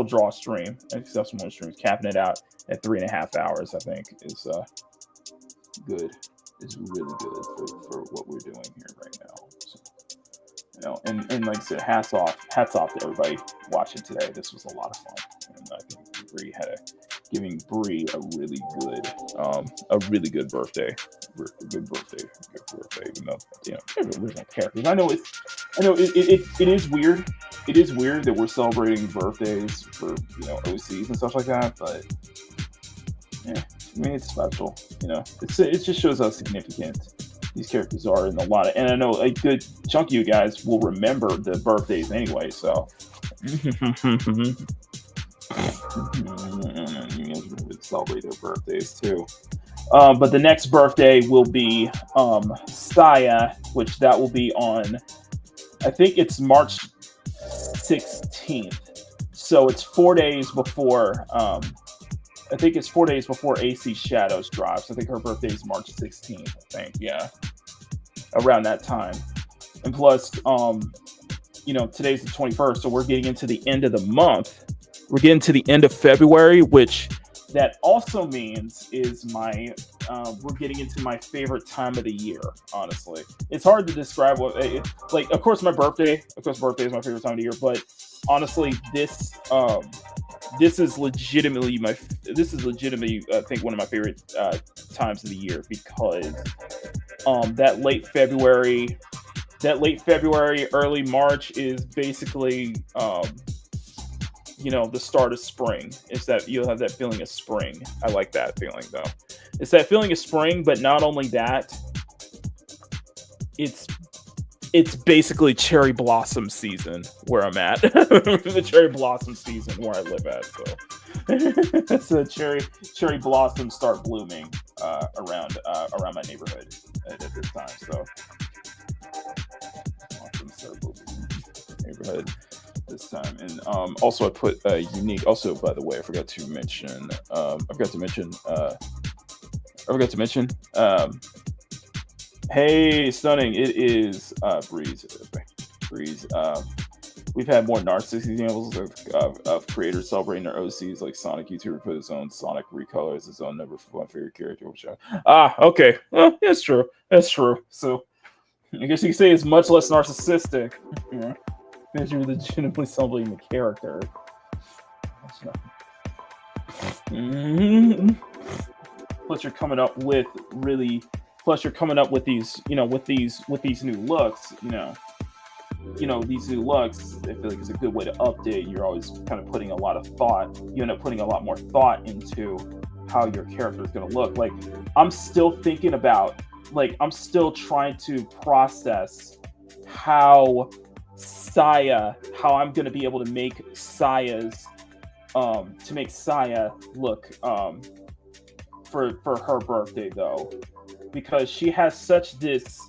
draw stream, a successful one stream. Capping it out at 3.5 hours, I think, is good. Is really good for what we're doing here right now. So, you know, and like I said, hats off to everybody watching today. This was a lot of fun, and I think Bree giving Bree a really good birthday. Good birthday. Even though, you know, they're original characters. I know it is weird. It is weird that we're celebrating birthdays for, you know, OCs and stuff like that, but yeah, I mean, it's special. You know, it just shows how significant these characters are in a lot of, and I know a good chunk of you guys will remember the birthdays anyway, so celebrate their birthdays too. But the next birthday will be Saya, which that will be on, I think it's March 16th. So it's 4 days before, I think it's 4 days before AC Shadows drops. I think her birthday is March 16th, I think, yeah. Around that time. And plus, you know, today's the 21st, so we're getting into the end of the month. We're getting to the end of February, which that also means is we're getting into my favorite time of the year, honestly. It's hard to describe like, of course, birthday is my favorite time of the year, but honestly, this is legitimately I think one of my favorite times of the year, because that late February, early March is basically you know, the start of spring. It's that you'll have that feeling of spring. I like that feeling though. It's that feeling of spring, but not only that, it's basically cherry blossom season where I'm at. The cherry blossom season where I live at. So so cherry blossoms start blooming around my neighborhood at this time. So blossoms start blooming neighborhood this time. And also I put unique. Also, by the way, I forgot to mention. Hey, Stunning! It is Breeze. We've had more narcissistic examples of creators celebrating their OCs, like Sonic. YouTuber put his own Sonic recolor as his own number for my favorite character. Okay. Well, that's true. So I guess you could say it's much less narcissistic. Yeah. Because you're legitimately celebrating the character. Mhm. Plus, you're coming up with Plus, you're coming up with these, with these new looks. These new looks. I feel like it's a good way to update. You're always kind of putting a lot of thought. You end up putting a lot more thought into how your character is going to look. Like, I'm still thinking about. Like, I'm still trying to process how how I'm going to be able to make Saya look for her birthday, though, because she has such this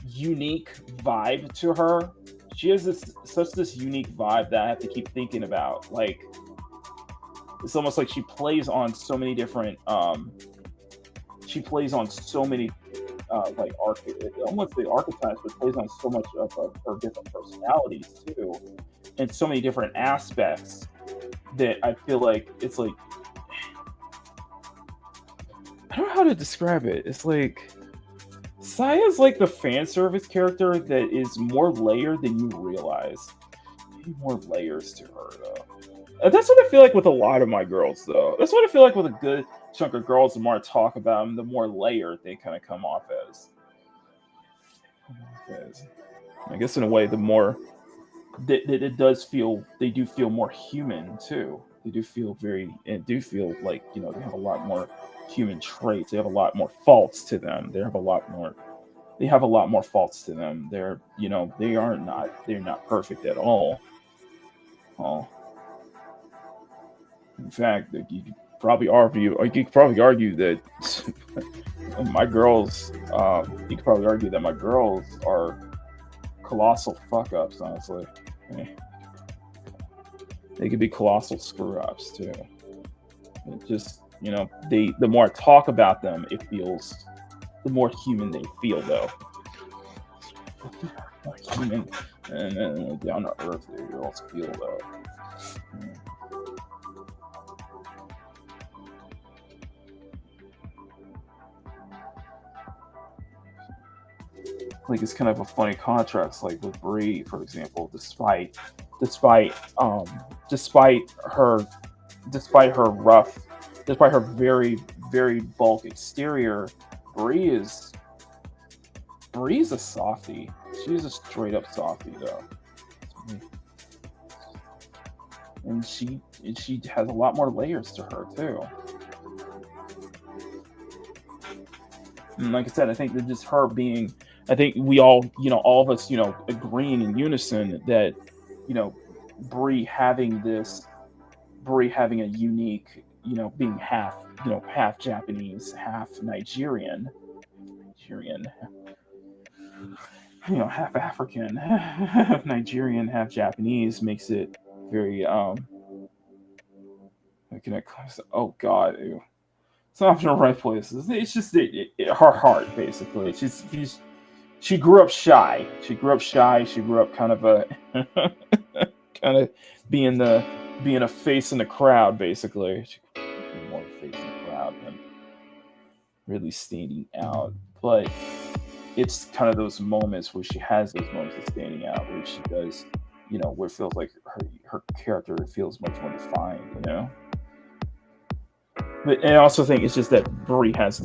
unique vibe to her. She has this unique vibe that I have to keep thinking about. Like, it's almost like she plays on so many different like almost the archetypes, but plays on so much of her different personalities too, and so many different aspects that I feel like it's like, I don't know how to describe it. It's like Saya's like the fan service character that is more layered than you realize. Maybe more layers to her though. And that's what I feel like with a lot of my girls though. That's what I feel like with a good chunk of girls. The more I talk about them, the more layered they kind of come off as. I guess in a way, the more that it does feel, they do feel more human too. They do feel like, they have a lot more human traits. They have a lot more faults to them. They have a lot more faults to them. They're not perfect at all. Oh. In fact, you could probably argue that my girls, you could probably argue that my girls are colossal fuck ups, honestly. They could be colossal screw ups too. It just, the more I talk about them, the more human they feel though. More human and down to earth they girls feel though. Like, it's kind of a funny contrast, like with Brie, for example. Despite her very, very bulk exterior, Brie's a softie. She's a straight up softie though, and she has a lot more layers to her too. And like I said, I think that just her being, I think we all, all of us, agreeing in unison that, Brie having a unique, being half Japanese, half Nigerian, half African, half Nigerian, half Japanese makes it very, oh God, ew. It's not in the right places. It's just her heart, basically. She grew up shy. She grew up kind of being a face in the crowd, basically. She grew more of a face in the crowd than really standing out. But it's kind of those moments where she has those moments of standing out, where she does, where it feels like her character feels much more defined, But I also think it's just that Brie has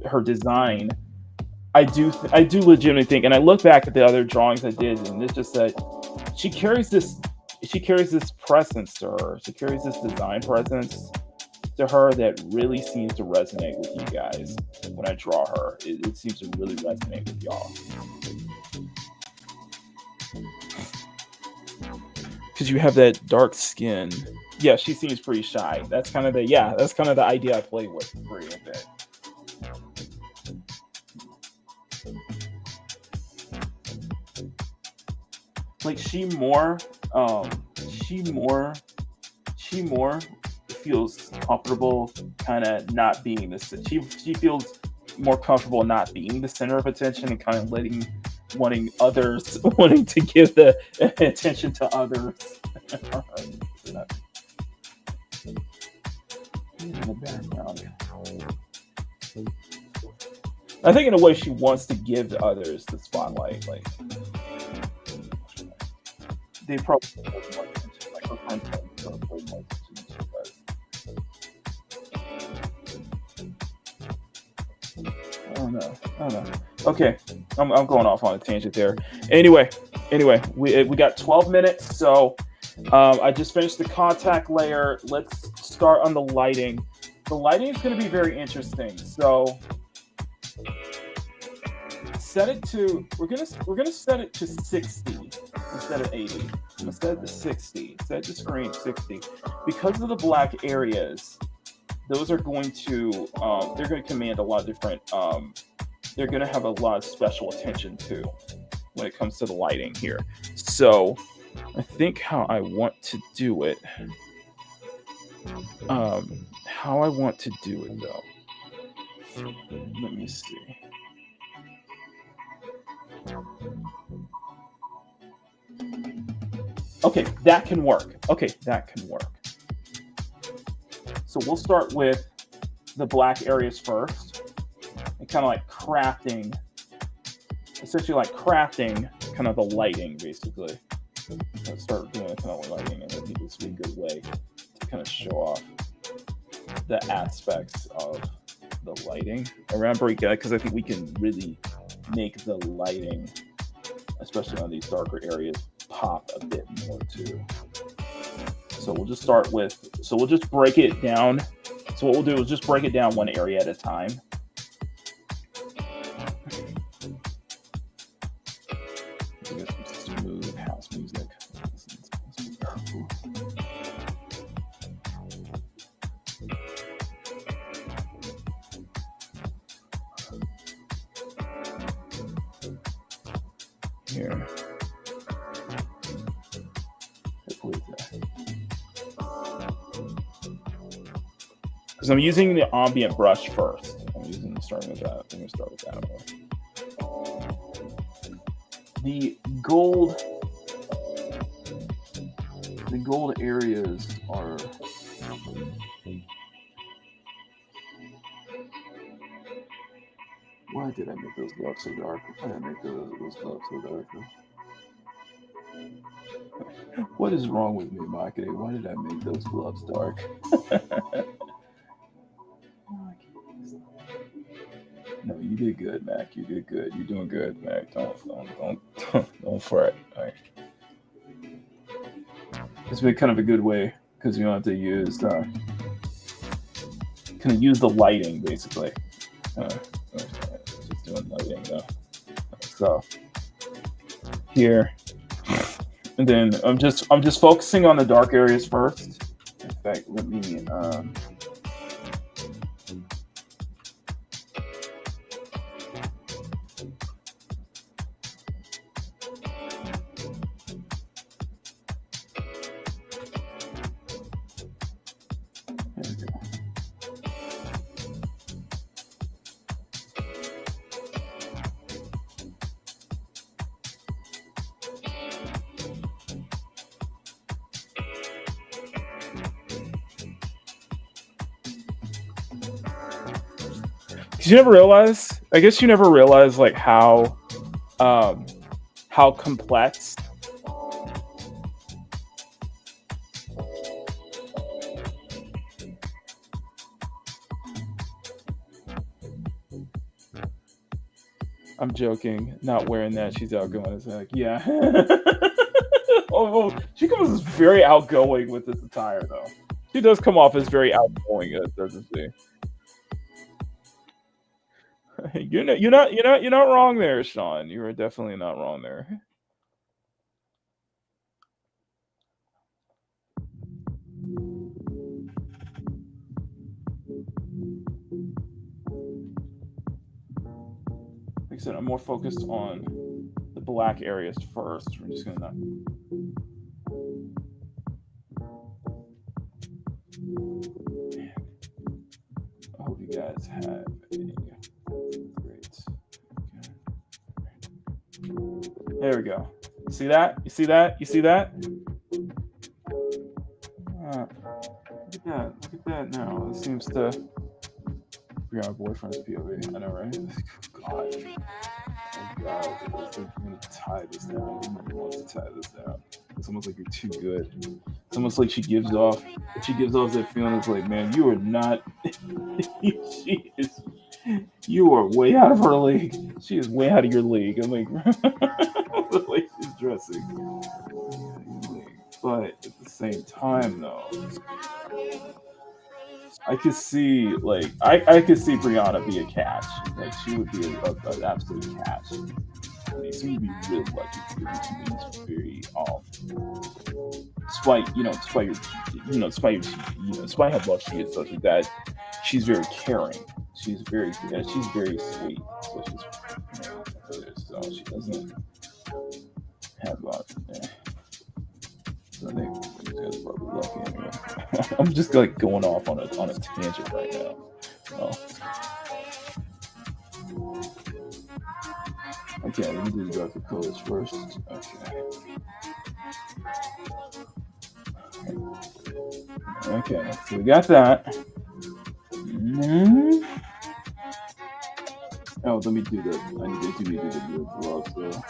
her design. I do legitimately think, and I look back at the other drawings I did, and it's just that she carries this presence to her. She carries this design presence to her that really seems to resonate with you guys when I draw her. It seems to really resonate with y'all. Because you have that dark skin. Yeah, she seems pretty shy. That's kind of the idea I play with Brie a bit. Like, she more feels comfortable kind of not being this. She feels more comfortable not being the center of attention and kind of wanting to give the attention to others. In the background. I think in a way she wants to give to others the spotlight. Like, they probably pay more attention. Like, her friends probably pay more attention than she does. no, oh no. Okay, I'm going off on a tangent there. Anyway, we got 12 minutes, so I just finished the contact layer. Let's start on the lighting. The lighting is going to be very interesting. So set it to we're gonna set it to 60 instead of 80. I'm gonna set it to 60. Set the screen 60 because of the black areas. Those are going to they're going to command a lot of different. They're going to have a lot of special attention too when it comes to the lighting here. So I think how I want to do it. How I want to do it though. Let me see. Okay, that can work. Okay, that can work. So we'll start with the black areas first and kind of like crafting, essentially like crafting kind of the lighting basically. Let's start doing kind of lighting, and I think this would be a good way to kind of show off the aspects of the lighting around Briannah, because I think we can really make the lighting, especially on these darker areas, pop a bit more too. So we'll just start with, so we'll just break it down. So what we'll do is just break it down one area at a time. We got some smooth house music. Here. Because I'm using the ambient brush first. Starting with that. I'm going to start with that one. The gold areas are. Why did I make those gloves so dark? Why did I make those gloves so dark? What is wrong with me, Makini? Why did I make those gloves dark? No, you did good, Mac. You did good. You're doing good, Mac. Don't fret. All right. It's been kind of a good way because you don't have to use kind of use the lighting basically. Just doing lighting though. So here, and then I'm just focusing on the dark areas first. In fact, let me you never realize, I guess you never realize like how complex I'm joking, not wearing that. She's outgoing as heck. Yeah. oh, she comes as very outgoing with this attire though. She does come off as very outgoing, doesn't she? You're not wrong there, Sean. You are definitely not wrong there. Like I said, I'm more focused on the black areas first. We're just gonna I hope you guys have a great. Okay. There we go. You see that? You see that? You see that? Look at that. Look at that now. It seems to be our boyfriend's POV. I know, right? God. Oh, God. I'm going to tie this down. I'm going to tie this down. It's almost like you're too good. It's almost like she gives off that feeling. It's like, man, you are not. You are way out of her league. She is way out of your league. I'm like, the way she's dressing. But at the same time, though, I could see like I could see Briannah be a catch. Like she would be an absolute catch. I mean, she would be really lucky too. She's very despite despite how buff she is, such like that, she's very caring. She's very sweet. So so she doesn't have so I think you guys are probably lucky anyway. I'm just like going off on a tangent right now. Oh. Okay, let me do the darker colors first. Okay, so we got that. Mm-hmm. Oh, let me do the. I need to do the gloves though.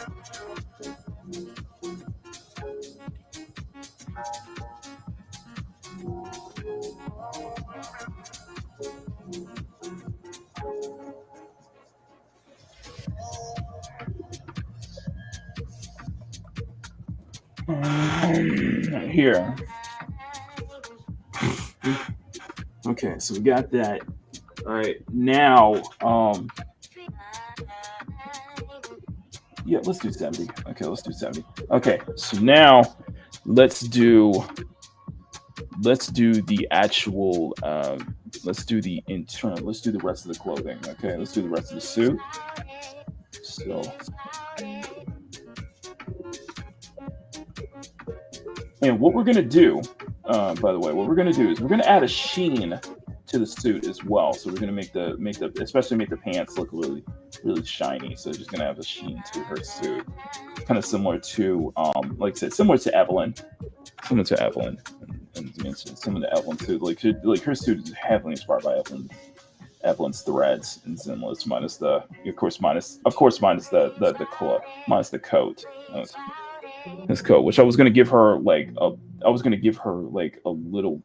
Here. Okay, so we got that. All right, now, yeah, let's do 70. Okay, let's do 70. Okay, so now let's do the actual, let's do the internal, let's do the rest of the clothing. Okay, let's do the rest of the suit. So, and what we're gonna do, by the way, what we're gonna do is we're gonna add a sheen to the suit as well. So we're gonna make the especially make the pants look really shiny. So just gonna have a sheen to her suit, kind of similar to like I said, similar to Evelyn, and some of the Evelyn suit. Like her suit is heavily inspired by Evelyn's threads and similar, minus the coat. This coat, which I was gonna give her like a little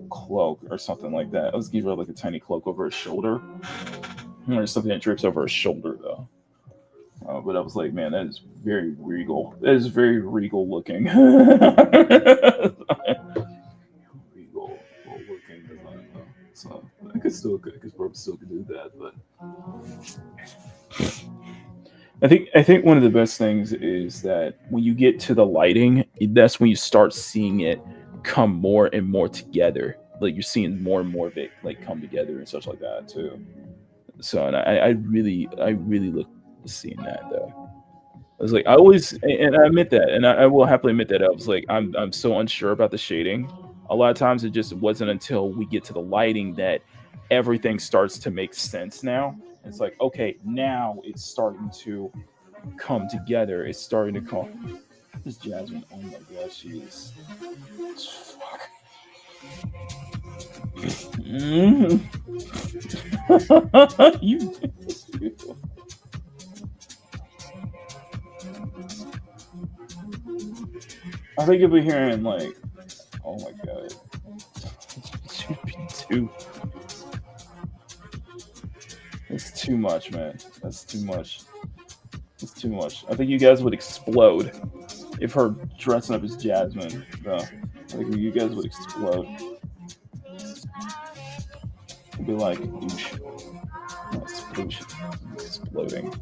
cloak or something like that. I was giving her like a tiny cloak over her shoulder, or something that drapes over her shoulder though. But I was like, man, that is very regal. That is very regal looking. Regal looking design though. So I could probably still do that, but. I think one of the best things is that when you get to the lighting, that's when you start seeing it come more and more together. Like you're seeing more and more of it like come together and such like that too. So and I really look to seeing that though. I was like, I always, and I admit that, and I will happily admit that I was like, I'm so unsure about the shading. A lot of times it just wasn't until we get to the lighting that everything starts to make sense now. It's like, okay, now it's starting to come together. It's starting to come. This Jasmine, oh my gosh, she is. Fuck. You. I think you'll be hearing like, oh my god, too. It's too much, man. That's too much. It's too much. I think you guys would explode if her dressing up as Jasmine. I think you guys would explode. It'd be like, oosh. Exploding.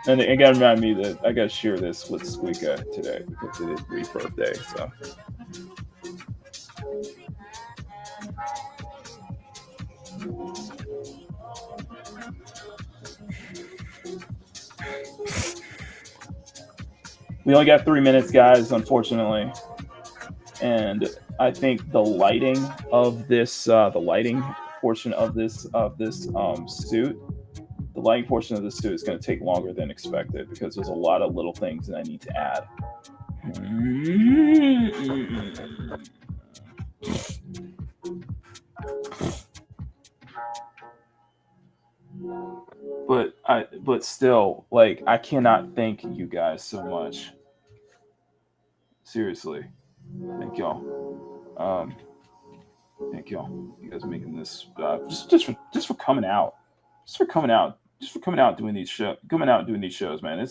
And it got to remind me that I got to share this with Squeaka today because it is Bree's birthday. So. We only got 3 minutes, guys, unfortunately. And I think the lighting of this, the lighting portion of this suit, the lighting portion of the suit is going to take longer than expected because there's a lot of little things that I need to add. But still, like, I cannot thank you guys so much. Seriously, thank y'all. Thank y'all. You guys making this just for coming out, just for coming out, just for coming out doing these shows, man.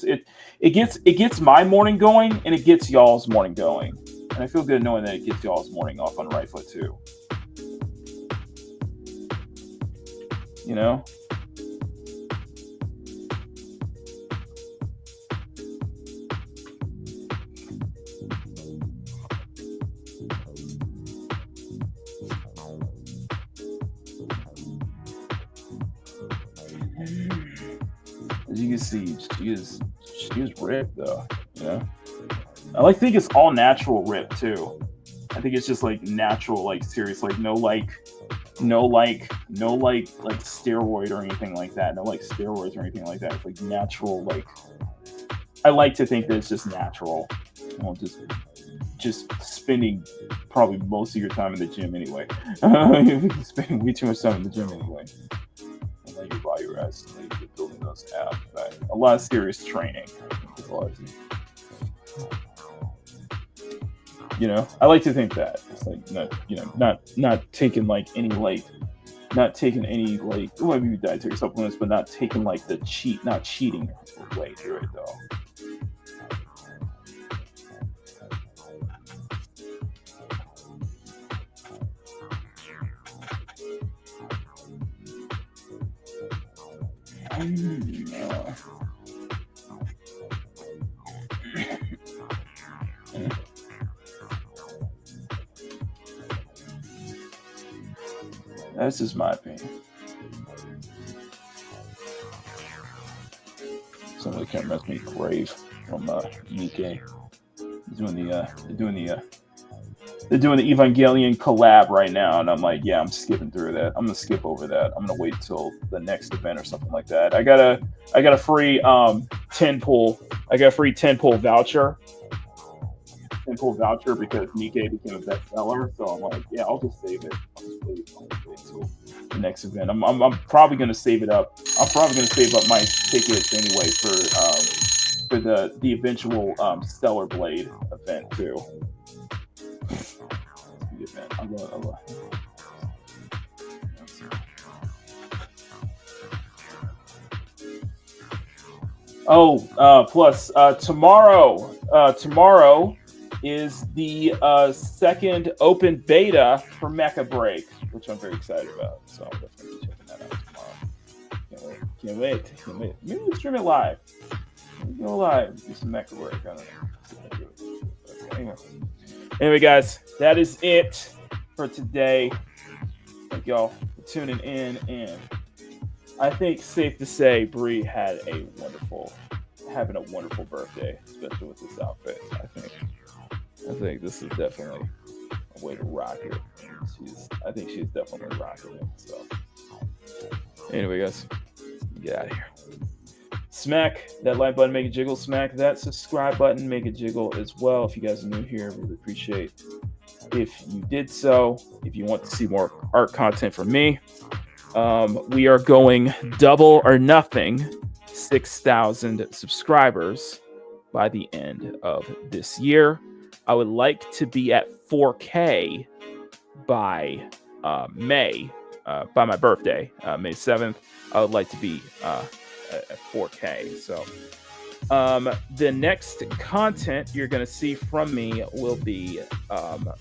It gets my morning going, and it gets y'all's morning going, and I feel good knowing that it gets y'all's morning off on the right foot too. You know. As you can see, she is ripped though. You know, I think it's all natural rip too. I think it's just like natural, like serious, like no steroid or anything like that. No like steroids or anything like that. It's like natural. Like I like to think that it's just natural. You know, just spending probably most of your time in the gym anyway. Spending way too much time in the gym anyway. And let your body rest. And you're building those abs. But a lot of serious training. You know, I like to think that it's like not taking like any like, not taking any like, well, maybe dietary supplements, but not taking like the not cheating way through it though. That's just my opinion. Somebody can't mess me Grave from Nikkei. They're doing the Evangelion collab right now, and I'm like, yeah, I'm skipping through that. I'm gonna skip over that. I'm gonna wait till the next event or something like that. I got a free 10 pull. I got a free 10 pull voucher. 10 pull voucher because Nikkei became a bestseller. So I'm like, yeah, I'll just save it. I'll just wait until the next event. I'm probably gonna save it up. I'm probably gonna save up my tickets anyway for the eventual Stellar Blade event too. I love. Oh, plus tomorrow is the second open beta for Mecha Break, which I'm very excited about. So I'm definitely checking that out tomorrow. Can't wait. Maybe we'll stream it live. Maybe go live. Do some Mecha Break. I don't know. Anyway, guys, that is it for today. Thank y'all for tuning in, and I think safe to say Bree had having a wonderful birthday, especially with this outfit. I think this is definitely a way to rock it. I think she's definitely rocking it. So anyway, guys, get out of here. Smack that like button, make it jiggle. Smack that subscribe button, make it jiggle as well. If you guys are new here, really appreciate if you did so. If you want to see more art content from me, we are going double or nothing, 6,000 subscribers by the end of this year. I would like to be at 4K by May, by my birthday, May 7th. I would like to be at 4K. So the next content you're going to see from me will be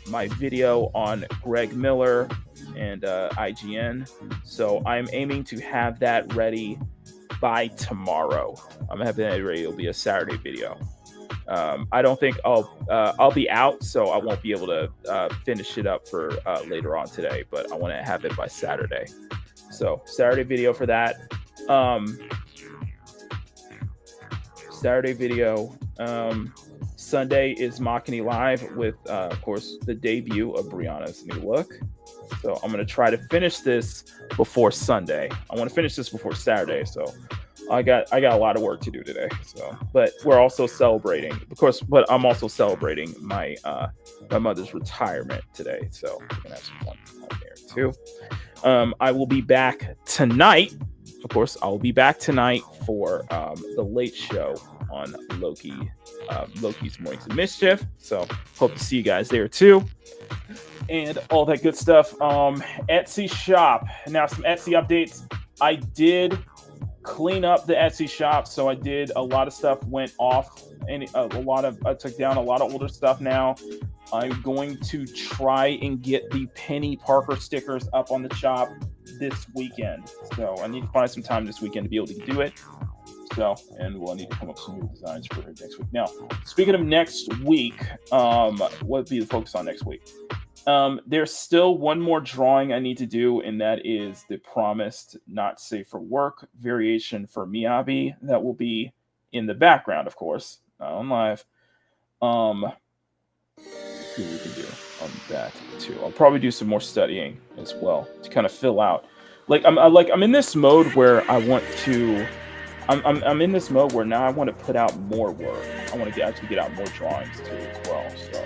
my video on Greg Miller and IGN. So I'm aiming to have that ready by tomorrow. I'm having that ready. It'll be a Saturday video. I don't think I'll be out, so I won't be able to finish it up for later on today, but I want to have it by Saturday. So Saturday video for that. Saturday video. Sunday is Makini Live with, of course, the debut of Briannah's new look. So I'm going to try to finish this before Sunday. I want to finish this before Saturday. So I got a lot of work to do today. So, but we're also celebrating, of course, but I'm also celebrating my mother's retirement today. So we're going to have some fun there too. I will be back tonight. Of course, I'll be back tonight for the late show on Loki's Mornings of Mischief. So hope to see you guys there too. and all that good stuff. Etsy shop. Now some Etsy updates. I did clean up the Etsy shop, so I did a lot of stuff went off, and I took down a lot of older stuff now. I'm going to try and get the Penny Parker stickers up on the shop this weekend. So I need to find some time this weekend to be able to do it. So, and we'll need to come up with some new designs for next week. Now, speaking of next week, what would be the focus on next week? There's still one more drawing I need to do, and that is the promised Not Safe for Work variation for Miyabi. That will be in the background, of course, not on live. See what we can do on that too. I'll probably do some more studying as well to kind of fill out. I'm in this mode where I want to. I'm in this mode where now I want to put out more work. I want to actually get out more drawings too as well. So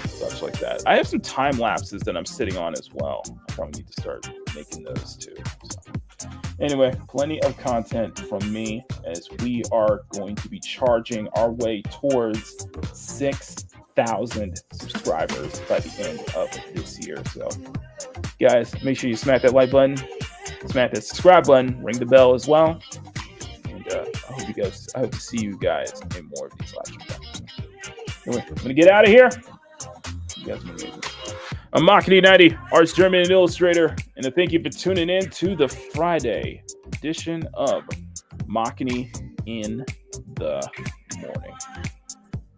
stuff like that. I have some time lapses that I'm sitting on as well. I probably need to start making those too. So anyway, plenty of content from me as we are going to be charging our way towards 6,000 subscribers by the end of this year. So guys, make sure you smack that like button, smack that subscribe button, ring the bell as well. I hope to see you guys in more of these live streams. Anyway, I'm gonna get out of here. You guys are amazing. I'm Makini 90, arts German and illustrator, and I thank you for tuning in to the Friday edition of Makini in the Morning.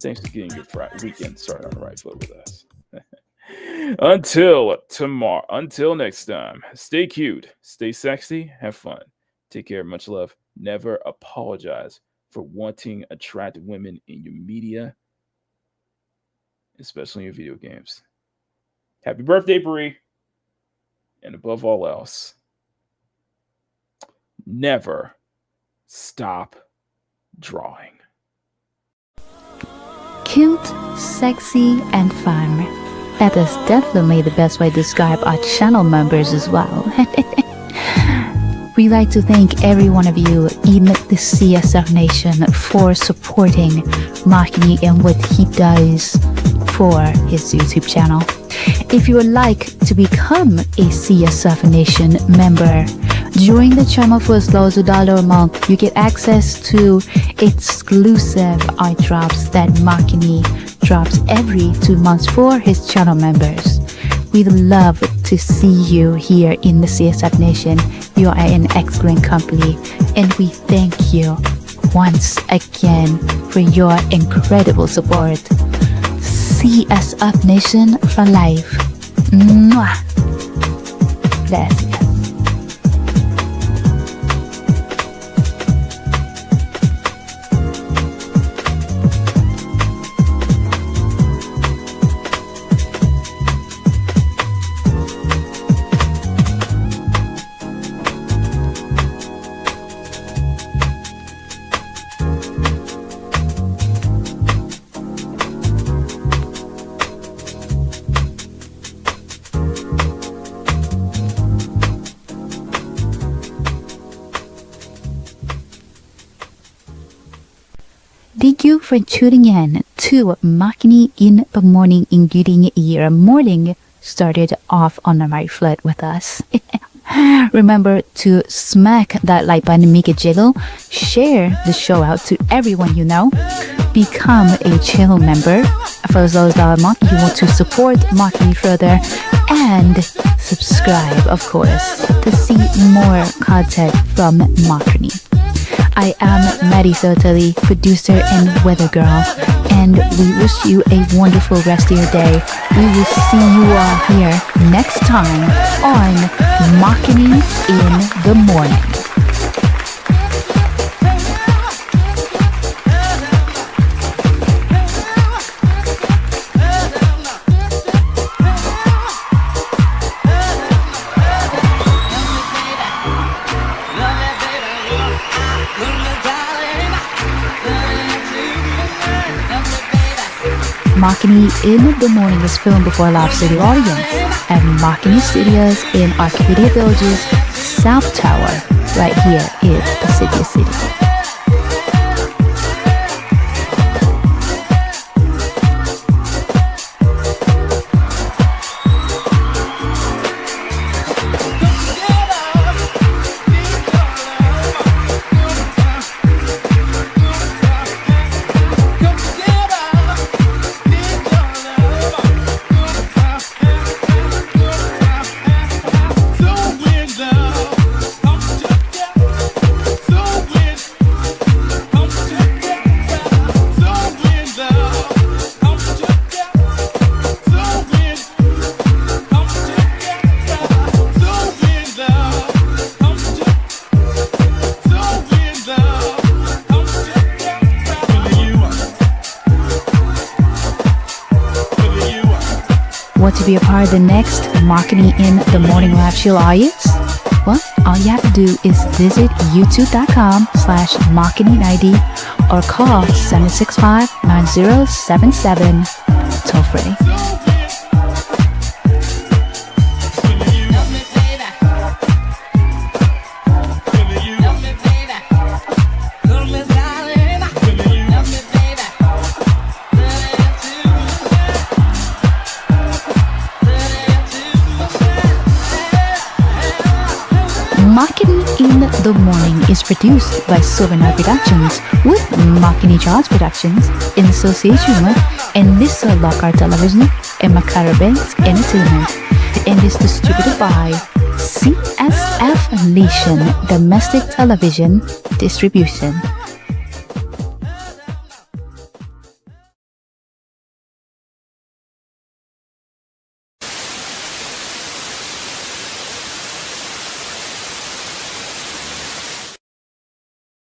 Thanks for getting your weekend started on the right foot with us. Until tomorrow, until next time, stay cute, stay sexy, have fun. Take care, much love. Never apologize for wanting attractive women in your media, especially in your video games. Happy birthday, Brie. And above all else, never stop drawing. Cute, sexy, and fun. That is definitely the best way to describe our channel members as well. We'd like to thank every one of you in the CSF Nation for supporting Makini and what he does for his YouTube channel. If you would like to become a CSF Nation member, join the channel for as low as $1 a month. You get access to exclusive art drops that Makini drops every 2 months for his channel members. We'd love to see you here in the CSF Nation. You are an excellent company, and we thank you once again for your incredible support. CSF Nation for life. Mwah. Gracias. Thank you for tuning in to Makini in the Morning and getting your morning started off on the right foot with us. Remember to smack that like button, make it jiggle, share the show out to everyone you know, become a channel member for as low as $1 a month. You want to support Makini further, and subscribe, of course, to see more content from Makini. I am Maddie Soteli, producer and weather girl, and we wish you a wonderful rest of your day. We will see you all here next time on Makini in the Morning. Makini in the Morning is filmed before a live studio audience at Makini Studios in Arcadia Village's South Tower, right here in Pacific City. to be a part of the next Makini in the Morning Live Chill audience? Well, all you have to do is visit youtube.com/Makini90 or call 765-9077 toll free. Makini in the Morning is produced by Souvenir Productions with Makini Charles Productions in association with Enisa Lockhart Television and Makara Banks Entertainment, and is distributed by CSF Nation Domestic Television Distribution.